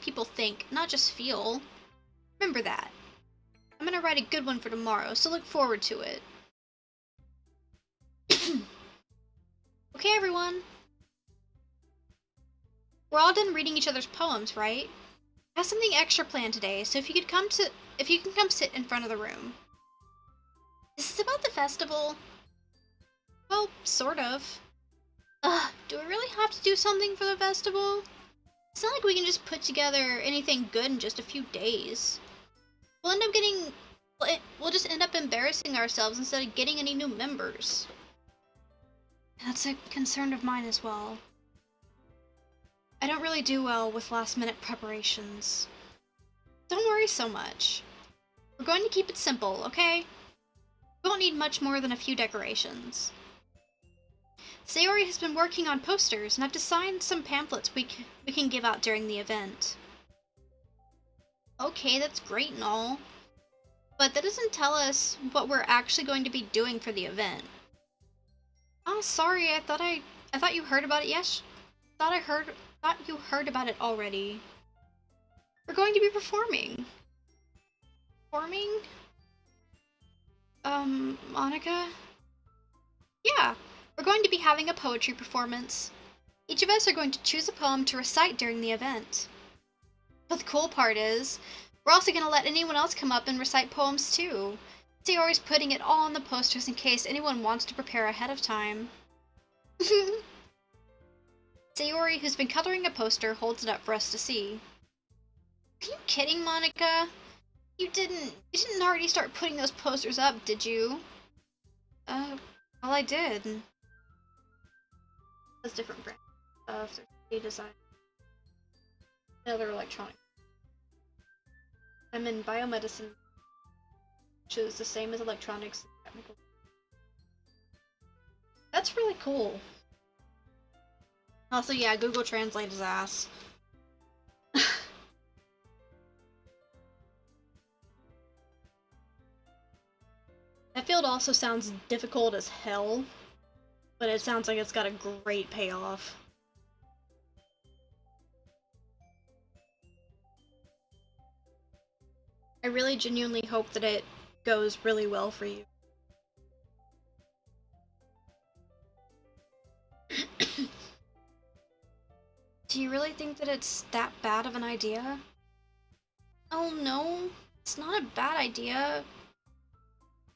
people think, not just feel. Remember that. I'm gonna write a good one for tomorrow, so look forward to it. Okay, everyone. We're all done reading each other's poems, right? I have something extra planned today, so if you can come sit in front of the room. Is this about the festival? Well, sort of. Do we really have to do something for the festival? It's not like we can just put together anything good in just a few days. We'll just end up embarrassing ourselves instead of getting any new members. That's a concern of mine as well. I don't really do well with last-minute preparations. Don't worry so much. We're going to keep it simple, okay? We won't need much more than a few decorations. Sayori has been working on posters, and I've designed some pamphlets we can give out during the event. Okay, that's great and all. But that doesn't tell us what we're actually going to be doing for the event. Oh, sorry, I thought you heard about it, thought you heard about it already. We're going to be performing. Performing? Monica? Yeah, we're going to be having a poetry performance. Each of us are going to choose a poem to recite during the event. But the cool part is, we're also going to let anyone else come up and recite poems too. Sayori's putting it all on the posters in case anyone wants to prepare ahead of time. Sayori, who's been coloring a poster, holds it up for us to see. Are you kidding, Monica? You didn't already start putting those posters up, did you? Well, I did. That's different brand stuff, there's design, and other electronics. I'm in biomedicine, which is the same as electronics and technical. That's really cool. Also, yeah, Google Translate his ass. That field also sounds difficult as hell, but it sounds like it's got a great payoff. I really genuinely hope that it goes really well for you. Do you really think that it's that bad of an idea? Oh no, it's not a bad idea.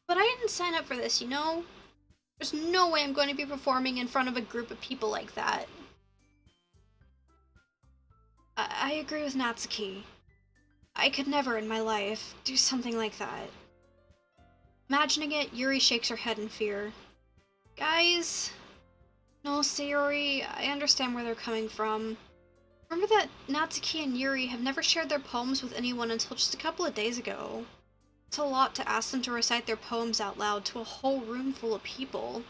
But I didn't sign up for this, you know? There's no way I'm going to be performing in front of a group of people like that. I agree with Natsuki. I could never in my life do something like that. Imagining it, Yuri shakes her head in fear. Guys... No, Sayori, I understand where they're coming from. Remember that Natsuki and Yuri have never shared their poems with anyone until just a couple of days ago. It's a lot to ask them to recite their poems out loud to a whole room full of people.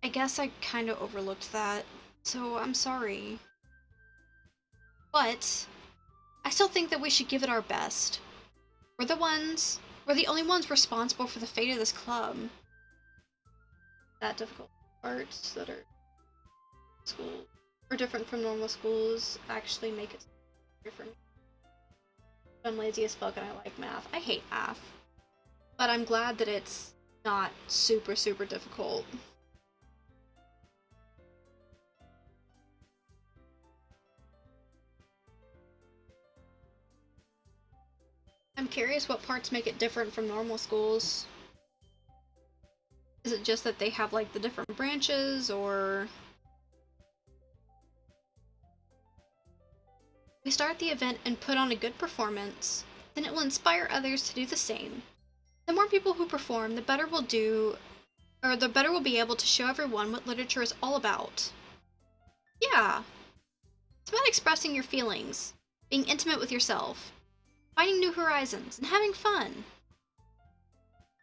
I guess I kinda overlooked that, so I'm sorry. But I still think that we should give it our best. We're the only ones responsible for the fate of this club. That difficult parts that are school or different from normal schools actually make it easier for me. I'm lazy as fuck and I like math. I hate math. But I'm glad that it's not super, super difficult. I'm curious what parts make it different from normal schools. Is it just that they have, like, the different branches, or... We start the event and put on a good performance, then it will inspire others to do the same. The more people who perform, the better we'll do, or the better we'll be able to show everyone what literature is all about. Yeah. It's about expressing your feelings, being intimate with yourself, finding new horizons, and having fun.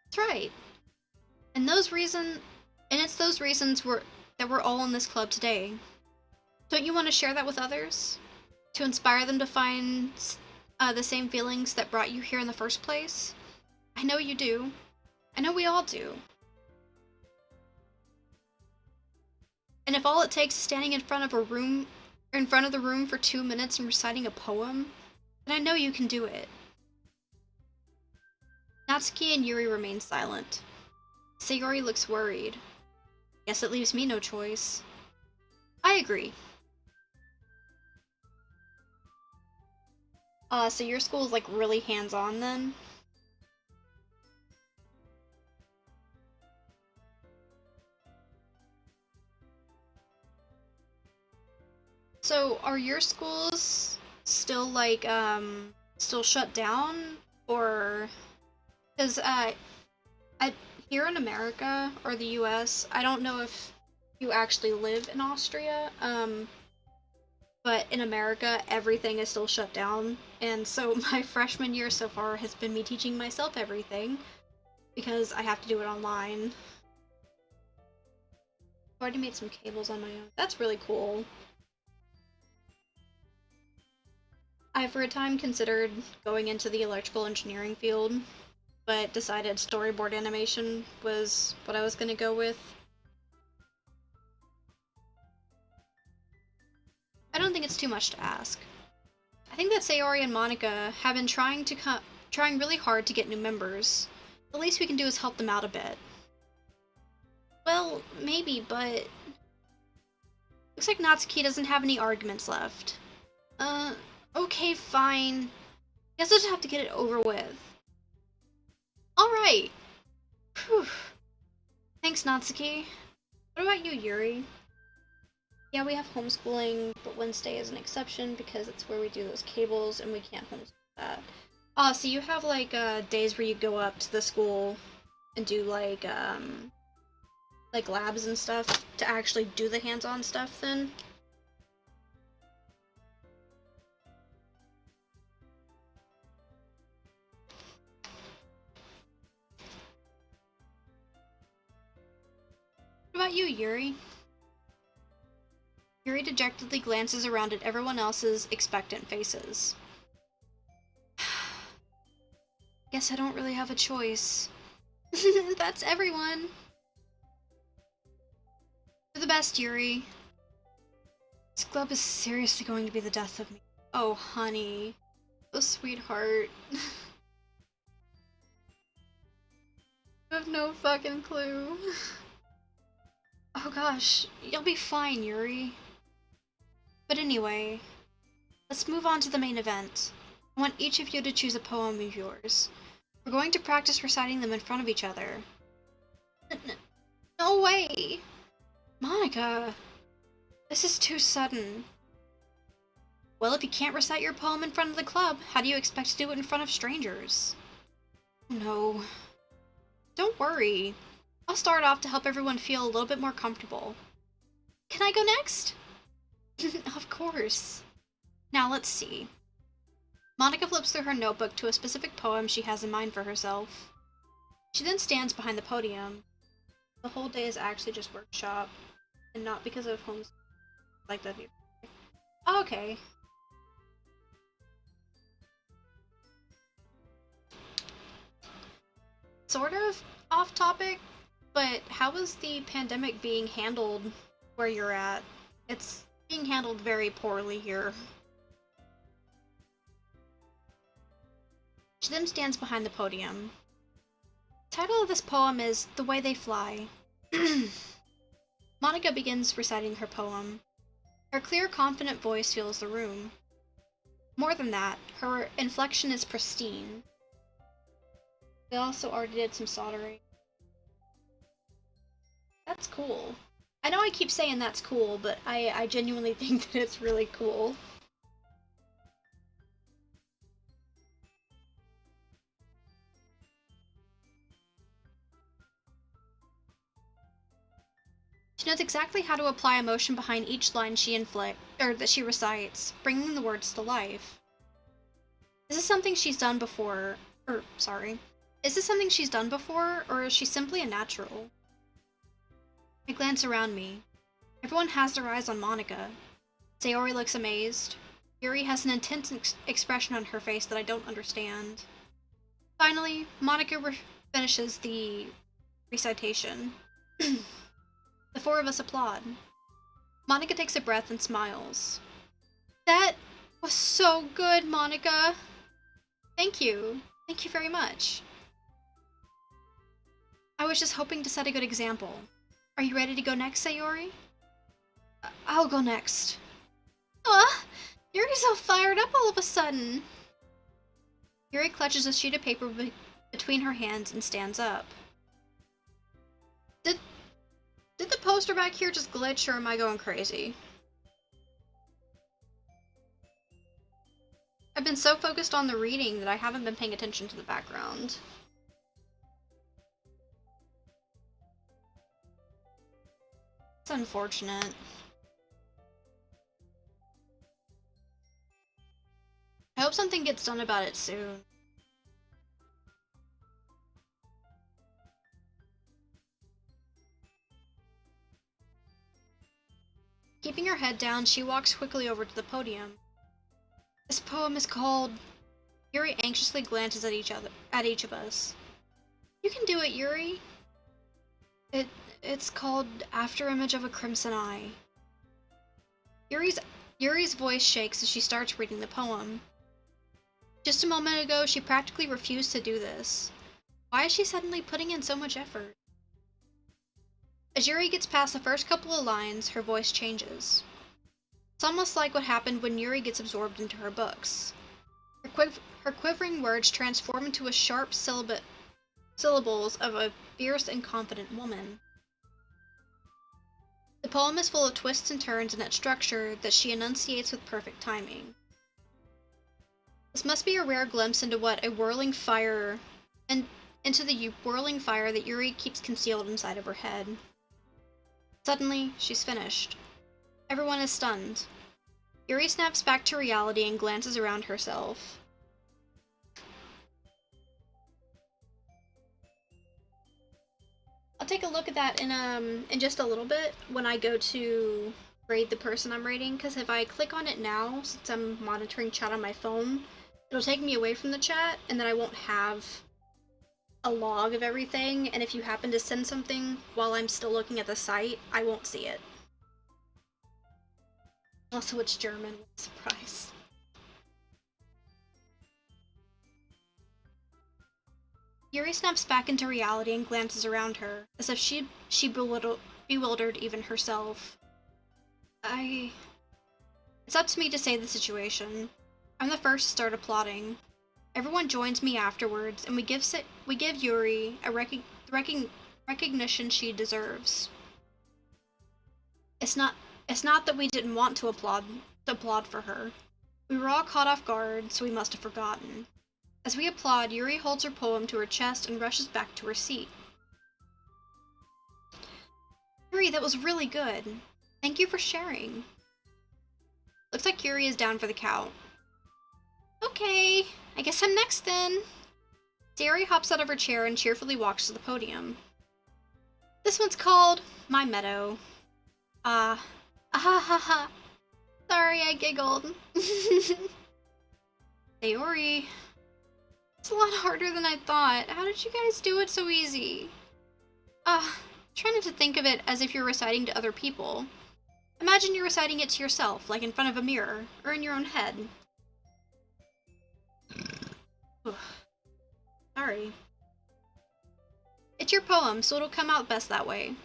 That's right. And it's those reasons that we're all in this club today. Don't you want to share that with others? To inspire them to find the same feelings that brought you here in the first place? I know you do. I know we all do. And if all it takes is standing in front of the room for 2 minutes and reciting a poem, then I know you can do it. Natsuki and Yuri remain silent. Sayori looks worried. Guess it leaves me no choice. I agree. So your school is, like, really hands-on then? So are your schools still, like, still shut down? Or... Because, here in America, or the US, I don't know if you actually live in Austria, but in America, everything is still shut down, and so my freshman year so far has been me teaching myself everything, because I have to do it online. I've already made some cables on my own. That's really cool. I for a time considered going into the electrical engineering field, but decided storyboard animation was what I was gonna go with. I don't think it's too much to ask. I think that Sayori and Monica have been trying really hard to get new members. The least we can do is help them out a bit. Well, maybe, but... Looks like Natsuki doesn't have any arguments left. Okay, fine. Guess I'll just have to get it over with. Alright. Whew. Thanks, Natsuki. What about you, Yuri? Yeah, we have homeschooling, but Wednesday is an exception because it's where we do those cables and we can't homeschool that. So you have, like, days where you go up to the school and do, like labs and stuff to actually do the hands-on stuff then? What about you, Yuri? Yuri dejectedly glances around at everyone else's expectant faces. Guess I don't really have a choice. That's everyone. You're the best, Yuri. This club is seriously going to be the death of me. Oh, honey. Oh, sweetheart. You have no fucking clue. Oh gosh, you'll be fine, Yuri. But anyway, let's move on to the main event. I want each of you to choose a poem of yours. We're going to practice reciting them in front of each other. No way! Monica! This is too sudden. Well, if you can't recite your poem in front of the club, how do you expect to do it in front of strangers? No. Don't worry. I'll start off to help everyone feel a little bit more comfortable. Can I go next? Of course. Now let's see. Monica flips through her notebook to a specific poem she has in mind for herself. She then stands behind the podium. The whole day is actually just workshop, and not because of homes like that. Okay. sort of off topic, but how is the pandemic being handled where you're at? It's being handled very poorly here. She then stands behind the podium. The title of this poem is The Way They Fly. Monica begins reciting her poem. Her clear, confident voice fills the room. More than that, her inflection is pristine. They also already did some soldering. That's cool. I know I keep saying that's cool, but I genuinely think that it's really cool. She knows exactly how to apply emotion behind each line that she recites, bringing the words to life. Is this something she's done before? Is this something she's done before, or is she simply a natural? I glance around me. Everyone has their eyes on Monica. Sayori looks amazed. Yuri has an intense expression on her face that I don't understand. Finally, Monica finishes the recitation. The four of us applaud. Monica takes a breath and smiles. That was so good, Monica. Thank you. Thank you very much. I was just hoping to set a good example. Are you ready to go next, Sayori? I'll go next. Yuri's all fired up all of a sudden. Yuri clutches a sheet of paper between her hands and stands up. Did the poster back here just glitch, or am I going crazy? I've been so focused on the reading that I haven't been paying attention to the background. It's unfortunate. I hope something gets done about it soon. Keeping her head down, she walks quickly over to the podium. This poem is called... Yuri anxiously glances at each of us. You can do it, Yuri. It's called After Image of a Crimson Eye. Yuri's voice shakes as she starts reading the poem. Just a moment ago, she practically refused to do this. Why is she suddenly putting in so much effort? As Yuri gets past the first couple of lines, her voice changes. It's almost like what happened when Yuri gets absorbed into her books. Her quivering words transform into a sharp syllables of a fierce and confident woman. The poem is full of twists and turns in its structure that she enunciates with perfect timing. This must be a rare glimpse into the whirling fire that Yuri keeps concealed inside of her head. Suddenly, she's finished. Everyone is stunned. Yuri snaps back to reality and glances around herself. I'll take a look at that in just a little bit when I go to grade the person I'm rating, because if I click on it now, since I'm monitoring chat on my phone, it'll take me away from the chat, and then I won't have a log of everything, and if you happen to send something while I'm still looking at the site, I won't see it. Also, it's German. What a surprise. Yuri snaps back into reality and glances around her, as if she bewildered even herself. It's up to me to save the situation. I'm the first to start applauding. Everyone joins me afterwards, and we give Yuri a recognition she deserves. It's not that we didn't want to applaud for her. We were all caught off guard, so we must have forgotten. As we applaud, Yuri holds her poem to her chest and rushes back to her seat. Yuri, that was really good. Thank you for sharing. Looks like Yuri is down for the count. Okay, I guess I'm next then. Sayori hops out of her chair and cheerfully walks to the podium. This one's called My Meadow. Ha ha. Sorry, I giggled. Sayori. It's a lot harder than I thought. How did you guys do it so easy? Try not to think of it as if you're reciting to other people. Imagine you're reciting it to yourself, like in front of a mirror, or in your own head. Ugh. Sorry. It's your poem, so it'll come out best that way.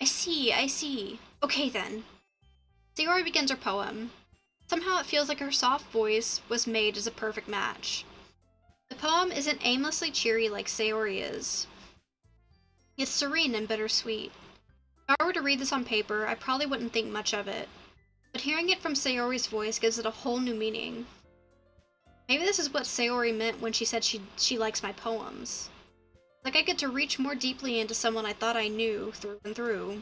I see. Okay then. Sayori begins her poem. Somehow it feels like her soft voice was made as a perfect match. The poem isn't aimlessly cheery like Sayori is. It's serene and bittersweet. If I were to read this on paper, I probably wouldn't think much of it. But hearing it from Sayori's voice gives it a whole new meaning. Maybe this is what Sayori meant when she said she likes my poems. Like I get to reach more deeply into someone I thought I knew through and through.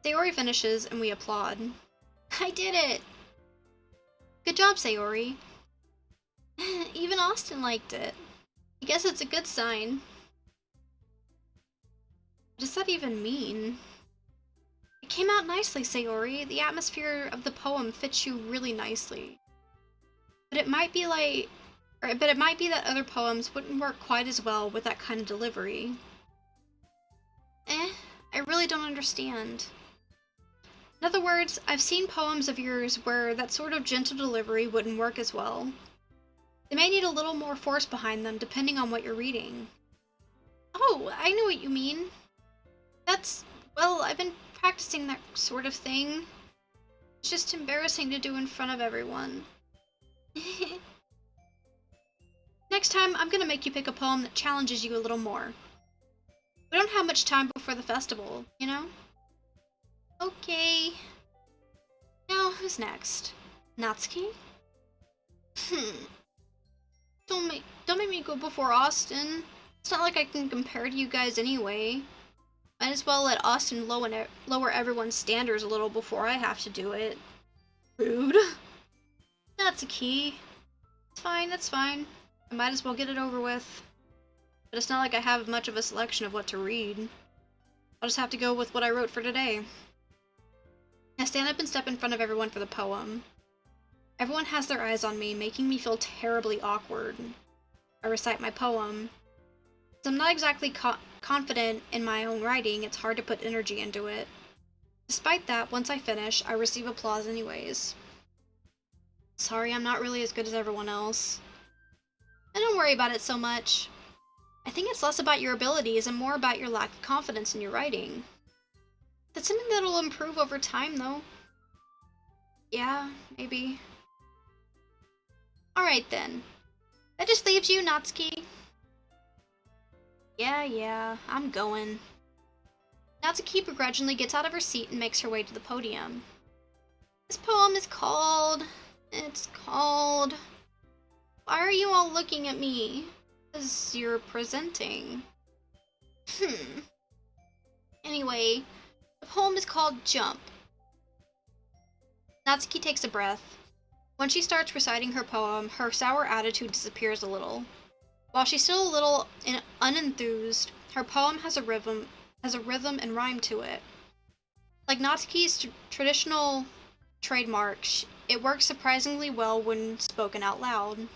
Sayori finishes and we applaud. I did it! Good job, Sayori. Even Austin liked it. I guess it's a good sign. What does that even mean? It came out nicely, Sayori. The atmosphere of the poem fits you really nicely. But it might be that other poems wouldn't work quite as well with that kind of delivery. I really don't understand. In other words, I've seen poems of yours where that sort of gentle delivery wouldn't work as well. They may need a little more force behind them depending on what you're reading. Oh, I know what you mean. Well, I've been practicing that sort of thing. It's just embarrassing to do in front of everyone. Next time, I'm gonna make you pick a poem that challenges you a little more. We don't have much time before the festival, you know? Okay. Now, who's next? Natsuki? Don't make me go before Austin. It's not like I can compare to you guys anyway. Might as well let Austin lower everyone's standards a little before I have to do it. Rude. Natsuki. It's fine. I might as well get it over with. But it's not like I have much of a selection of what to read. I'll just have to go with what I wrote for today. I stand up and step in front of everyone for the poem. Everyone has their eyes on me, making me feel terribly awkward. I recite my poem. Since I'm not exactly confident in my own writing, it's hard to put energy into it. Despite that, once I finish, I receive applause anyways. Sorry, I'm not really as good as everyone else. And don't worry about it so much. I think it's less about your abilities and more about your lack of confidence in your writing. That's something that'll improve over time, though. Yeah, maybe. Alright then. That just leaves you, Natsuki. Yeah, I'm going. Natsuki begrudgingly gets out of her seat and makes her way to the podium. This poem is called... Why are you all looking at me? Because you're presenting. Anyway, the poem is called Jump. Natsuki takes a breath. When she starts reciting her poem, her sour attitude disappears a little. While she's still a little unenthused, her poem has a rhythm and rhyme to it. Like Natsuki's traditional trademark, it works surprisingly well when spoken out loud.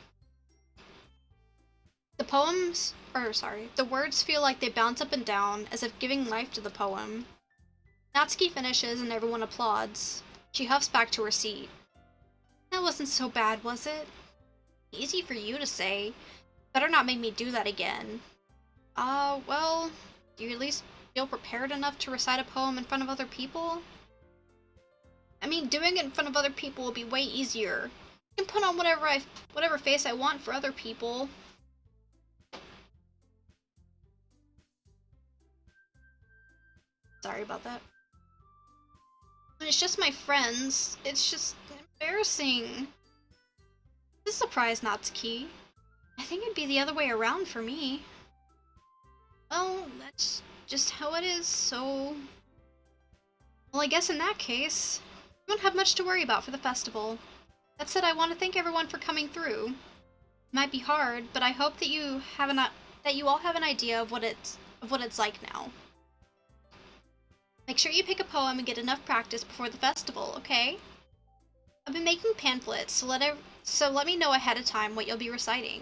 The words feel like they bounce up and down, as if giving life to the poem. Natsuki finishes and everyone applauds. She huffs back to her seat. That wasn't so bad, was it? Easy for you to say. Better not make me do that again. Well, do you at least feel prepared enough to recite a poem in front of other people? I mean, doing it in front of other people will be way easier. I can put on whatever face I want for other people. Sorry about that. When it's just my friends, it's just embarrassing. This surprised Natsuki. I think it'd be the other way around for me. Well, that's just how it is, so... Well, I guess in that case, we won't have much to worry about for the festival. That said, I want to thank everyone for coming through. It might be hard, but I hope that you all have an idea of what it's like now. Make sure you pick a poem and get enough practice before the festival, okay? I've been making pamphlets, so let me know ahead of time what you'll be reciting.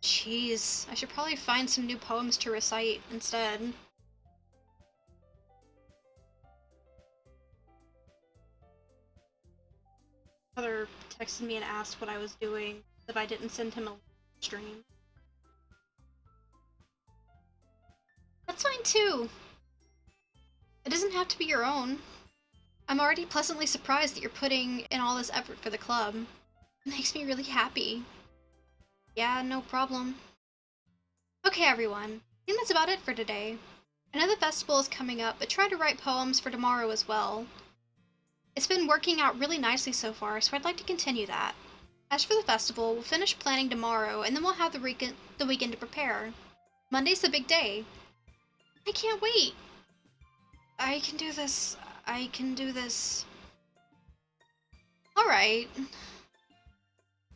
Jeez, I should probably find some new poems to recite instead. Brother texted me and asked what I was doing if I didn't send him a stream. That's fine too. It doesn't have to be your own. I'm already pleasantly surprised that you're putting in all this effort for the club. It makes me really happy. Yeah, no problem. Okay, everyone. I think that's about it for today. I know the festival is coming up, but try to write poems for tomorrow as well. It's been working out really nicely so far, so I'd like to continue that. As for the festival, we'll finish planning tomorrow, and then we'll have the weekend to prepare. Monday's the big day. I can't wait! I can do this. I can do this. Alright.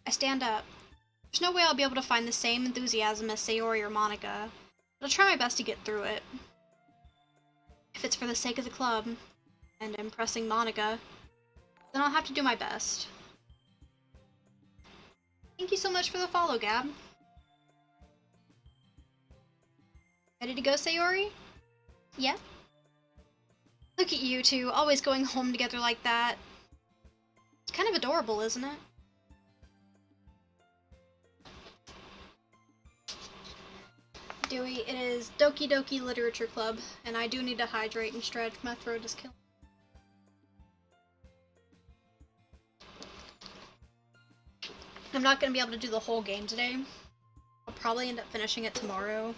I stand up. There's no way I'll be able to find the same enthusiasm as Sayori or Monica, but I'll try my best to get through it. If it's for the sake of the club, and impressing Monica, then I'll have to do my best. Thank you so much for the follow, Gab. Ready to go, Sayori? Yeah? Look at you two, always going home together like that. It's kind of adorable, isn't it? Dewey, it is Doki Doki Literature Club, and I do need to hydrate and stretch. My throat is killing. I'm not going to be able to do the whole game today. I'll probably end up finishing it tomorrow.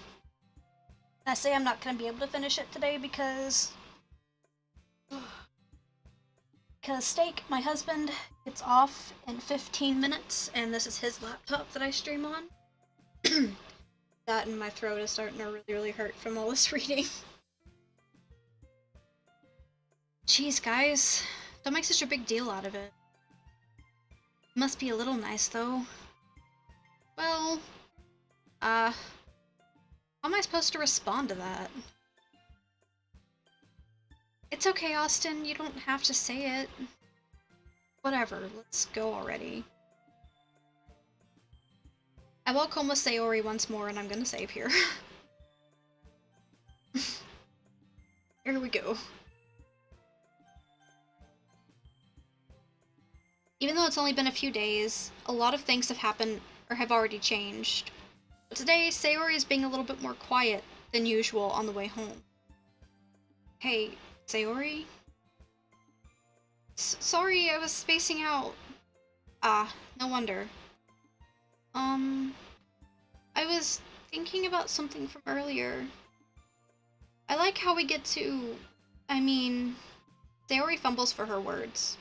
I say I'm not going to be able to finish it today because Steak, my husband, gets off in 15 minutes, and this is his laptop that I stream on. That and my throat is starting to really hurt from all this reading. Jeez, guys. Don't make such a big deal out of it. Must be a little nice, though. Well, how am I supposed to respond to that? It's okay, Austin. You don't have to say it. Whatever. Let's go already. I walk home with Sayori once more, and I'm gonna save here. Here we go. Even though it's only been a few days, a lot of things have happened or have already changed. But today, Sayori is being a little bit more quiet than usual on the way home. Hey, Sayori? Sorry, I was spacing out. Ah, no wonder. I was thinking about something from earlier. I like how we get to... Sayori fumbles for her words.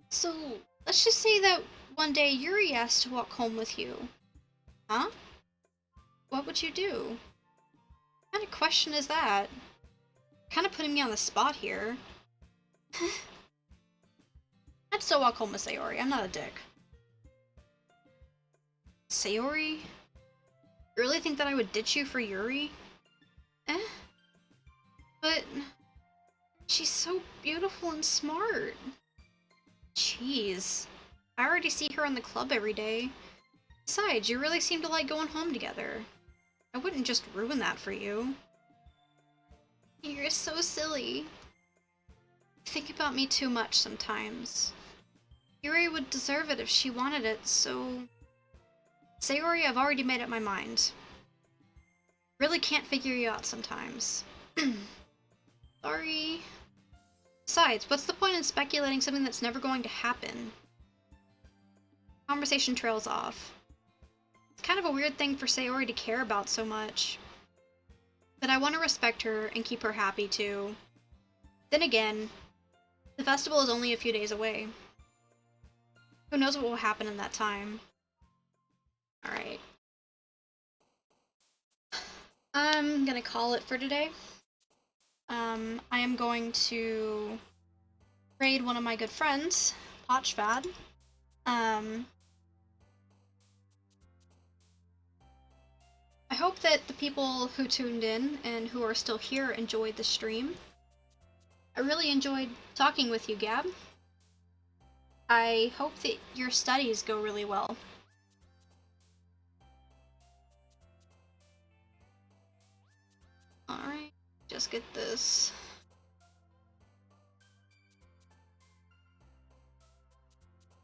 So, let's just say that one day Yuri asked to walk home with you. Huh? What would you do? What kind of question is that? Kind of putting me on the spot here. I'd still walk home with Sayori, I'm not a dick. Sayori? You really think that I would ditch you for Yuri? But... she's so beautiful and smart. Jeez. I already see her in the club every day. Besides, you really seem to like going home together. I wouldn't just ruin that for you. You're so silly. You think about me too much sometimes. Yuri would deserve it if she wanted it, so... Sayori, I've already made up my mind. Really can't figure you out sometimes. Sorry. Besides, what's the point in speculating something that's never going to happen? Conversation trails off. It's kind of a weird thing for Sayori to care about so much. But I want to respect her and keep her happy too. Then again, the festival is only a few days away. Who knows what will happen in that time? Alright. I'm gonna call it for today. I am going to raid one of my good friends, Potchvad. I hope that the people who tuned in and who are still here enjoyed the stream. I really enjoyed talking with you, Gab. I hope that your studies go really well. just get this.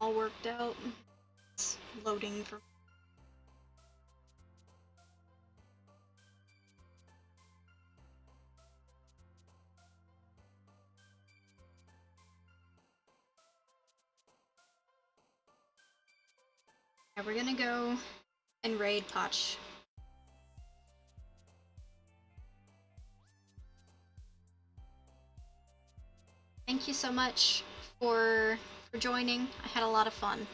All worked out. It's loading for. Yeah, we're gonna go and raid Potch. Thank you so much for joining. I had a lot of fun.